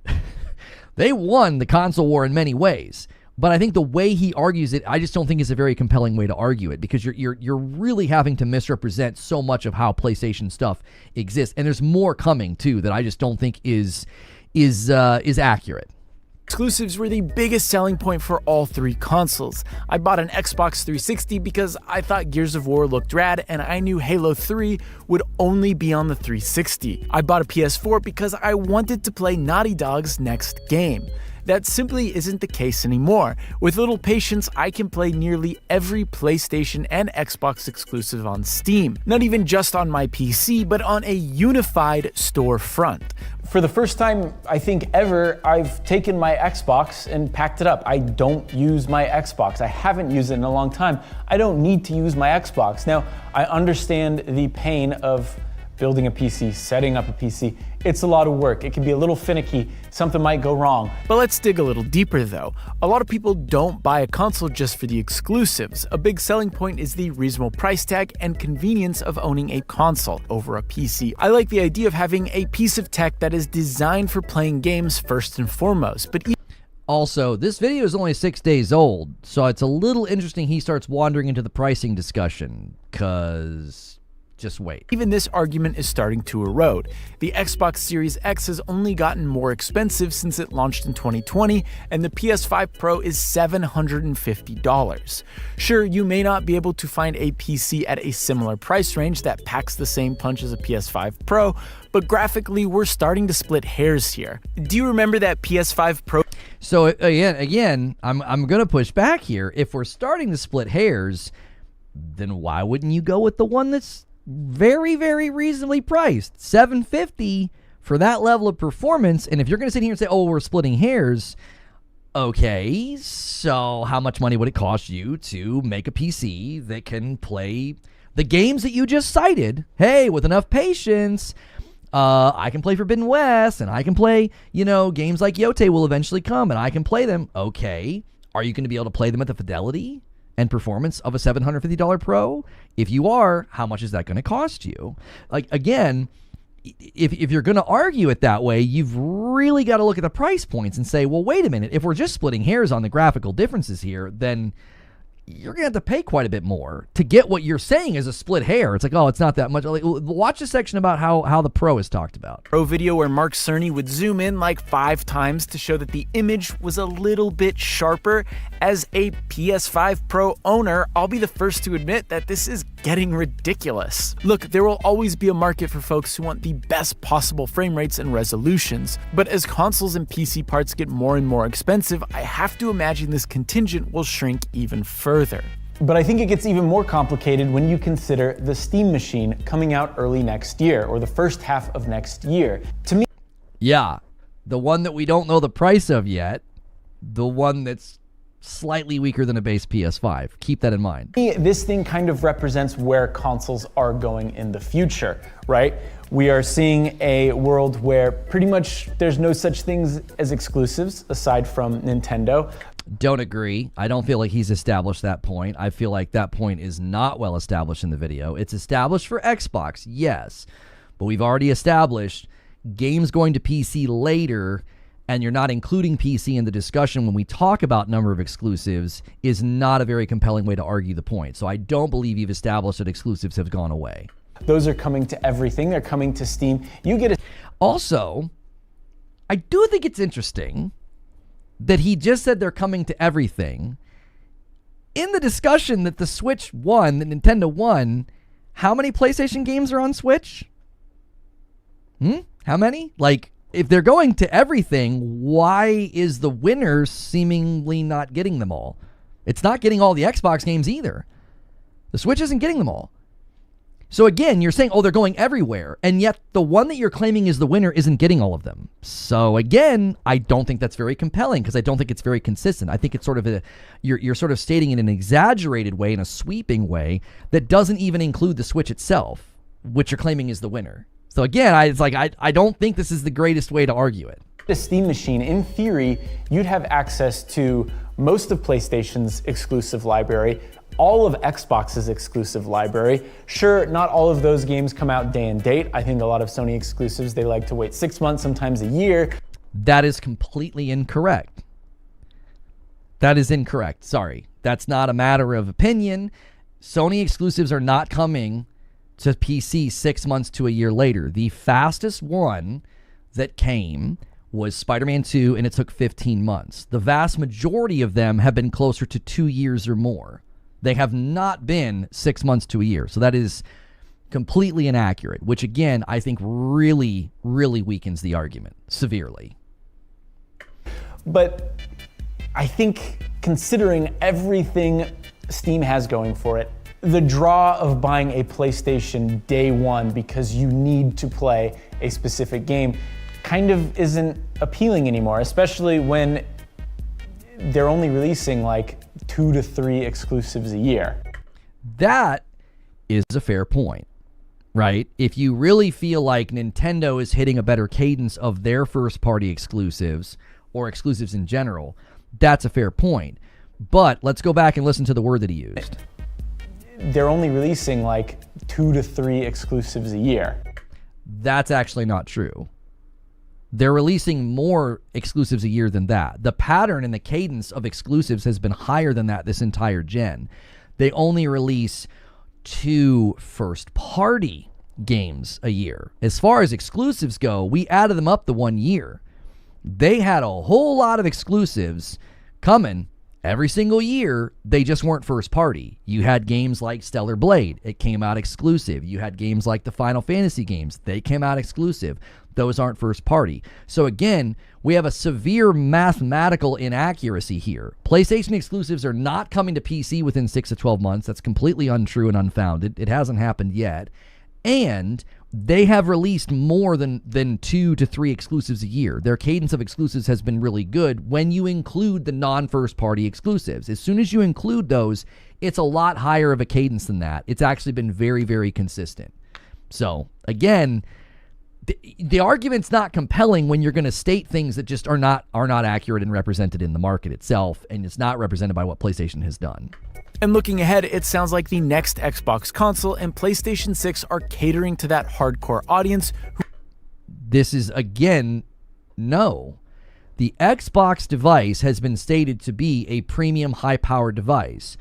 won the console war in many ways. But I think the way he argues it, I just don't think is a very compelling way to argue it, because you're really having to misrepresent so much of how PlayStation stuff exists, and there's more coming too that I just don't think is accurate. Exclusives were the biggest selling point for all three consoles. I bought an Xbox 360 because I thought Gears of War looked rad, and I knew Halo 3 would only be on the 360. I bought a PS4 because I wanted to play Naughty Dog's next game. That simply isn't the case anymore. With little patience, I can play nearly every PlayStation and Xbox exclusive on Steam. Not even just on my PC, but on a unified storefront. For the first time, I think ever, I've taken my Xbox and packed it up. I don't use my Xbox. I haven't used it in a long time. I don't need to use my Xbox. Now, I understand the pain of building a PC, setting up a PC. It's a lot of work. It can be a little finicky. Something might go wrong. But let's dig a little deeper though. A lot of people don't buy a console just for the exclusives. A big selling point is the reasonable price tag and convenience of owning a console over a PC. I like the idea of having a piece of tech that is designed for playing games first and foremost, but also, this video is only 6 days old, so it's a little interesting he starts wandering into the pricing discussion, because just wait. Even this argument is starting to erode. The Xbox Series X has only gotten more expensive since it launched in 2020, and the PS5 Pro is $750. Sure, you may not be able to find a PC at a similar price range that packs the same punch as a PS5 Pro, but graphically, we're starting to split hairs here. Do you remember that PS5 Pro? So again, I'm gonna push back here. If we're starting to split hairs, then why wouldn't you go with the one that's very, very reasonably priced? $750 for that level of performance. And if you're going to sit here and say, oh, we're splitting hairs, Okay, so how much money would it cost you to make a PC that can play the games that you just cited? Hey, with enough patience, I can play Forbidden West, and I can play, games like Yote will eventually come, and I can play them. Okay, are you going to be able to play them at the fidelity and performance of a $750 Pro? If you are, how much is that going to cost you? Like, again, if you're going to argue it that way, you've really got to look at the price points and say, well, wait a minute. If we're just splitting hairs on the graphical differences here, then you're going to have to pay quite a bit more to get what you're saying is a split hair. It's like, oh, it's not that much. Like, watch the section about how the Pro is talked about. Pro video where Mark Cerny would zoom in like 5 times to show that the image was a little bit sharper. As a PS5 Pro owner, I'll be the first to admit that this is getting ridiculous. Look, there will always be a market for folks who want the best possible frame rates and resolutions, but as consoles and PC parts get more and more expensive, I have to imagine this contingent will shrink even further. But I think it gets even more complicated when you consider the Steam Machine coming out early next year, or the first half of next year. To me, yeah, the one that we don't know the price of yet, the one that's slightly weaker than a base PS5. Keep that in mind. This thing kind of represents where consoles are going in the future, right? We are seeing a world where pretty much there's no such things as exclusives aside from Nintendo. Don't agree. I don't feel like he's established that point. I feel like that point is not well established in the video. It's established for Xbox, yes, but we've already established games going to PC later, and you're not including PC in the discussion when we talk about number of exclusives is not a very compelling way to argue the point. So I don't believe you've established that exclusives have gone away. Those are coming to everything. They're coming to Steam. You get a... Also, I do think it's interesting that he just said they're coming to everything. In the discussion that the Switch won, the Nintendo won, how many PlayStation games are on Switch? How many? Like, if they're going to everything, why is the winner seemingly not getting them all? It's not getting all the Xbox games either. The Switch isn't getting them all. So again, you're saying, oh, they're going everywhere, and yet the one that you're claiming is the winner isn't getting all of them. So again, I don't think that's very compelling because I don't think it's very consistent. I think it's sort of you're sort of stating in an exaggerated way, in a sweeping way, that doesn't even include the Switch itself, which you're claiming is the winner. So again, I don't think this is the greatest way to argue it. The Steam Machine, in theory, you'd have access to most of PlayStation's exclusive library, all of Xbox's exclusive library. Sure, not all of those games come out day and date. I think a lot of Sony exclusives, they like to wait 6 months, sometimes a year. That is completely incorrect. That is incorrect. Sorry. That's not a matter of opinion. Sony exclusives are not coming to PC 6 months to a year later. The fastest one that came was Spider-Man 2, and it took 15 months. The vast majority of them have been closer to 2 years or more. They have not been 6 months to a year. So that is completely inaccurate, which again, I think really, really weakens the argument severely. But I think considering everything Steam has going for it, the draw of buying a PlayStation day one because you need to play a specific game kind of isn't appealing anymore, especially when they're only releasing like 2 to 3 exclusives a year. That is a fair point, right? If you really feel like Nintendo is hitting a better cadence of their first-party exclusives or exclusives in general, that's a fair point. But let's go back and listen to the word that he used. They're only releasing like 2 to 3 exclusives a year. That's actually not true. They're releasing more exclusives a year than that. The pattern and the cadence of exclusives has been higher than that this entire gen. They only release 2 first-party games a year. As far as exclusives go, we added them up the 1 year. They had a whole lot of exclusives coming every single year. They just weren't first-party. You had games like Stellar Blade. It came out exclusive. You had games like the Final Fantasy games. They came out exclusive. Those aren't first party. So again, we have a severe mathematical inaccuracy here. PlayStation exclusives are not coming to PC within 6 to 12 months. That's completely untrue and unfounded. It hasn't happened yet. And they have released more than 2 to 3 exclusives a year. Their cadence of exclusives has been really good when you include the non-first party exclusives. As soon as you include those, it's a lot higher of a cadence than that. It's actually been very, very consistent. So again, the argument's not compelling when you're going to state things that just are not accurate and represented in the market itself, and it's not represented by what PlayStation has done. And looking ahead, it sounds like the next Xbox console and PlayStation 6 are catering to that hardcore audience. This is, again, no. The Xbox device has been stated to be a premium high-powered device.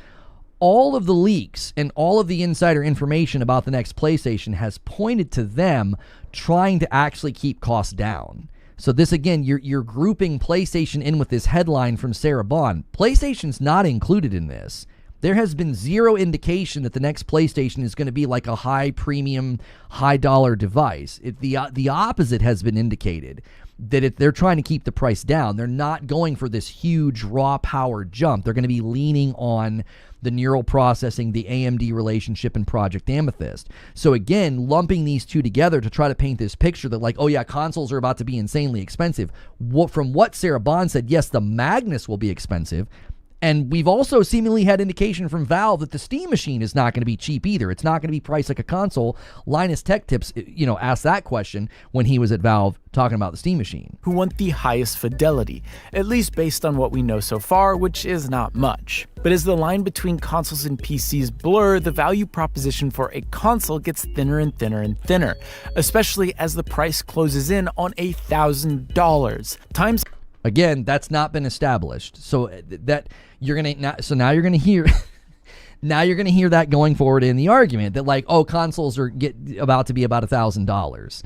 All of the leaks and all of the insider information about the next PlayStation has pointed to them trying to actually keep costs down. So this, again, you're grouping PlayStation in with this headline from Sarah Bond. PlayStation's not included in this. There has been zero indication that the next PlayStation is going to be like a high premium, high dollar device. The opposite has been indicated, that they're trying to keep the price down. They're not going for this huge raw power jump. They're going to be leaning on the neural processing, the AMD relationship, and Project Amethyst. So again, lumping these two together to try to paint this picture that like, oh yeah, consoles are about to be insanely expensive. From what Sarah Bond said, yes, the Magnus will be expensive. And we've also seemingly had indication from Valve that the Steam machine is not going to be cheap either. It's not going to be priced like a console. Linus Tech Tips, asked that question when he was at Valve talking about the Steam machine. Who want the highest fidelity, at least based on what we know so far, which is not much. But as the line between consoles and PCs blur, the value proposition for a console gets thinner and thinner and thinner, especially as the price closes in on $1,000. Again, that's not been established. So now you're gonna hear now you're gonna hear that going forward in the argument that like, oh, consoles are about to be about $1,000.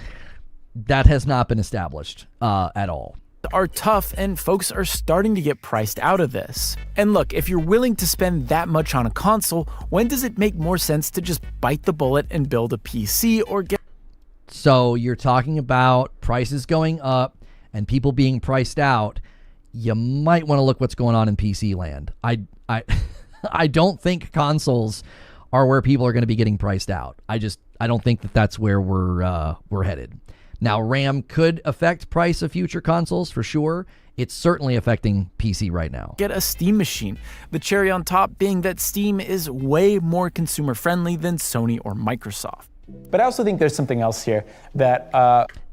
That has not been established at all. Are tough, and folks are starting to get priced out of this. And look, if you're willing to spend that much on a console, when does it make more sense to just bite the bullet and build a PC or get... So you're talking about prices going up and people being priced out. You might want to look what's going on in PC land. I don't think consoles are where people are going to be getting priced out. I don't think that's where we're headed. Now, RAM could affect price of future consoles for sure. It's certainly affecting PC right now. Get a Steam machine. The cherry on top being that Steam is way more consumer friendly than Sony or Microsoft. But I also think there's something else here that...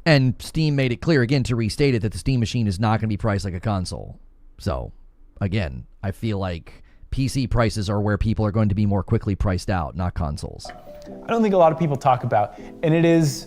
And Steam made it clear, again, to restate it, that the Steam machine is not going to be priced like a console. So, again, I feel like PC prices are where people are going to be more quickly priced out, not consoles. I don't think a lot of people talk about, and it is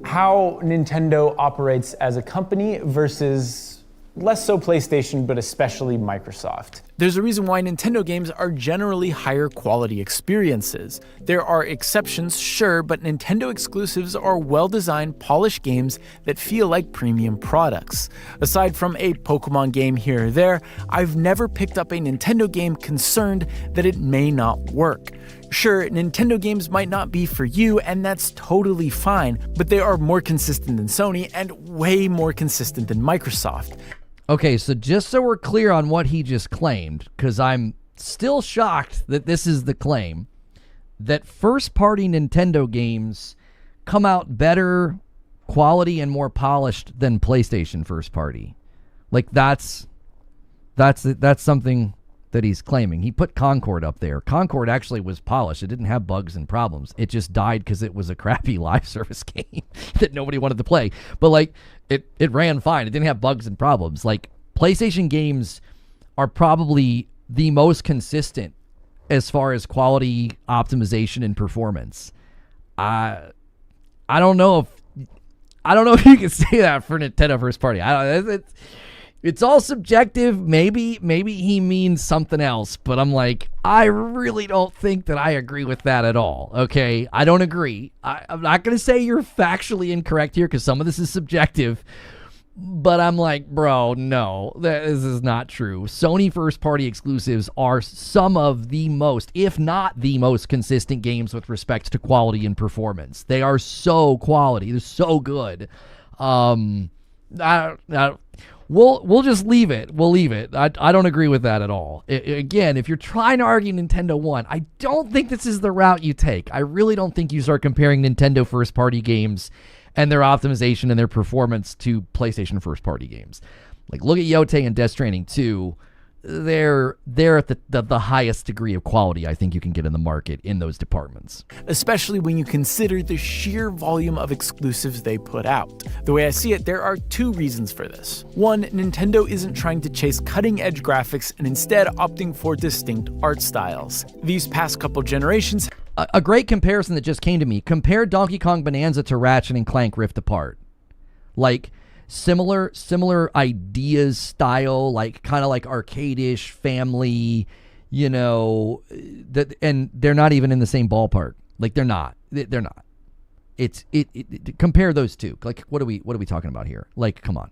how Nintendo operates as a company versus less so PlayStation, but especially Microsoft. There's a reason why Nintendo games are generally higher quality experiences. There are exceptions, sure, but Nintendo exclusives are well-designed, polished games that feel like premium products. Aside from a Pokemon game here or there, I've never picked up a Nintendo game concerned that it may not work. Sure, Nintendo games might not be for you, and that's totally fine, but they are more consistent than Sony and way more consistent than Microsoft. Okay, so just so we're clear on what he just claimed, because I'm still shocked that this is the claim, that first-party Nintendo games come out better quality and more polished than PlayStation first-party. Like, that's something that he's claiming. He put Concord up there. Concord actually was polished. It didn't have bugs and problems. It just died because it was a crappy live service game that nobody wanted to play. But like, it ran fine. It didn't have bugs and problems. Like, PlayStation games are probably the most consistent as far as quality, optimization, and performance. I don't know if you can say that for Nintendo first party. It's all subjective. Maybe he means something else, but I'm like, I really don't think that I agree with that at all. Okay, I don't agree. I'm not going to say you're factually incorrect here because some of this is subjective, but I'm like, bro, no, this is not true. Sony first-party exclusives are some of the most, if not the most consistent games with respect to quality and performance. They are so quality. They're so good. We'll just leave it. We'll leave it. I don't agree with that at all. Again, if you're trying to argue Nintendo won, I don't think this is the route you take. I really don't think you start comparing Nintendo first-party games and their optimization and their performance to PlayStation first-party games. Like, look at Yote and Death Stranding 2. They're at the highest degree of quality I think you can get in the market in those departments. Especially when you consider the sheer volume of exclusives they put out. The way I see it, there are two reasons for this. One, Nintendo isn't trying to chase cutting-edge graphics and instead opting for distinct art styles. These past couple generations... A great comparison that just came to me. Compare Donkey Kong Bonanza to Ratchet and Clank Rift Apart. Like... Similar ideas, style, like kind of like arcade-ish, family, you know, and they're not even in the same ballpark. Like they're not. Compare those two. Like what are we talking about here? Like, come on.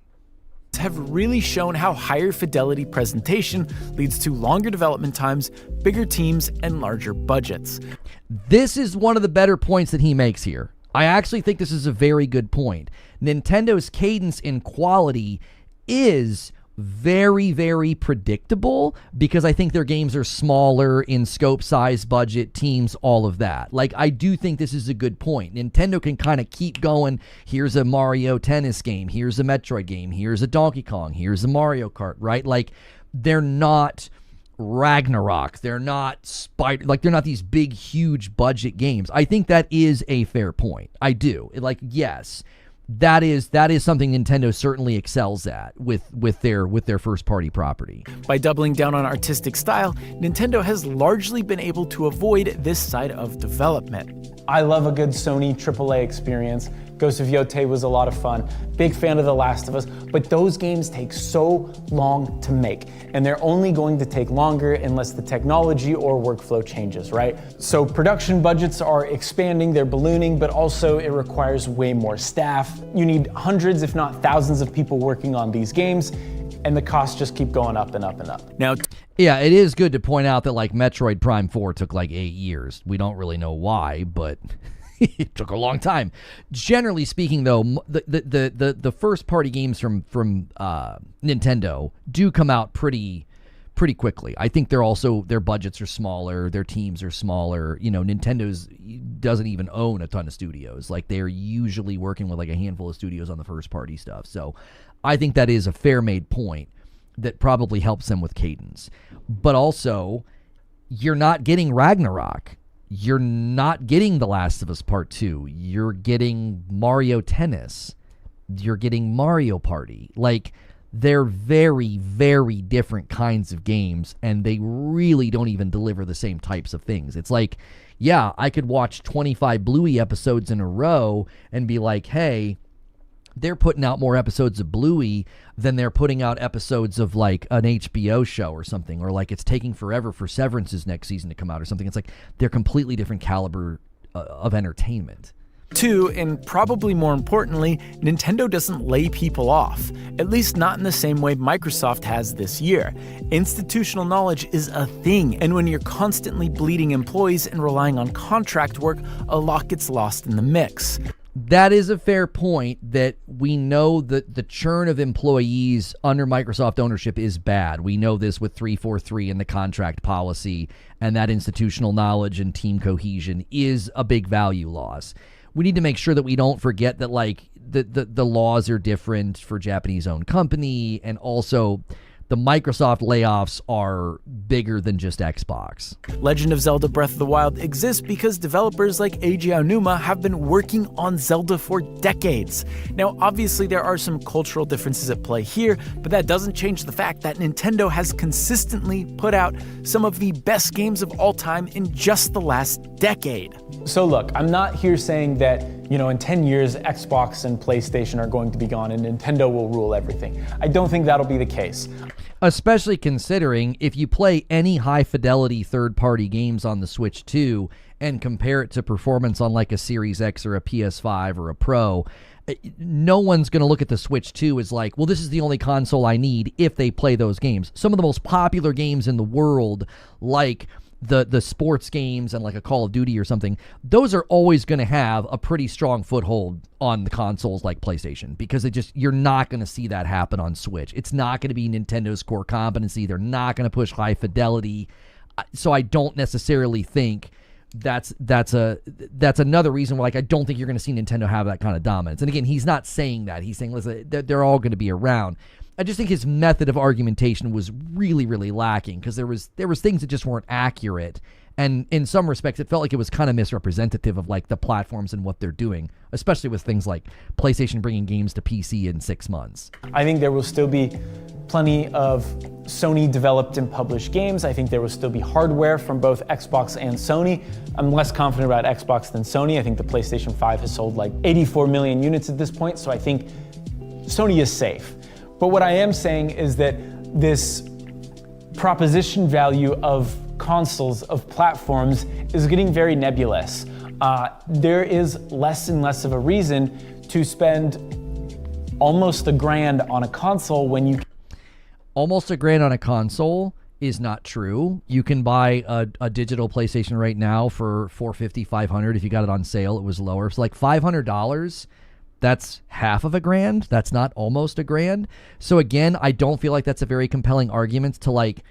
Have really shown how higher fidelity presentation leads to longer development times, bigger teams, and larger budgets. This is one of the better points that he makes here. I actually think this is a very good point. Nintendo's cadence in quality is very, very predictable because I think their games are smaller in scope, size, budget, teams, all of that. Like, I do think this is a good point. Nintendo can kind of keep going. Here's a Mario Tennis game. Here's a Metroid game. Here's a Donkey Kong. Here's a Mario Kart, right? Like, they're not Ragnarok. They're not they're not these big, huge budget games. I think that is a fair point. I do. Like, yes, that is something Nintendo certainly excels at with their first party property. By doubling down on artistic style, Nintendo has largely been able to avoid this side of development. I love a good Sony AAA experience. Ghost of Yote was a lot of fun. Big fan of The Last of Us, but those games take so long to make, and they're only going to take longer unless the technology or workflow changes, right? So production budgets are expanding, they're ballooning, but also it requires way more staff. You need hundreds, if not thousands of people working on these games, and the costs just keep going up and up and up. Now, yeah, it is good to point out that like Metroid Prime 4 took like 8 years. We don't really know why, but it took a long time. Generally speaking, though, the first party games from Nintendo do come out pretty quickly. I think their budgets are smaller, their teams are smaller. You know, Nintendo's doesn't even own a ton of studios. Like, they're usually working with like a handful of studios on the first party stuff. So I think that is a fair made point that probably helps them with cadence. But also, you're not getting Ragnarok. You're not getting The Last of Us Part 2. You're getting Mario Tennis. You're getting Mario Party. Like, they're very, very different kinds of games, and they really don't even deliver the same types of things. It's like, yeah, I could watch 25 Bluey episodes in a row and be like, hey, they're putting out more episodes of Bluey than they're putting out episodes of like an HBO show or something, or like it's taking forever for Severance's next season to come out or something. It's like they're completely different caliber of entertainment. Two, and probably more importantly, Nintendo doesn't lay people off, at least not in the same way Microsoft has this year. Institutional knowledge is a thing, and when you're constantly bleeding employees and relying on contract work, a lot gets lost in the mix. That is a fair point, that we know that the churn of employees under Microsoft ownership is bad. We know this with 343 and the contract policy, and that institutional knowledge and team cohesion is a big value loss. We need to make sure that we don't forget that like the laws are different for Japanese-owned company, and also the Microsoft layoffs are bigger than just Xbox. Legend of Zelda Breath of the Wild exists because developers like Eiji Aonuma have been working on Zelda for decades. Now, obviously, there are some cultural differences at play here, but that doesn't change the fact that Nintendo has consistently put out some of the best games of all time in just the last decade. So look, I'm not here saying that, you know, in 10 years, Xbox and PlayStation are going to be gone and Nintendo will rule everything. I don't think that'll be the case. Especially considering if you play any high-fidelity third-party games on the Switch 2 and compare it to performance on like a Series X or a PS5 or a Pro, no one's going to look at the Switch 2 as like, well, this is the only console I need if they play those games. Some of the most popular games in the world, like the sports games and like a Call of Duty or something, those are always going to have a pretty strong foothold on the consoles like PlayStation, because you're not going to see that happen on Switch. It's not going to be Nintendo's core competency. They're not going to push high fidelity. So I don't necessarily think that's another reason why, like, I don't think you're going to see Nintendo have that kind of dominance. And again, he's not saying that. He's saying, listen, they're all going to be around. I just think his method of argumentation was really, really lacking, because there was things that just weren't accurate. And in some respects, it felt like it was kind of misrepresentative of like the platforms and what they're doing, especially with things like PlayStation bringing games to PC in 6 months. I think there will still be plenty of Sony developed and published games. I think there will still be hardware from both Xbox and Sony. I'm less confident about Xbox than Sony. I think the PlayStation 5 has sold like 84 million units at this point, so I think Sony is safe. But what I am saying is that this proposition value of consoles, of platforms, is getting very nebulous. There is less and less of a reason to spend almost $1,000 on a console when you... Almost $1,000 on a console is not true. You can buy a digital PlayStation right now for $450, $500. If you got it on sale, it was lower. It's like $500. That's half of $1,000. That's not almost $1,000. So again, I don't feel like that's a very compelling argument to, like,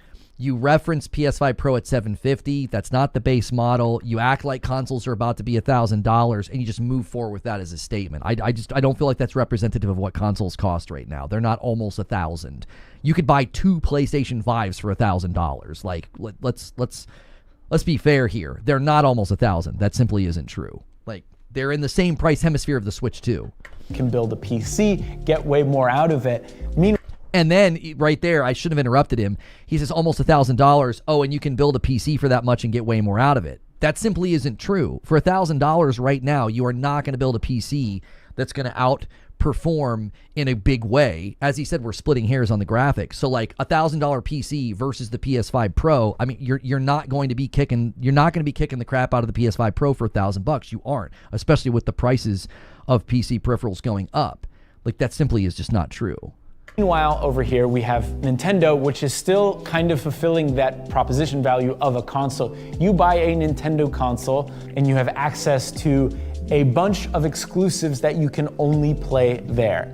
you reference PS5 Pro at $750. That's not the base model. You act like consoles are about to be $1,000, and you just move forward with that as a statement. I don't feel like that's representative of what consoles cost right now. They're not almost $1,000. You could buy 2 PlayStation 5s for $1,000. Like, let's be fair here. They're not almost $1,000. That simply isn't true. Like, they're in the same price hemisphere of the Switch 2. Can build a PC, get way more out of it. And then right there, I should have interrupted him. He says almost $1,000. Oh, and you can build a PC for that much and get way more out of it. That simply isn't true. For $1,000 right now, you are not going to build a PC that's going to outperform in a big way. As he said, we're splitting hairs on the graphics. So like $1,000 PC versus the PS5 Pro. I mean, you're not going to be kicking the crap out of the PS5 Pro for $1,000. You aren't, especially with the prices of PC peripherals going up. Like, that simply is just not true. Meanwhile, over here, we have Nintendo, which is still kind of fulfilling that proposition value of a console. You buy a Nintendo console, and you have access to a bunch of exclusives that you can only play there.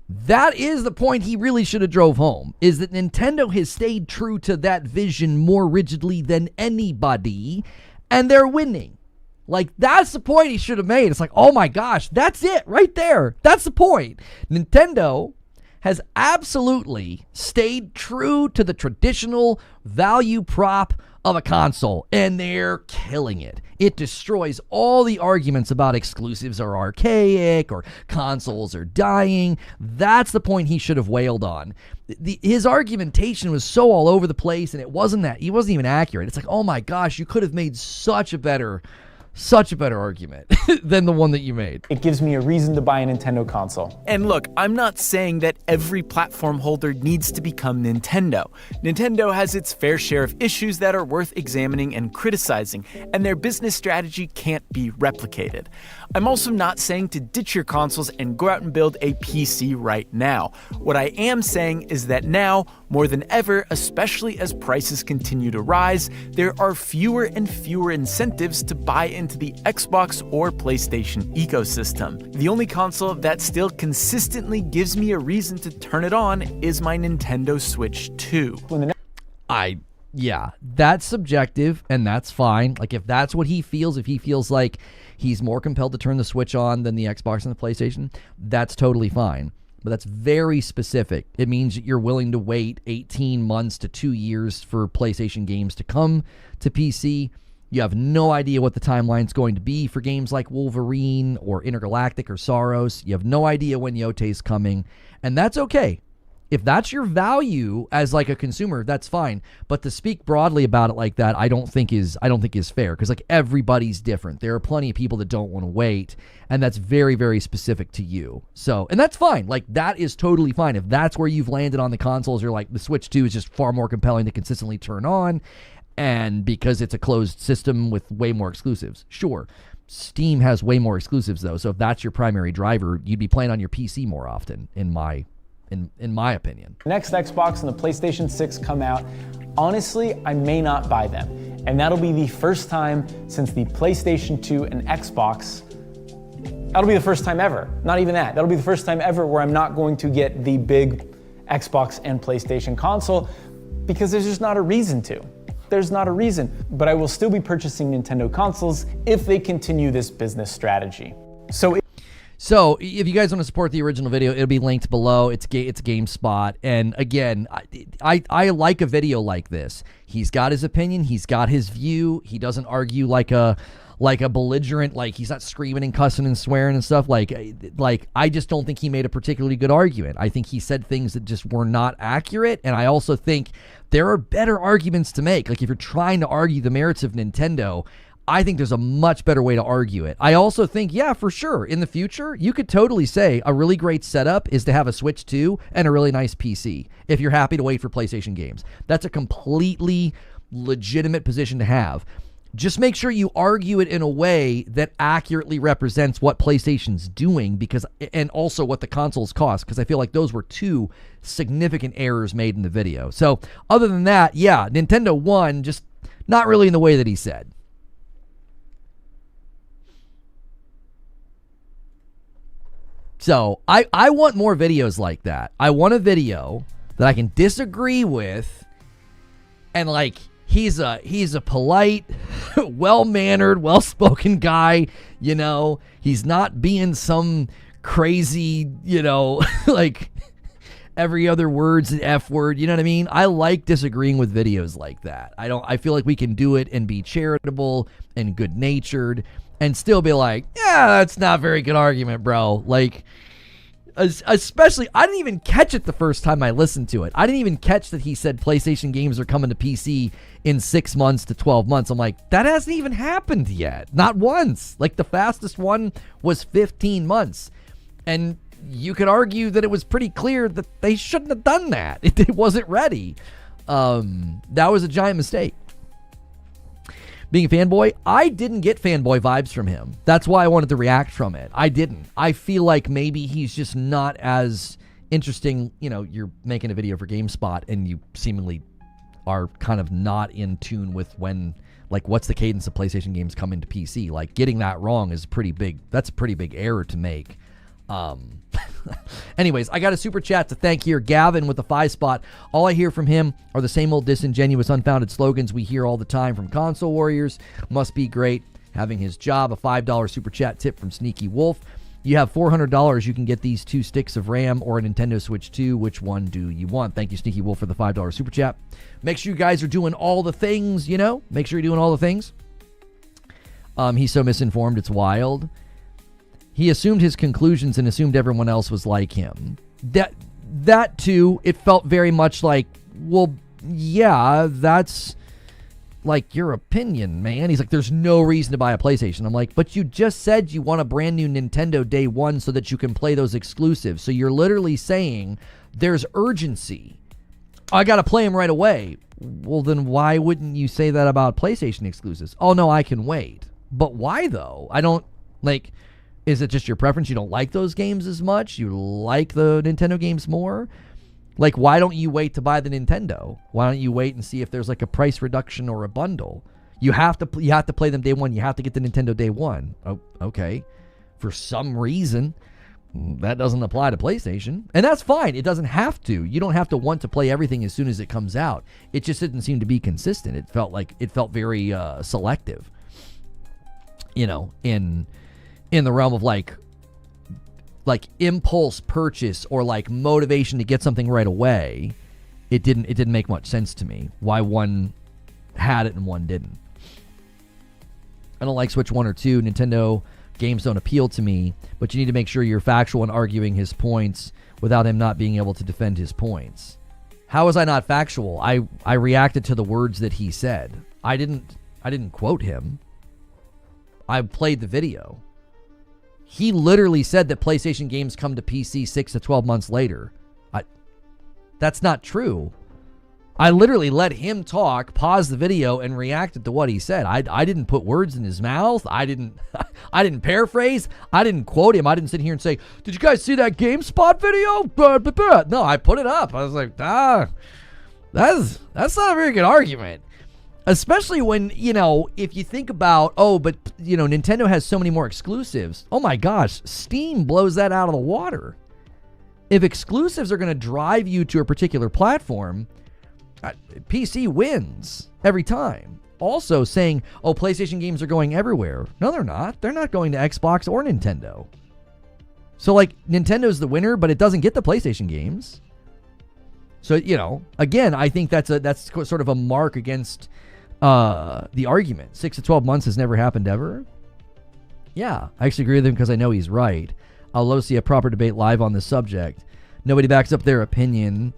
That is the point he really should have drove home, is that Nintendo has stayed true to that vision more rigidly than anybody, and they're winning. Like, that's the point he should have made. It's like, oh my gosh, that's it right there. That's the point. Nintendo has absolutely stayed true to the traditional value prop of a console, and they're killing it. It destroys all the arguments about exclusives are archaic or consoles are dying. That's the point he should have wailed on. His argumentation was so all over the place, and he wasn't even accurate. It's like, oh my gosh, you could have made such a better argument than the one that you made. It gives me a reason to buy a Nintendo console. And look, I'm not saying that every platform holder needs to become Nintendo. Nintendo has its fair share of issues that are worth examining and criticizing, and their business strategy can't be replicated. I'm also not saying to ditch your consoles and go out and build a PC right now. What I am saying is that now, more than ever, especially as prices continue to rise, there are fewer and fewer incentives to buy into the Xbox or PlayStation ecosystem. The only console that still consistently gives me a reason to turn it on is my Nintendo Switch 2. Yeah, that's subjective, and that's fine. Like, if that's what he feels, if he feels like he's more compelled to turn the Switch on than the Xbox and the PlayStation, that's totally fine. But that's very specific. It means that you're willing to wait 18 months to 2 years for PlayStation games to come to PC. You have no idea what the timeline's going to be for games like Wolverine or Intergalactic or Saros. You have no idea when Yote's coming, and that's okay. If that's your value as like a consumer, that's fine. But to speak broadly about it like that, I don't think is fair, because like everybody's different. There are plenty of people that don't want to wait, and that's very, very specific to you. So, and that's fine. Like, that is totally fine. If that's where you've landed on the consoles, you're like, the Switch 2 is just far more compelling to consistently turn on, and because it's a closed system with way more exclusives. Sure. Steam has way more exclusives though. So if that's your primary driver, you'd be playing on your PC more often, in my opinion. Next Xbox and the PlayStation 6 come out. Honestly, I may not buy them. And that'll be the first time since the PlayStation 2 and Xbox. That'll be the first time ever. Not even that. That'll be the first time ever where I'm not going to get the big Xbox and PlayStation console because there's just not a reason to. There's not a reason. But I will still be purchasing Nintendo consoles if they continue this business strategy. So if you guys want to support the original video, it'll be linked below. It's GameSpot. And again, I like a video like this. He's got his opinion. He's got his view. He doesn't argue like a belligerent, like he's not screaming and cussing and swearing and stuff. Like I just don't think he made a particularly good argument. I think he said things that just were not accurate. And I also think there are better arguments to make. Like if you're trying to argue the merits of Nintendo, I think there's a much better way to argue it. I also think, yeah, for sure, in the future, you could totally say a really great setup is to have a Switch 2 and a really nice PC if you're happy to wait for PlayStation games. That's a completely legitimate position to have. Just make sure you argue it in a way that accurately represents what PlayStation's doing and also what the consoles cost, because I feel like those were two significant errors made in the video. So other than that, yeah, Nintendo won, just not really in the way that he said. So I want more videos like that. I want a video that I can disagree with, and like he's a polite, well-mannered, well-spoken guy. You know, he's not being some crazy, you know, like every other word's an F word. You know what I mean? I like disagreeing with videos like that. I feel like we can do it and be charitable and good-natured and still be like, yeah, that's not a very good argument, bro. Like, especially, I didn't even catch it the first time I listened to it. I didn't even catch that he said PlayStation games are coming to PC in 6 months to 12 months. I'm like, that hasn't even happened yet. Not once. Like, the fastest one was 15 months. And you could argue that it was pretty clear that they shouldn't have done that. It wasn't ready. That was a giant mistake. Being a fanboy, I didn't get fanboy vibes from him. That's why I wanted to react from it. I didn't. I feel like maybe he's just not as interesting. You know, you're making a video for GameSpot and you seemingly are kind of not in tune with when, like, what's the cadence of PlayStation games coming to PC. Like, getting that wrong is pretty big. That's a pretty big error to make. Anyways, I got a super chat to thank here. Gavin with the 5 spot. All I hear from him are the same old disingenuous, unfounded slogans we hear all the time from console warriors. Must be great having his job. A $5 super chat tip from Sneaky Wolf. You have $400. You can get these 2 sticks of RAM or a Nintendo Switch 2. Which one do you want? Thank you, Sneaky Wolf, for the $5 super chat. Make sure you guys are doing all the things, you know? Make sure you're doing all the things. He's so misinformed, it's wild. He assumed his conclusions and assumed everyone else was like him. That too, it felt very much like, well, yeah, that's like your opinion, man. He's like, there's no reason to buy a PlayStation. I'm like, but you just said you want a brand new Nintendo day one so that you can play those exclusives. So you're literally saying there's urgency. I got to play them right away. Well, then why wouldn't you say that about PlayStation exclusives? Oh, no, I can wait. But why, though? I don't, like... Is it just your preference? You don't like those games as much? You like the Nintendo games more? Like, why don't you wait to buy the Nintendo? Why don't you wait and see if there's like a price reduction or a bundle? You have to play them day one. You have to get the Nintendo day one. Oh, okay. For some reason, that doesn't apply to PlayStation. And that's fine. It doesn't have to. You don't have to want to play everything as soon as it comes out. It just didn't seem to be consistent. It felt very selective. You know, in the realm of like impulse purchase or like motivation to get something right away, it didn't make much sense to me why one had it and one didn't. I don't like Switch 1 or 2. Nintendo games don't appeal to me, but you need to make sure you're factual in arguing his points without him not being able to defend his points. How was I not factual? I reacted to the words that he said. I didn't quote him. I played the video. He literally said that PlayStation games come to PC 6 to 12 months later. That's not true. I literally let him talk, paused the video, and reacted to what he said. I didn't put words in his mouth. I didn't paraphrase. I didn't quote him. I didn't sit here and say, "Did you guys see that GameSpot video?" No, I put it up. I was like, that's not a very good argument. Especially when, if you think about, Nintendo has so many more exclusives. Oh my gosh, Steam blows that out of the water. If exclusives are going to drive you to a particular platform, PC wins every time. Also saying, PlayStation games are going everywhere. No, they're not. They're not going to Xbox or Nintendo. So, Nintendo's the winner, but it doesn't get the PlayStation games. So, again, I think that's sort of a mark against the argument. 6 to 12 months has never happened ever. Yeah, I actually agree with him because I know he's right. I'll love to see a proper debate live on this subject. Nobody backs up their opinion.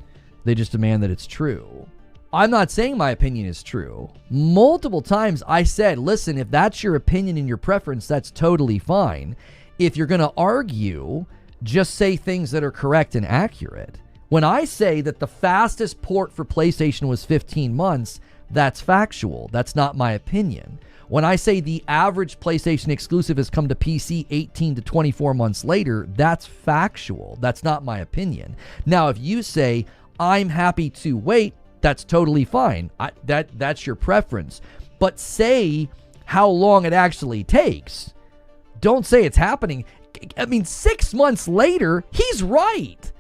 They just demand that it's true. I'm not saying my opinion is true. Multiple times I said, listen, if that's your opinion and your preference, that's totally fine. If you're going to argue, just say things that are correct and accurate. When I say that the fastest port for PlayStation was 15 months, that's factual. That's not my opinion. When I say the average PlayStation exclusive has come to PC 18 to 24 months later, that's factual. That's not my opinion. Now, if you say, I'm happy to wait, that's totally fine. That's your preference. But say how long it actually takes. Don't say it's happening. 6 months later, he's right.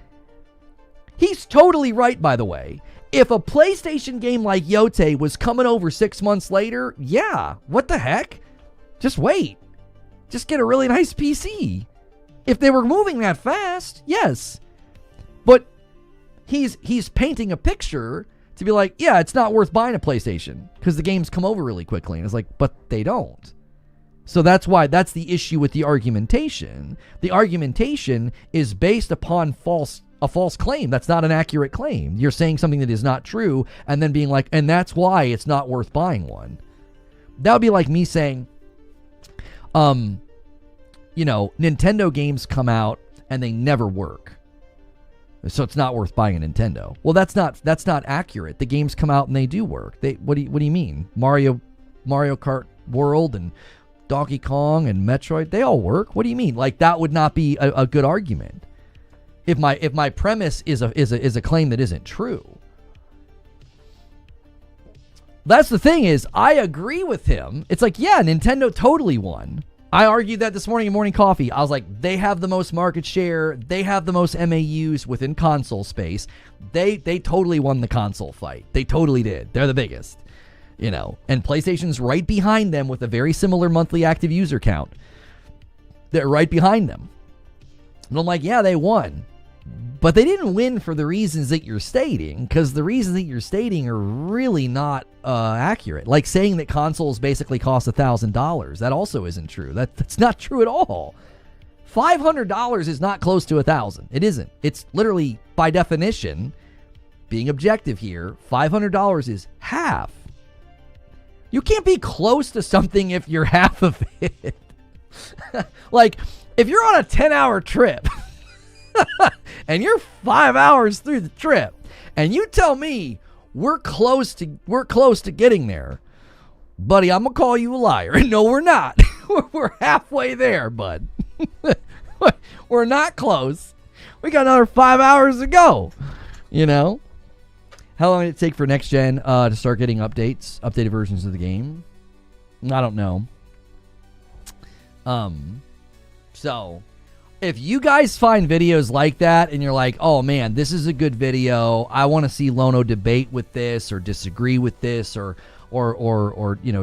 He's totally right, by the way. If a PlayStation game like Yote was coming over 6 months later, yeah, what the heck? Just wait. Just get a really nice PC. If they were moving that fast, yes. But he's painting a picture to be like, yeah, it's not worth buying a PlayStation because the games come over really quickly. And it's like, but they don't. So that's the issue with the argumentation. The argumentation is based upon a false claim. That's not an accurate claim. You're saying something that is not true and then being like, and that's why it's not worth buying one. That would be like me saying, Nintendo games come out and they never work. So it's not worth buying a Nintendo. Well, that's not accurate. The games come out and they do work. What do you mean? Mario Kart World and Donkey Kong and Metroid, they all work. What do you mean? That would not be a good argument. If my premise is a claim that isn't true. That's the thing is, I agree with him. It's like, yeah, Nintendo totally won. I argued that this morning in Morning Coffee. I was like, they have the most market share. They have the most MAUs within console space. They totally won the console fight. They totally did. They're the biggest. And PlayStation's right behind them with a very similar monthly active user count. They're right behind them. And I'm like, yeah, they won. But they didn't win for the reasons that you're stating, because the reasons that you're stating are really not accurate. Like saying that consoles basically cost $1,000. That also isn't true. That's not true at all. $500 is not close to $1,000. It isn't. It's literally, by definition, being objective here, $500 is half. You can't be close to something if you're half of it. Like, if you're on a 10-hour trip and you're 5 hours through the trip and you tell me we're close to getting there, buddy, I'm going to call you a liar. No, we're not. We're halfway there, bud. We're not close. We got another 5 hours to go, How long did it take for next gen to start getting updated versions of the game? I don't know. So if you guys find videos like that and you're like, oh man, this is a good video, I want to see Lono debate with this or disagree with this or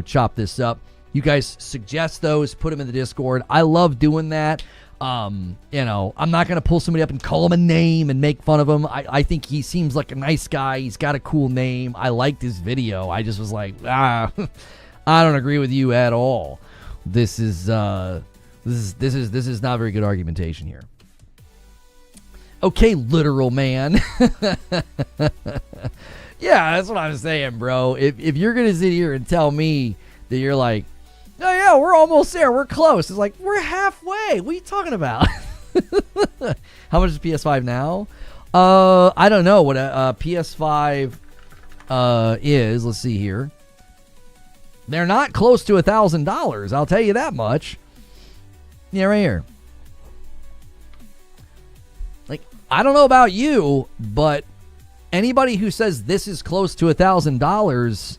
chop this up, you guys suggest those, put them in the Discord. I love doing that. I'm not going to pull somebody up and call him a name and make fun of him. I think he seems like a nice guy. He's got a cool name. I liked his video. I just was like, I don't agree with you at all. This is not very good argumentation here. Okay, literal man. Yeah, that's what I'm saying, bro. If you're going to sit here and tell me that you're like, oh yeah, we're almost there, we're close. It's like, we're halfway. What are you talking about? How much is PS5 now? I don't know what a PS5 is. Let's see here. They're not close to $1,000. I'll tell you that much. Yeah, right here. Like, I don't know about you, but anybody who says this is close to $1,000,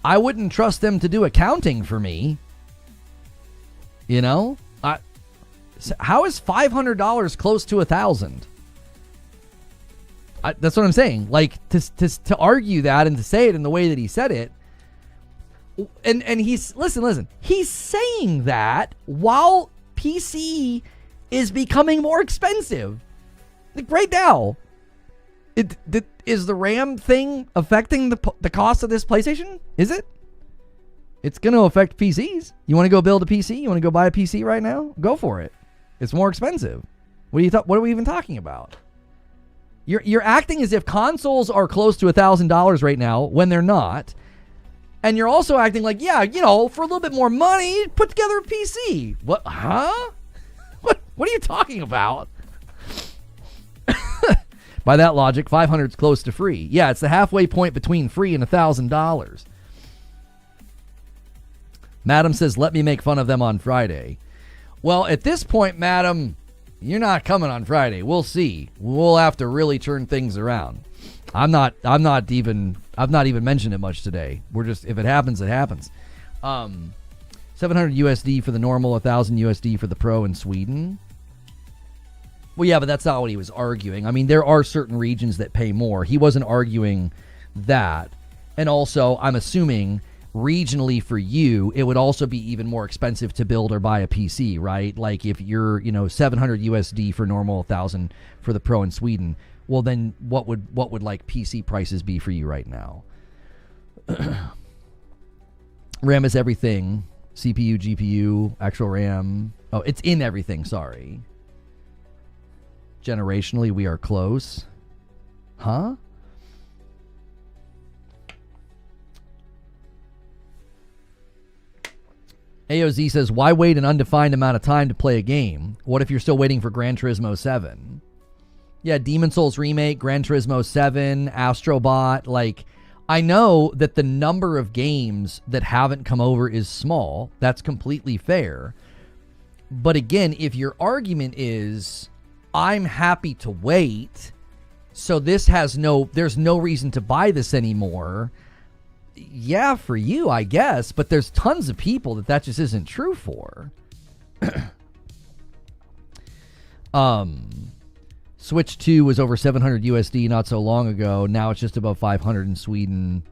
I wouldn't trust them to do accounting for me. You know? How is $500 close to $1,000? That's what I'm saying. Like, to argue that and to say it in the way that he said it, and he's listen. He's saying that while PC is becoming more expensive. Like right now, is the RAM thing affecting the cost of this PlayStation? Is it? It's going to affect PCs. You want to go build a PC? You want to go buy a PC right now? Go for it. It's more expensive. What are we even talking about? You're acting as if consoles are close to $1,000 right now when they're not. And you're also acting like, yeah, you know, for a little bit more money, put together a PC. What? Huh? What are you talking about? By that logic, 500 is close to free. Yeah, it's the halfway point between free and $1,000. Madam says, let me make fun of them on Friday. Well, at this point, Madam, you're not coming on Friday. We'll see. We'll have to really turn things around. I've not even mentioned it much today. We're just, if it happens, it happens. 700 USD for the normal, 1,000 USD for the Pro in Sweden. Well, yeah, but that's not what he was arguing. I mean, there are certain regions that pay more. He wasn't arguing that. And also, I'm assuming regionally for you, it would also be even more expensive to build or buy a PC, right? Like if you're, 700 USD for normal, 1,000 for the Pro in Sweden. Well, then what would like PC prices be for you right now? RAM is everything. CPU, GPU, actual RAM. Oh, it's in everything, sorry. Generationally, we are close. Huh? AOZ says, why wait an undefined amount of time to play a game? What if you're still waiting for Gran Turismo 7? Yeah, Demon Souls Remake, Gran Turismo 7, Astrobot. Like, I know that the number of games that haven't come over is small. That's completely fair. But again, if your argument is, I'm happy to wait, so there's no reason to buy this anymore. Yeah, for you, I guess, but there's tons of people that just isn't true for. Switch 2 was over 700 USD not so long ago. Now it's just above 500 in Sweden.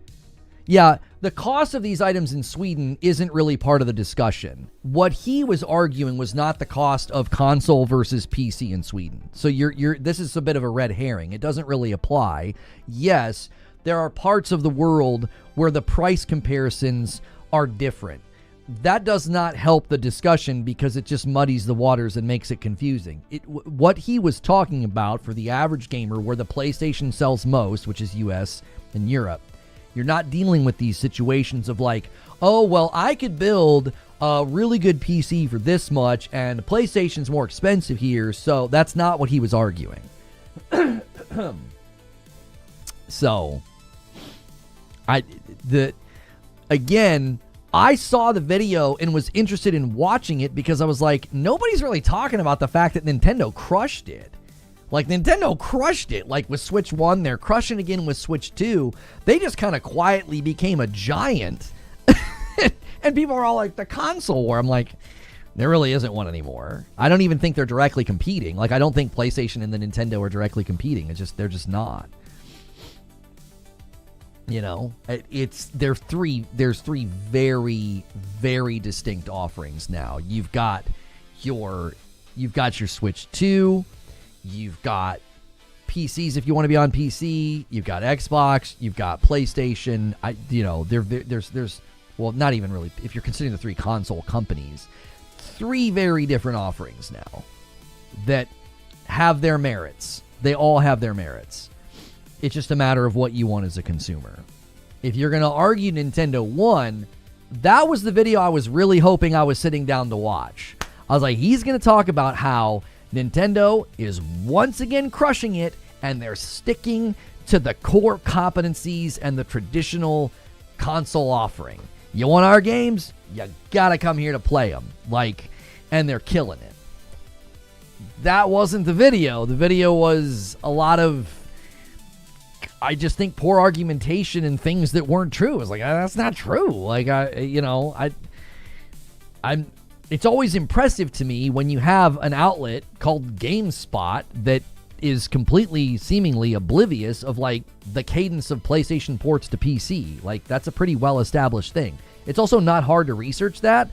Yeah, the cost of these items in Sweden isn't really part of the discussion. What he was arguing was not the cost of console versus PC in Sweden. So this is a bit of a red herring. It doesn't really apply. Yes, there are parts of the world where the price comparisons are different. That does not help the discussion because it just muddies the waters and makes it confusing. What he was talking about for the average gamer, where the PlayStation sells most, which is US and Europe, you're not dealing with these situations of like, oh, well, I could build a really good PC for this much and the PlayStation's more expensive here. So that's not what he was arguing. So, I saw the video and was interested in watching it because I was like, nobody's really talking about the fact that Nintendo crushed it. Like, Nintendo crushed it. Like, with Switch 1, they're crushing again with Switch 2. They just kind of quietly became a giant. And people are all like, the console war. I'm like, there really isn't one anymore. I don't even think they're directly competing. Like, I don't think PlayStation and the Nintendo are directly competing. They're just not. There's three very, very distinct offerings now. You've got your Switch 2, you've got PCs if you want to be on PC, you've got Xbox, you've got PlayStation. There's not even really, if you're considering the three console companies, three very different offerings now that have their merits. They all have their merits. It's just a matter of what you want as a consumer. If you're going to argue Nintendo won, that was the video I was really hoping I was sitting down to watch. I was like, he's going to talk about how Nintendo is once again crushing it, and they're sticking to the core competencies and the traditional console offering. You want our games? You got to come here to play them. And they're killing it. That wasn't the video. The video was a lot of I just think poor argumentation and things that weren't true. It's like, that's not true. Like, it's always impressive to me when you have an outlet called GameSpot that is completely seemingly oblivious of like the cadence of PlayStation ports to PC. Like, that's a pretty well-established thing. It's also not hard to research that.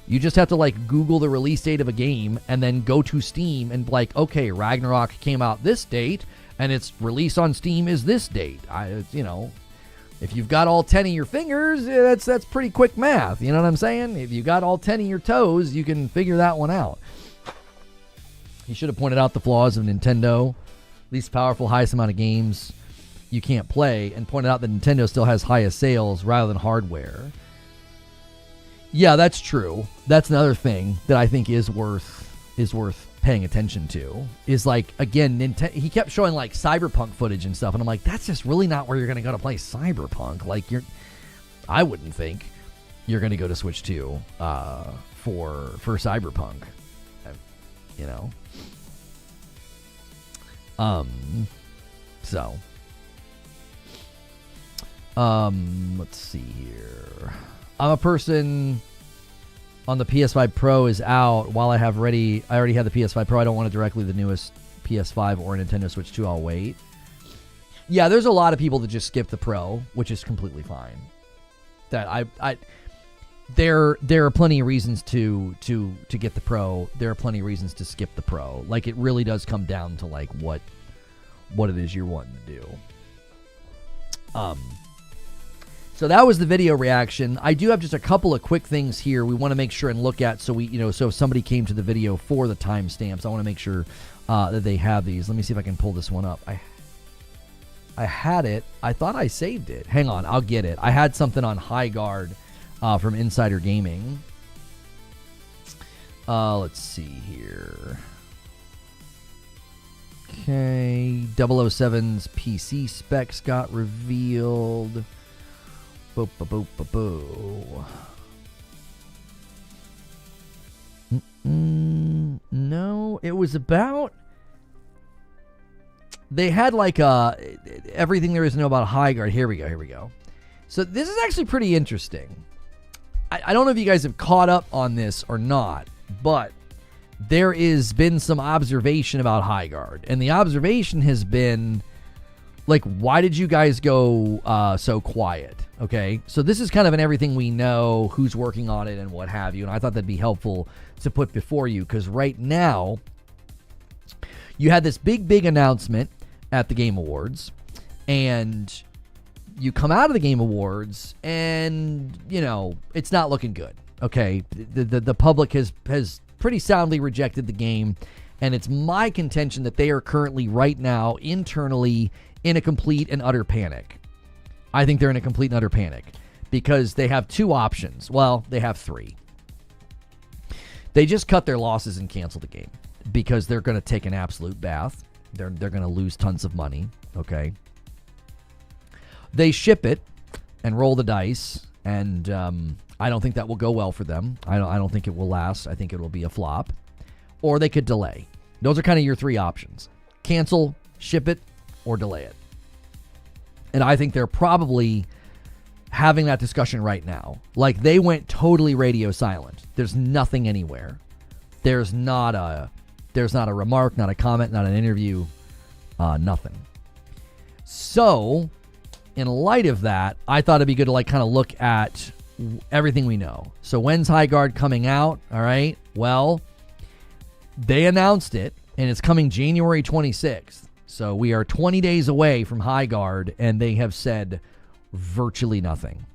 You just have to like Google the release date of a game and then go to Steam and like, okay, Ragnarok came out this date and its release on Steam is this date. If you've got all 10 of your fingers, that's pretty quick math. You know what I'm saying? If you got all 10 of your toes, you can figure that one out. He should have pointed out the flaws of Nintendo, least powerful, highest amount of games you can't play, and pointed out that Nintendo still has highest sales rather than hardware. Yeah, that's true. That's another thing that I think is worth paying attention to. Is like, again, he kept showing like Cyberpunk footage and stuff, and I'm like, that's just really not where you're going to go to play Cyberpunk. Like, I wouldn't think you're going to go to Switch 2 for Cyberpunk. Let's see here. I'm a person on the PS5 Pro is out. While I already have the PS5 Pro, I don't want it directly the newest PS5 or Nintendo Switch 2. I'll wait. Yeah, there's a lot of people that just skip the Pro, which is completely fine. There are plenty of reasons to get the Pro. There are plenty of reasons to skip the Pro. Like, it really does come down to like what it is you're wanting to do. So that was the video reaction. I do have just a couple of quick things here we want to make sure and look at. So so if somebody came to the video for the timestamps, I want to make sure that they have these. Let me see if I can pull this one up. I had it. I thought I saved it. Hang on, I'll get it. I had something on HIGHGUARD from Insider Gaming. Let's see here. Okay, 007's PC specs got revealed. Boo, boo, boo, boo, boo. No, it was about... They had like everything there is to know about HIGHGUARD. Here we go. So this is actually pretty interesting. I don't know if you guys have caught up on this or not, but there has been some observation about HIGHGUARD. And the observation has been, like, why did you guys go so quiet? Okay, so this is kind of an everything we know, who's working on it and what have you. And I thought that'd be helpful to put before you, because right now, you had this big announcement at the Game Awards, and you come out of the Game Awards, and, it's not looking good. Okay, the public has pretty soundly rejected the game, and it's my contention that they are currently right now internally in a complete and utter panic. I think they're in a complete and utter panic because they have two options. Well, they have three. They just cut their losses and cancel the game because they're going to take an absolute bath. They're going to lose tons of money, okay? They ship it and roll the dice, and I don't think that will go well for them. I don't think it will last. I think it will be a flop. Or they could delay. Those are kind of your three options. Cancel, ship it, or delay it. And I think they're probably having that discussion right now. Like, they went totally radio silent. There's nothing anywhere. There's not a remark, not a comment, not an interview, nothing. So, in light of that, I thought it'd be good to like kind of look at everything we know. So when's HIGHGUARD coming out? All right. Well, they announced it, and it's coming January 26th. So we are 20 days away from HIGHGUARD, and they have said virtually nothing.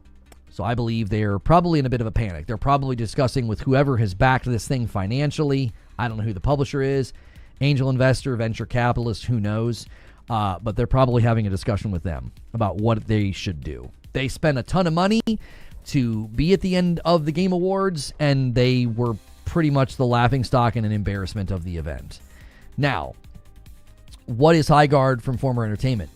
So I believe they're probably in a bit of a panic. They're probably discussing with whoever has backed this thing financially. I don't know who the publisher is. Angel investor, venture capitalist, who knows? But they're probably having a discussion with them about what they should do. They spent a ton of money to be at the end of the Game Awards, and they were pretty much the laughingstock and an embarrassment of the event. Now, what is HIGHGUARD from former Respawn,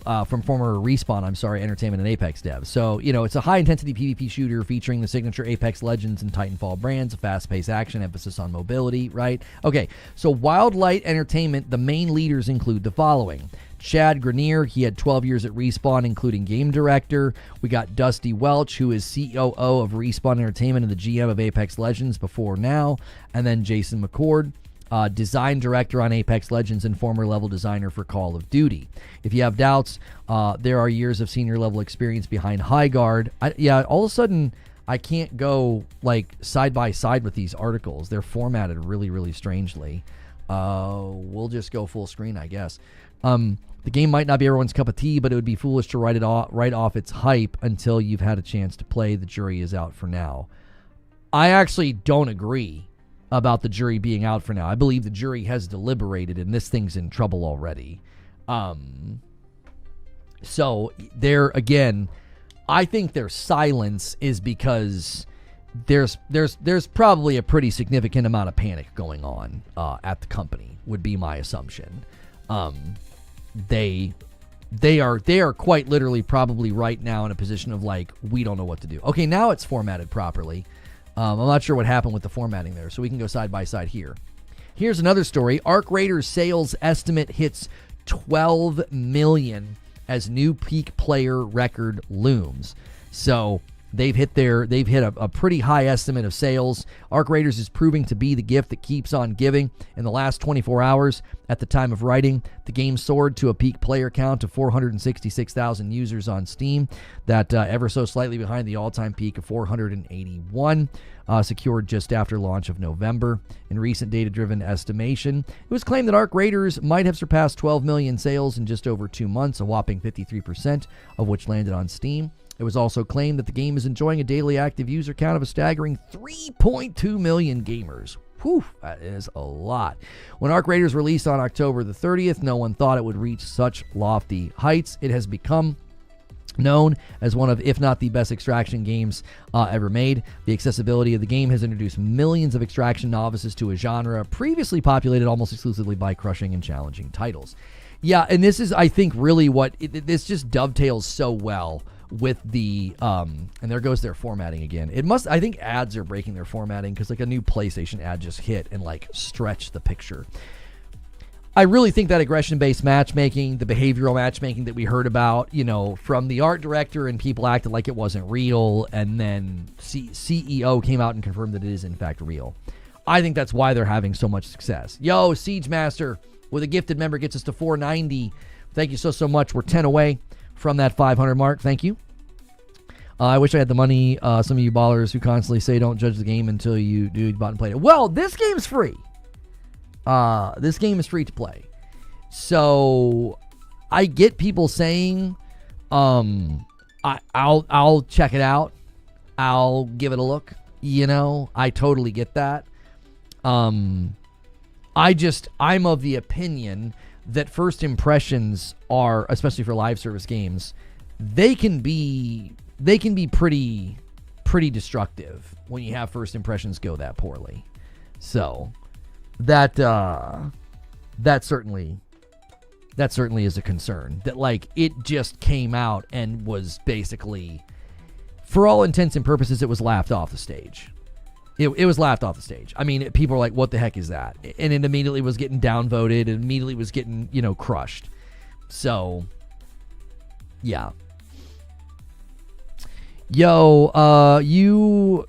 Entertainment and Apex devs? So, it's a high-intensity PvP shooter featuring the signature Apex Legends and Titanfall brands, a fast-paced action, emphasis on mobility, right? Okay, so Wildlight Entertainment, the main leaders include the following: Chad Grenier. He had 12 years at Respawn, including game director. We got Dusty Welch, who is COO of Respawn Entertainment and the GM of Apex Legends before now. And then Jason McCord, design director on Apex Legends and former level designer for Call of Duty. If you have doubts, there are years of senior level experience behind HIGHGUARD. All of a sudden, I can't go like side by side with these articles. They're formatted really, really strangely. We'll just go full screen, I guess. The game might not be everyone's cup of tea, but it would be foolish to write off its hype until you've had a chance to play. The jury is out for now. I actually don't agree about the jury being out for now. I believe the jury has deliberated, and this thing's in trouble already. So there again, I think their silence is because there's probably a pretty significant amount of panic going on at the company, would be my assumption. They are quite literally probably right now in a position of like, we don't know what to do. Okay, now it's formatted properly. I'm not sure what happened with the formatting there, so we can go side by side here. Here's another story. Arcraiders sales estimate hits 12 million as new peak player record looms. So they've hit a pretty high estimate of sales. Arcraiders is proving to be the gift that keeps on giving. In the last 24 hours, at the time of writing, the game soared to a peak player count of 466,000 users on Steam. That ever so slightly behind the all-time peak of 481, secured just after launch of November. In recent data-driven estimation, it was claimed that Arcraiders might have surpassed 12 million sales in just over 2 months, a whopping 53% of which landed on Steam. It was also claimed that the game is enjoying a daily active user count of a staggering 3.2 million gamers. Whew, that is a lot. When Arcraiders released on October the 30th, no one thought it would reach such lofty heights. It has become known as one of, if not the best extraction games ever made. The accessibility of the game has introduced millions of extraction novices to a genre previously populated almost exclusively by crushing and challenging titles. Yeah, and this is, I think, really what, this just dovetails so well with the, and there goes their formatting again. I think ads are breaking their formatting because like a new PlayStation ad just hit and like stretched the picture. I really think that aggression-based matchmaking, the behavioral matchmaking that we heard about, from the art director and people acted like it wasn't real, and then CEO came out and confirmed that it is in fact real. I think that's why they're having so much success. Yo, Siege Master with a gifted member gets us to 490. Thank you so much. We're 10 away from that 500 mark. Thank you. I wish I had the money. Some of you ballers who constantly say don't judge the game until you bought and played it. Well, this game's free. This game is free to play. So I get people saying, I'll check it out. I'll give it a look. I totally get that. I'm of the opinion that first impressions are, especially for live service games, they can be pretty destructive when you have first impressions go that poorly. So that certainly is a concern, that like it just came out and was basically, for all intents and purposes, it was laughed off the stage. It was laughed off the stage. I mean, people were like, what the heck is that? And it immediately was getting downvoted and immediately was getting, crushed. So, yeah. Yo, UWA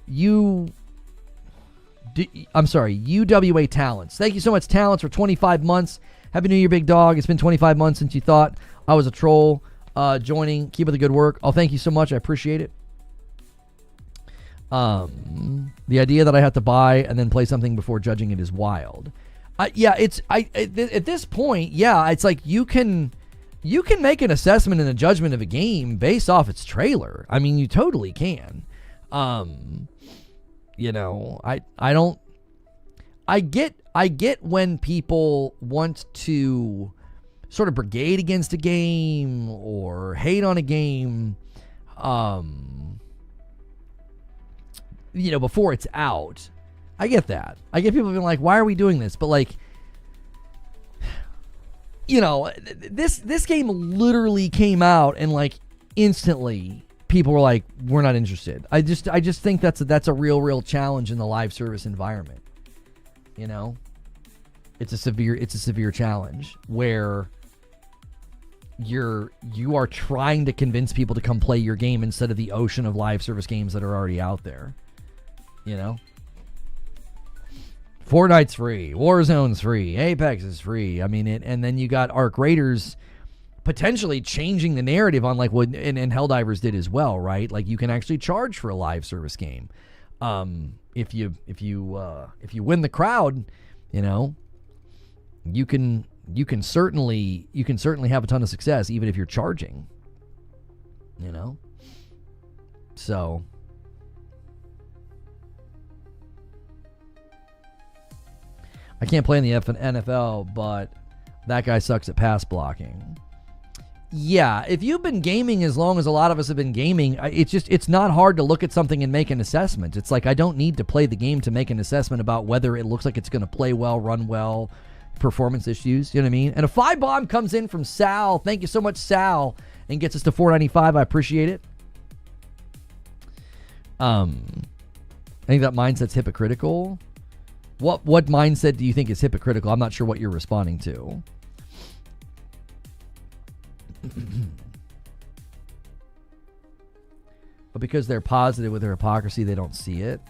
Talents. Thank you so much, Talents, for 25 months. Happy New Year, big dog. It's been 25 months since you thought I was a troll joining. Keep up the good work. Oh, thank you so much. I appreciate it. The idea that I have to buy and then play something before judging it is wild. At this point, it's like you can make an assessment and a judgment of a game based off its trailer. I mean, you totally can. I get when people want to sort of brigade against a game or hate on a game, before it's out. I get that. I get people being like, why are we doing this? But like, this game literally came out and like instantly people were like, we're not interested. I just think that's a real challenge in the live service environment. It's a severe challenge where you are trying to convince people to come play your game instead of the ocean of live service games that are already out there. You know? Fortnite's free, Warzone's free, Apex is free. I mean, and then you got arcraiders potentially changing the narrative on like what and Helldivers did as well, right? Like you can actually charge for a live service game. If you win the crowd, you know, you can certainly have a ton of success even if you're charging. You know? So I can't play in the NFL, but that guy sucks at pass blocking. Yeah, if you've been gaming as long as a lot of us have been gaming, it's not hard to look at something and make an assessment. It's like I don't need to play the game to make an assessment about whether it looks like it's going to play well, run well, performance issues, you know what I mean? And a 5-bomb comes in from Sal. Thank you so much, Sal, and gets us to 495. I appreciate it. I think that mindset's hypocritical. What mindset do you think is hypocritical? I'm not sure what you're responding to. But because they're positive with their hypocrisy, they don't see it.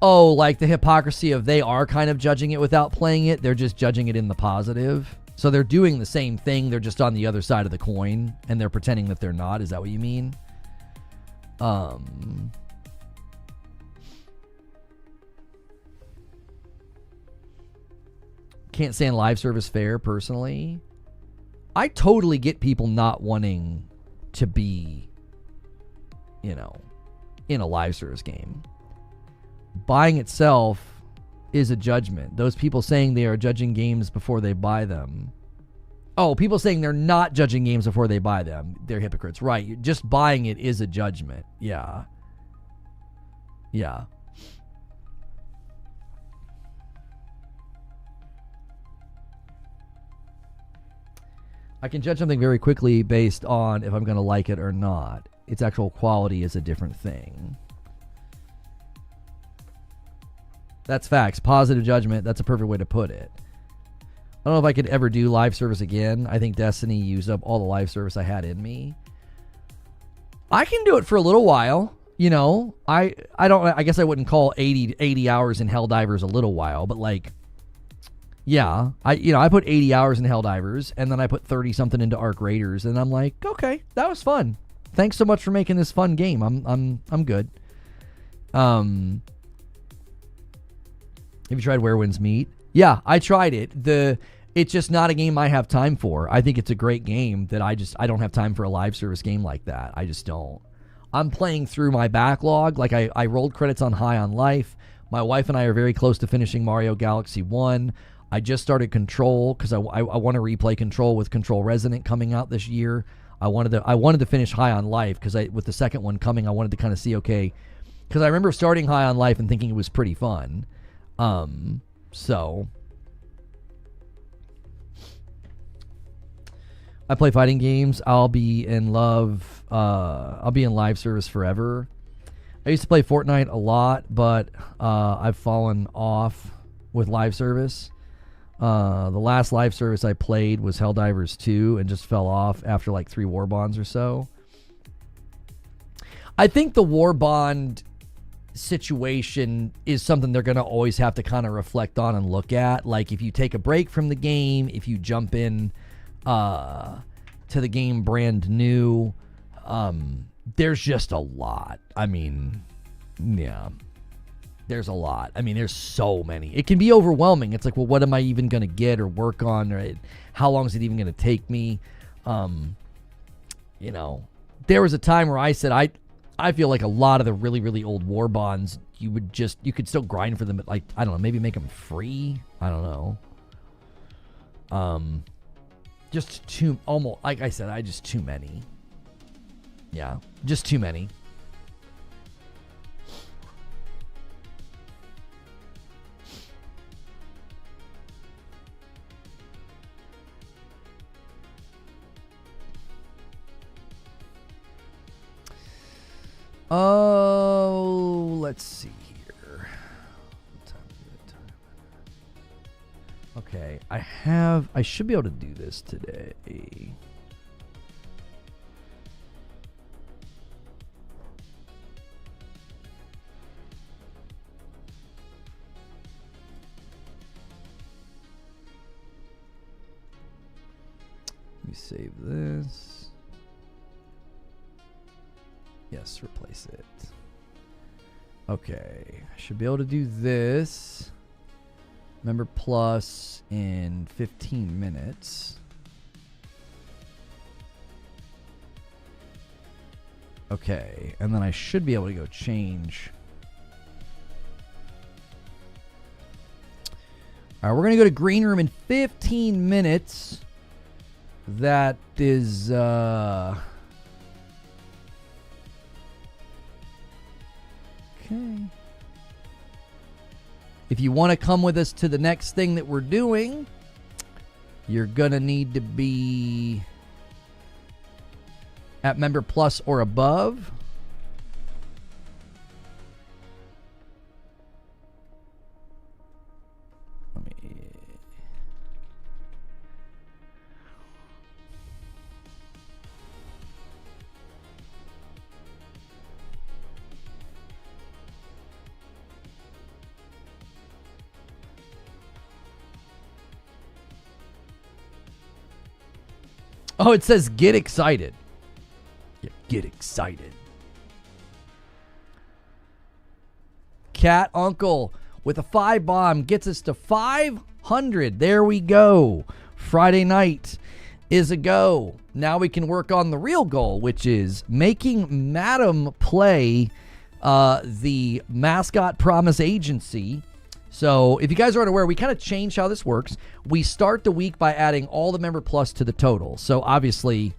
Oh, like the hypocrisy of they are kind of judging it without playing it. They're just judging it in the positive. So they're doing the same thing. They're just on the other side of the coin, and they're pretending that they're not. Is that what you mean? Can't stand live service fair, personally. I totally get people not wanting to be, you know, in a live service game. Buying itself is a judgment. Those people saying they are judging games before they buy them. Oh, people saying they're not judging games before they buy them. They're hypocrites. Right. Just buying it is a judgment. Yeah. Yeah. I can judge something very quickly based on if I'm going to like it or not. Its actual quality is a different thing. That's facts. Positive judgment. That's a perfect way to put it. I don't know if I could ever do live service again. I think Destiny used up all the live service I had in me. I can do it for a little while. You know, I guess I wouldn't call 80 hours in Helldivers a little while, but like, yeah, I put 80 hours in Helldivers, and then I put 30 something into arcraiders, and I'm like, okay, that was fun. Thanks so much for making this fun game. I'm good. Have you tried Where Winds Meet? Yeah, I tried it. It's just not a game I have time for. I think it's a great game that I don't have time for a live service game like that. I just don't. I'm playing through my backlog. Like I rolled credits on High on Life. My wife and I are very close to finishing Mario Galaxy 1. I just started Control because I want to replay Control with Control Resonant coming out this year. I wanted to finish High on Life because with the second one coming, I wanted to kind of see, okay, because I remember starting High on Life and thinking it was pretty fun. So I play fighting games. I'll be in live service forever. I used to play Fortnite a lot, but I've fallen off with live service. The last live service I played was Helldivers 2 and just fell off after like 3 war bonds or so. I think the war bond situation is something they're going to always have to kind of reflect on and look at. Like if you take a break from the game, if you jump in to the game brand new, there's just a lot. I mean, yeah. There's a lot. I mean, there's so many. It can be overwhelming. It's like, well, what am I even going to get or work on? Or how long is it even going to take me? You know, there was a time where I said, I feel like a lot of the really, really old war bonds, you could still grind for them, but like, I don't know, maybe make them free. I don't know. Just too, almost, like I said, just too many. Yeah, just too many. Oh, let's see here. Okay, I should be able to do this today. Let me save this. Yes, replace it. Okay, I should be able to do this. Member Plus in 15 minutes. Okay, and then I should be able to go change. All right, we're going to go to green room in 15 minutes. That is, okay. If you want to come with us to the next thing that we're doing, you're going to need to be at Member Plus or above. Let me... Oh, it says get excited. Yeah, get excited. Cat Uncle with a 5 bomb gets us to 500. There we go. Friday night is a go. Now we can work on the real goal, which is making Madam play the Mascot Promise Agency. So if you guys aren't aware, we kind of changed how this works. We start the week by adding all the Member Plus to the total. So obviously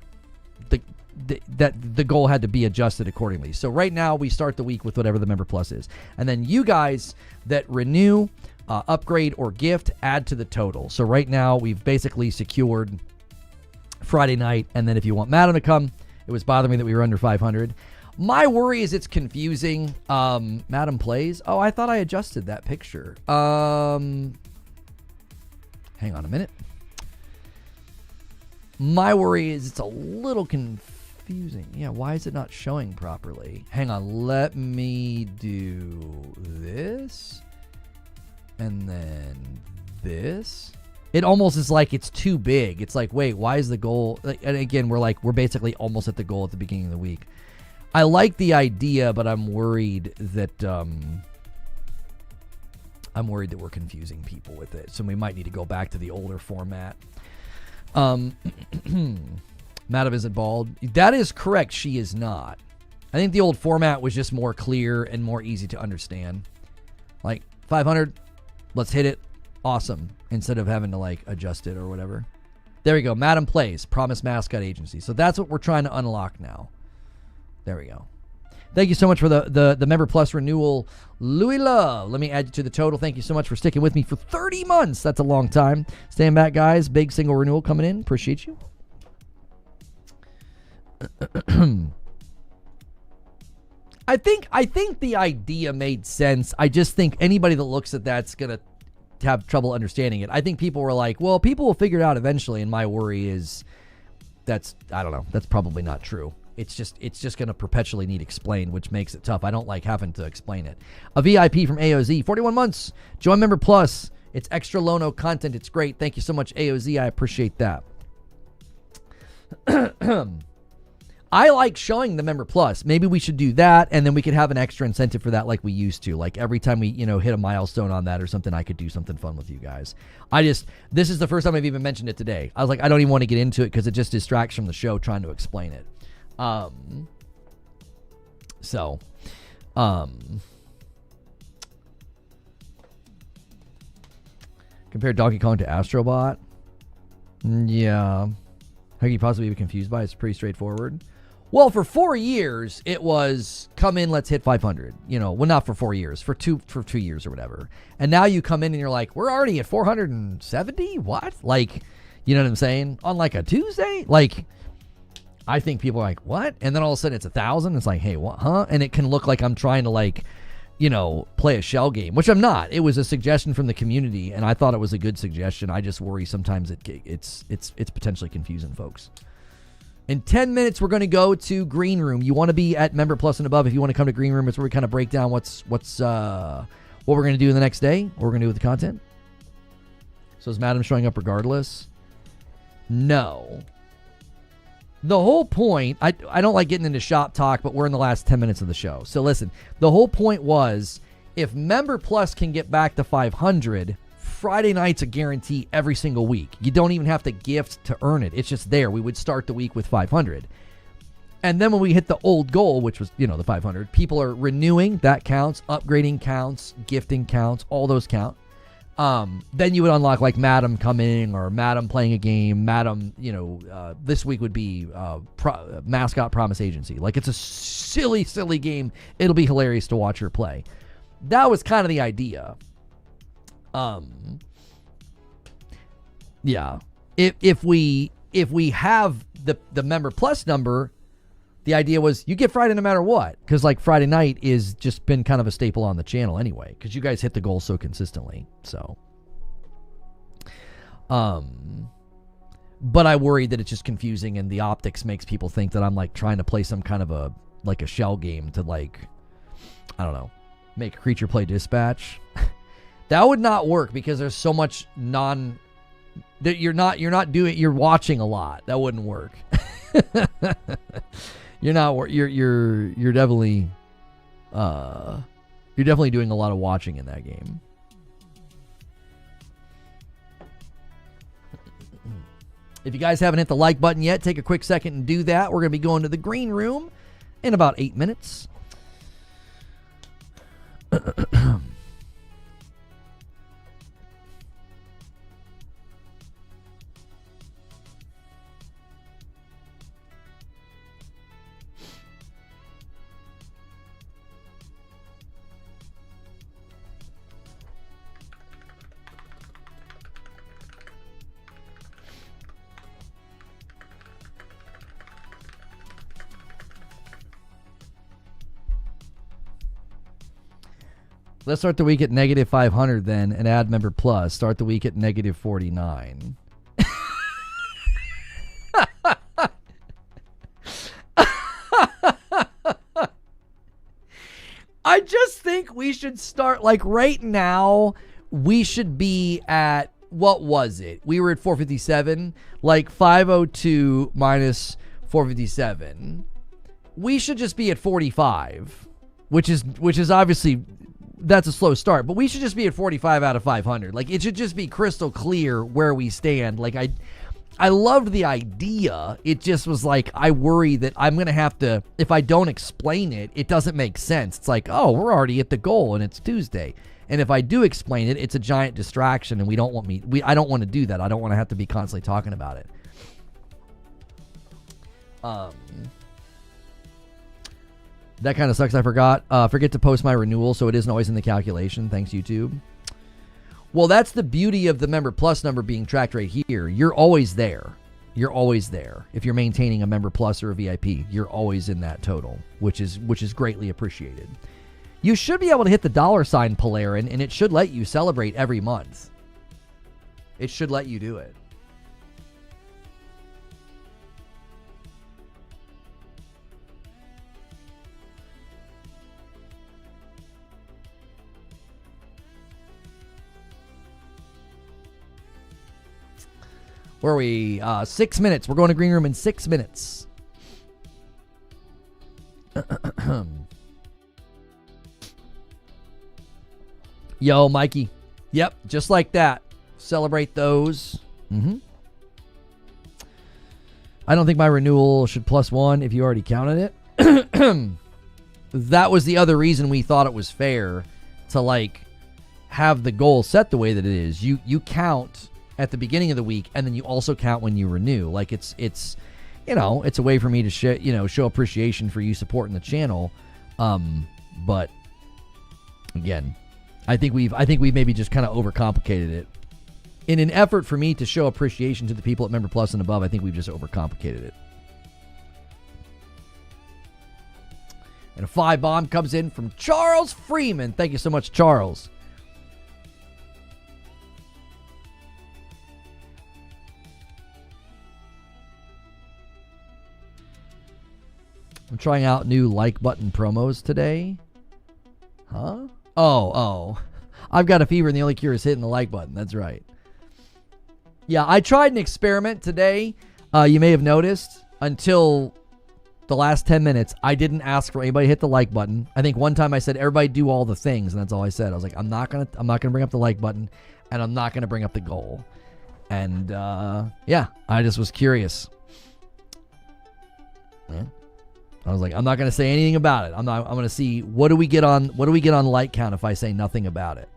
the goal had to be adjusted accordingly. So right now we start the week with whatever the Member Plus is. And then you guys that renew, upgrade, or gift add to the total. So right now we've basically secured Friday night. And then if you want Madam to come, it was bothering me that we were under 500. My worry is it's confusing. Madam plays. Oh, I thought I adjusted that picture. Hang on a minute. My worry is it's a little confusing. Yeah, why is it not showing properly? Hang on, let me do this. And then this. It almost is like it's too big. It's like, wait, why is the goal? And again, we're basically almost at the goal at the beginning of the week. I like the idea, but I'm worried that we're confusing people with it. So we might need to go back to the older format. Madam isn't bald. That is correct. She is not. I think the old format was just more clear and more easy to understand. Like 500, let's hit it. Awesome. Instead of having to like adjust it or whatever. There we go. Madam plays Promise Mascot Agency. So that's what we're trying to unlock now. There we go. Thank you so much for the Member Plus renewal, Louis Love. Let me add you to the total. Thank you so much for sticking with me for 30 months. That's a long time. Stand back, guys. Big single renewal coming in. Appreciate you. I think the idea made sense. I just think anybody that looks at that's going to have trouble understanding it. I think people were like, well, people will figure it out eventually. And my worry is I don't know. That's probably not true. It's just going to perpetually need explained, which makes it tough. I don't like having to explain it. A VIP from AOZ, 41 months. Join Member Plus. It's extra Lono content. It's great. Thank you so much, AOZ. I appreciate that. I like showing the Member Plus. Maybe we should do that, and then we could have an extra incentive for that like we used to. Like every time we, hit a milestone on that or something, I could do something fun with you guys. This is the first time I've even mentioned it today. I was like, I don't even want to get into it because it just distracts from the show trying to explain it. Compare Donkey Kong to Astrobot. Yeah. How can you possibly be confused by it? It's pretty straightforward. Well, for 4 years, it was come in, let's hit 500. Well, not for 4 years, for 2 years or whatever. And now you come in and you're like, we're already at 470? What? Like, you know what I'm saying? On like a Tuesday? Like, I think people are like, what? And then all of a sudden it's 1,000. It's like, hey, what? Huh? And it can look like I'm trying to like, play a shell game, which I'm not. It was a suggestion from the community, and I thought it was a good suggestion. I just worry sometimes it's potentially confusing folks. In 10 minutes, we're going to go to Green Room. You want to be at Member Plus and above. If you want to come to Green Room, it's where we kind of break down what we're going to do the next day, what we're going to do with the content. So is Madam showing up regardless? No. The whole point, I don't like getting into shop talk, but we're in the last 10 minutes of the show. So listen, the whole point was, if Member Plus can get back to 500, Friday night's a guarantee every single week. You don't even have to gift to earn it. It's just there. We would start the week with 500. And then when we hit the old goal, which was, the 500, people are renewing. That counts. Upgrading counts. Gifting counts. All those count. Then you would unlock like Madam coming or Madam playing a game. Madam, this week would be Mascot Promise Agency. Like, it's a silly, silly game. It'll be hilarious to watch her play. That was kind of the idea. Yeah. If we have the Member Plus number, the idea was you get Friday no matter what, because like Friday night is just been kind of a staple on the channel anyway, because you guys hit the goal so consistently. So, but I worry that it's just confusing and the optics makes people think that I'm like trying to play some kind of a shell game to like, I don't know, make a creature play dispatch. That would not work because there's so much that you're watching a lot. That wouldn't work. You're definitely doing a lot of watching in that game. If you guys haven't hit the like button yet, take a quick second and do that. We're going to be going to the Green Room in about 8 minutes. Let's start the week at negative 500 then and add Member Plus. Start the week at negative 49. I just think we should start, like right now, we should be at, what was it? We were at 457, like 502 minus 457. We should just be at 45, which is obviously... That's a slow start, but we should just be at 45 out of 500. Like, it should just be crystal clear where we stand. Like, I loved the idea. It just was like, I worry that I'm going to have to, if I don't explain it, it doesn't make sense. It's like, oh, we're already at the goal and it's Tuesday. And if I do explain it, it's a giant distraction and I don't want to do that. I don't want to have to be constantly talking about it. That kind of sucks. I forgot. Forget to post my renewal, so it isn't always in the calculation. Thanks, YouTube. Well, that's the beauty of the Member Plus number being tracked right here. You're always there. You're always there. If you're maintaining a Member Plus or a VIP, you're always in that total, which is greatly appreciated. You should be able to hit the $ Polarin, and it should let you celebrate every month. It should let you do it. Where are we? 6 minutes. We're going to Green Room in 6 minutes. Yo, Mikey. Yep, just like that. Celebrate those. I don't think my renewal should +1 if you already counted it. That was the other reason we thought it was fair to like have the goal set the way that it is. You count at the beginning of the week, and then you also count when you renew. Like it's it's a way for me to show appreciation for you supporting the channel. But again, I think we've maybe just kind of overcomplicated it. In an effort for me to show appreciation to the people at Member Plus and above, I think we've just overcomplicated it. And a 5 bomb comes in from Charles Freeman. Thank you so much, Charles. I'm trying out new like button promos today. Huh? Oh. I've got a fever and the only cure is hitting the like button. That's right. Yeah, I tried an experiment today. You may have noticed until the last 10 minutes, I didn't ask for anybody to hit the like button. I think one time I said, everybody do all the things. And that's all I said. I was like, I'm not going to bring up the like button and I'm not going to bring up the goal. And yeah, I just was curious. Yeah. I was like, I'm not going to say anything about it. I'm going to see what do we get on like count if I say nothing about it.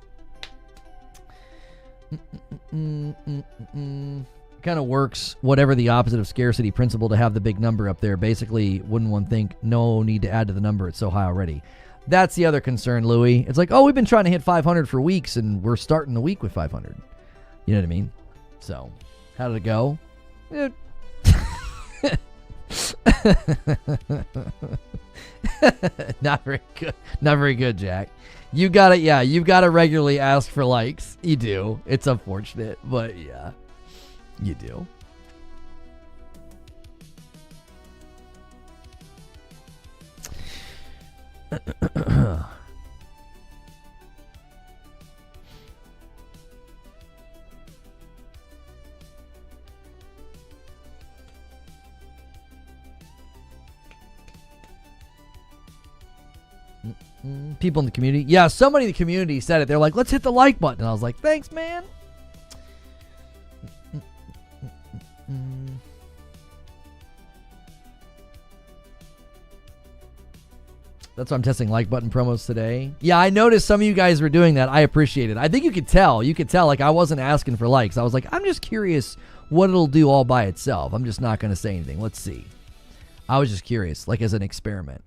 Kind of works whatever the opposite of scarcity principle to have the big number up there. Basically, wouldn't one think no need to add to the number? It's so high already. That's the other concern, Louis. It's like, oh, we've been trying to hit 500 for weeks and we're starting the week with 500. You know what I mean? So, how did it go? Not very good. Not very good, Jack. You got it. Yeah, you've got to regularly ask for likes. You do. It's unfortunate, but yeah, you do. People in the community. Yeah, somebody in the community said it. They're like, let's hit the like button. And I was like, thanks, man. That's why I'm testing like button promos today. Yeah, I noticed some of you guys were doing that. I appreciate it. I think you could tell. You could tell, like, I wasn't asking for likes. I was like, I'm just curious what it'll do all by itself. I'm just not going to say anything. Let's see. I was just curious, like as an experiment.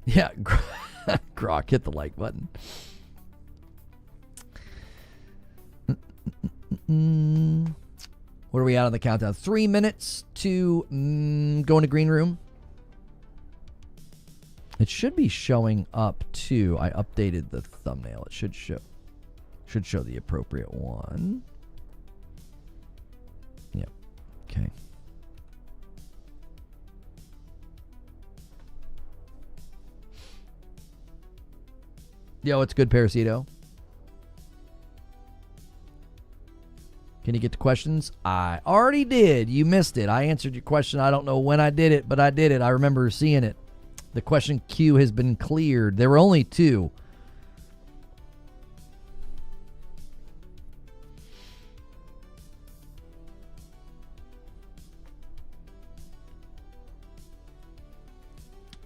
Yeah, Grok, hit the like button. What are we at on the countdown? 3 minutes to go into green room. It should be showing up too. I updated the thumbnail. It should show the appropriate one. Yep. Okay. Yo, it's good, Parasito. Can you get to questions? I already did. You missed it. I answered your question. I don't know when I did it, but I did it. I remember seeing it. The question queue has been cleared. There were only 2.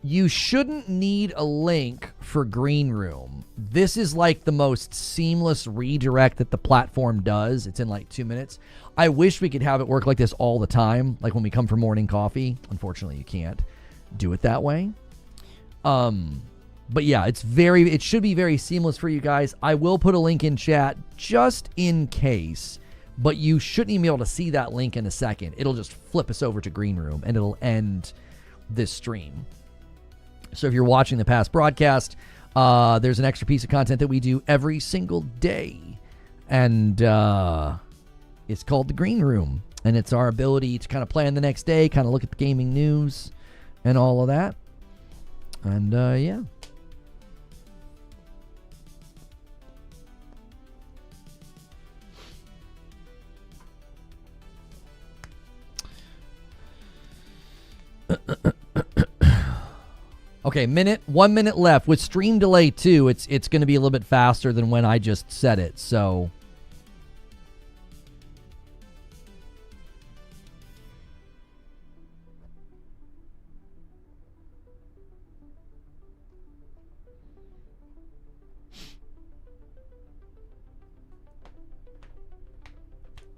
You shouldn't need a link for Green Room. This is like the most seamless redirect that the platform does. It's in like 2 minutes. I wish we could have it work like this all the time, like when we come for morning coffee. Unfortunately, you can't do it that way. But yeah, it should be very seamless for you guys. I will put a link in chat just in case, but you shouldn't even be able to see that link in a second. It'll just flip us over to Green Room and it'll end this stream. So if you're watching the past broadcast, there's an extra piece of content that we do every single day. And it's called the Green Room. And it's our ability to kind of plan the next day, kind of look at the gaming news and all of that. And yeah. Okay, 1 minute left. With stream delay too, it's going to be a little bit faster than when I just said it. So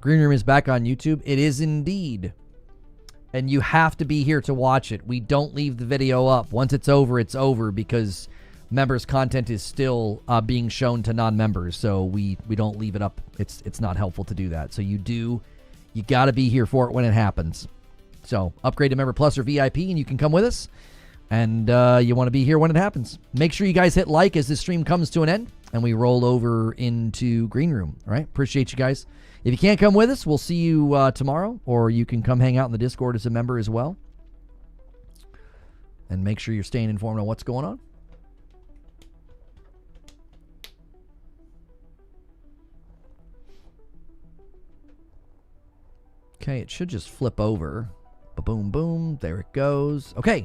Green Room is back on YouTube. It is indeed. And you have to be here to watch it. We don't leave the video up. Once it's over because members' content is still being shown to non-members. So we don't leave it up. It's not helpful to do that. So you got to be here for it when it happens. So upgrade to Member Plus or VIP and you can come with us. And you want to be here when it happens. Make sure you guys hit like as this stream comes to an end and we roll over into Green Room. All right? Appreciate you guys. If you can't come with us, we'll see you tomorrow, or you can come hang out in the Discord as a member as well. And make sure you're staying informed on what's going on. Okay, it should just flip over. Ba-boom, boom. There it goes. Okay.